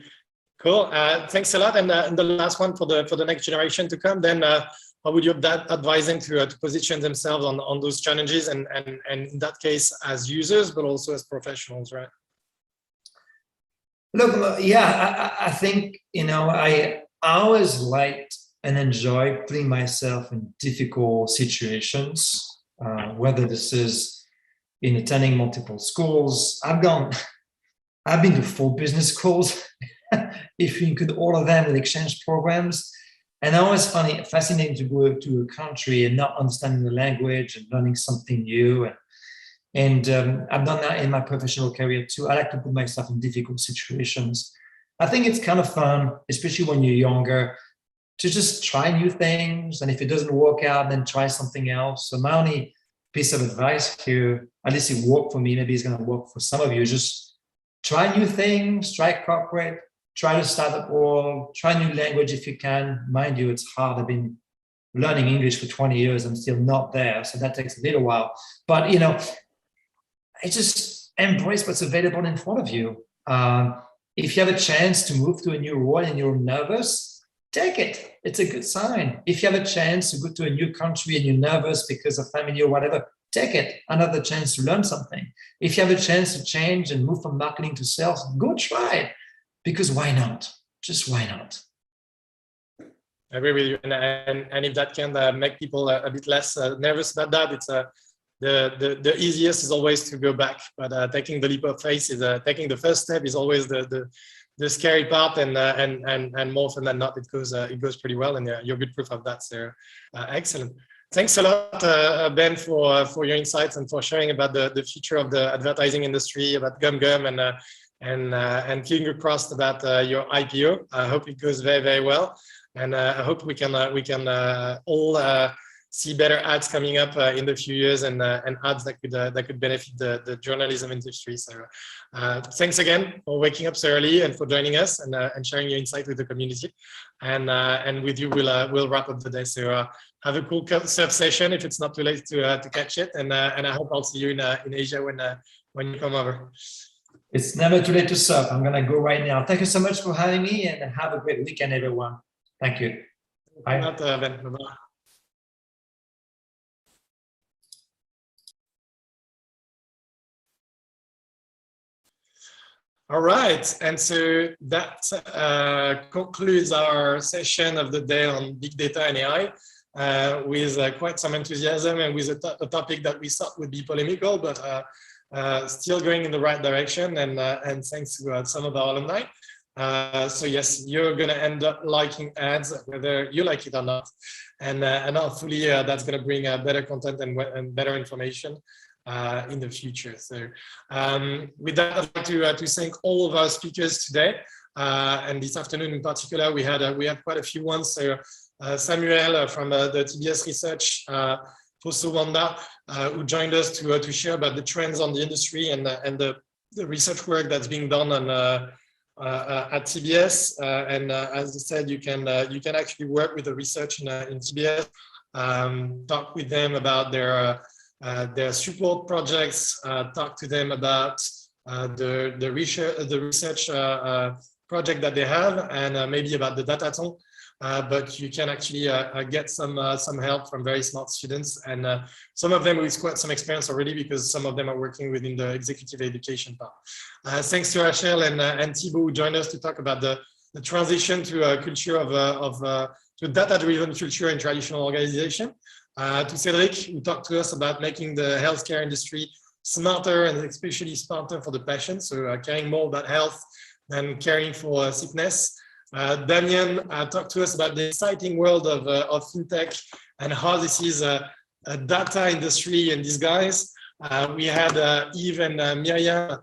Cool. Thanks a lot. And the last one for the next generation to come, then how would you advise them to position themselves on those challenges and in that case as users, but also as professionals, right? Look, yeah, I think, I always liked and enjoy putting myself in difficult situations, whether this is in attending multiple schools. I've been to 4 business schools, if you include all of them with exchange programs. And I always find it fascinating to go to a country and not understanding the language and learning something new. And I've done that in my professional career too. I like to put myself in difficult situations. I think it's kind of fun, especially when you're younger, to just try new things. And if it doesn't work out, then try something else. So my only piece of advice here, at least it worked for me, maybe it's going to work for some of you, just try new things, try corporate, try the startup world, try new language if you can. Mind you, it's hard. I've been learning English for 20 years. I'm still not there. So that takes a little while. But, it's just embrace what's available in front of you. If you have a chance to move to a new role and you're nervous, take it. It's a good sign. If you have a chance to go to a new country and you're nervous because of family or whatever, take it. Another chance to learn something. If you have a chance to change and move from marketing to sales, go try it. Because why not? Just why not? I agree with you. And if that can make people a bit less nervous about that, it's the easiest is always to go back. But taking the leap of faith is taking the first step is always the scary part, and more often than not, it goes pretty well, and you're good proof of that. So excellent. Thanks a lot, Ben, for your insights and for sharing about the future of the advertising industry, about GumGum, and fingers crossed about your IPO. I hope it goes very, very well, and I hope we can all see better ads coming up in the few years, and ads that could benefit the journalism industry. So thanks again for waking up so early and for joining us and sharing your insight with the community. And with you, we'll wrap up the day. So have a cool surf session if it's not too late to catch it. And I hope I'll see you in Asia when you come over. It's never too late to surf. I'm going to go right now. Thank you so much for having me, and have a great weekend, everyone. Thank you. Bye. Ben. Bye-bye. All right, and so that concludes our session of the day on big data and AI with quite some enthusiasm and with a topic that we thought would be polemical, but still going in the right direction, and thanks to some of our alumni. So yes, you're going to end up liking ads, whether you like it or not, and hopefully that's going to bring better content and better information in the future. So with that, I'd like to thank all of our speakers today, and this afternoon in particular, we had quite a few ones. So Samuel from the TBS Research, Fosso Wanda, who joined us to share about the trends on the industry and the research work that's being done on at TBS. And as I said, you can actually work with the research in TBS, talk with them about their support projects, talk to them about the research project that they have, and maybe about the datathon. But you can actually get some help from very smart students, and some of them with quite some experience already, because some of them are working within the executive education part. Thanks to Rachel and Thibaut, who joined us to talk about the transition to a culture to a data-driven culture in traditional organization. To Cedric, who talked to us about making the healthcare industry smarter and especially smarter for the patient. So caring more about health than caring for sickness. Damien talked to us about the exciting world of fintech and how this is a data industry in disguise. We had Yves and Miriam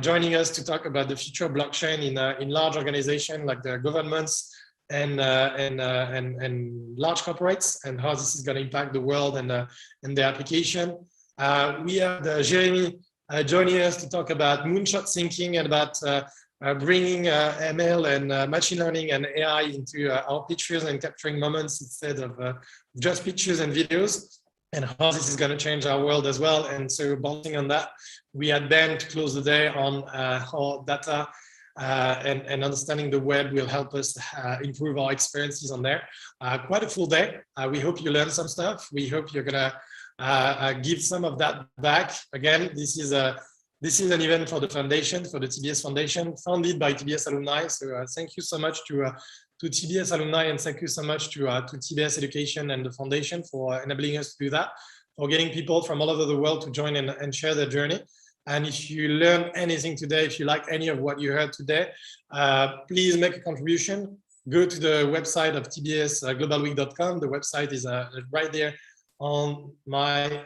joining us to talk about the future of blockchain in large organizations like the governments and large corporates, and how this is going to impact the world and the application. We had Jeremy joining us to talk about moonshot thinking and about bringing ML and machine learning and AI into our pictures and capturing moments instead of just pictures and videos, and how this is going to change our world as well. And so bouncing on that, we had Ben to close the day on how data and understanding the web will help us improve our experiences on there. Quite a full day. We hope you learned some stuff. We hope you're going to give some of that back. Again, this is an event for the foundation, for the TBS Foundation, founded by TBS alumni. So thank you so much to TBS alumni, and thank you so much to TBS Education and the foundation for enabling us to do that, for getting people from all over the world to join and share their journey. And if you learned anything today, if you like any of what you heard today, please make a contribution. Go to the website of tbsglobalweek.com. The website is right there on my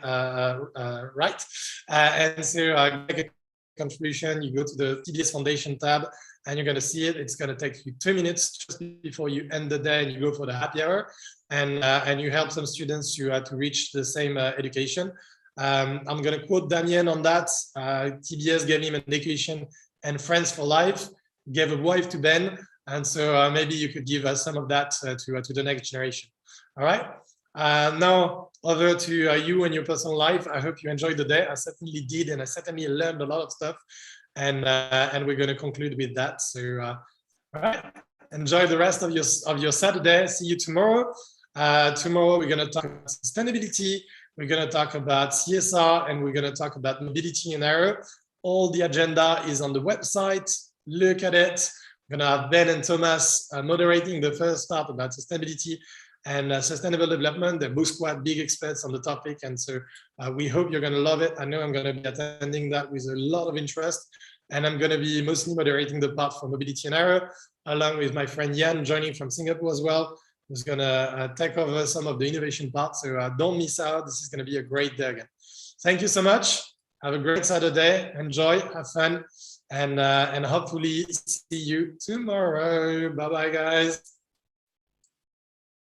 right. And so make a contribution. You go to the TBS Foundation tab and you're going to see it. It's going to take you 2 minutes just before you end the day and you go for the happy hour, and you help some students to reach the same education. I'm going to quote Damien on that. TBS gave him an education and friends for life, gave a wife to Ben. And so maybe you could give some of that to the next generation. All right. Now over to you and your personal life. I hope you enjoyed the day. I certainly did, and I certainly learned a lot of stuff. And we're going to conclude with that. So, all right. Enjoy the rest of your Saturday. See you tomorrow. Tomorrow we're going to talk about sustainability. We're going to talk about CSR, and we're going to talk about mobility and error. All the agenda is on the website. Look at it. We're going to have Ben and Thomas moderating the first part about sustainability and sustainable development. They're both quite big experts on the topic, and so we hope you're going to love it. I know I'm going to be attending that with a lot of interest, and I'm going to be mostly moderating the part for mobility and error, along with my friend Yan joining from Singapore as well, who's going to take over some of the innovation part. So don't miss out. This is going to be a great day again. Thank you so much. Have a great Saturday. Enjoy, have fun, and hopefully see you tomorrow. Bye-bye, guys.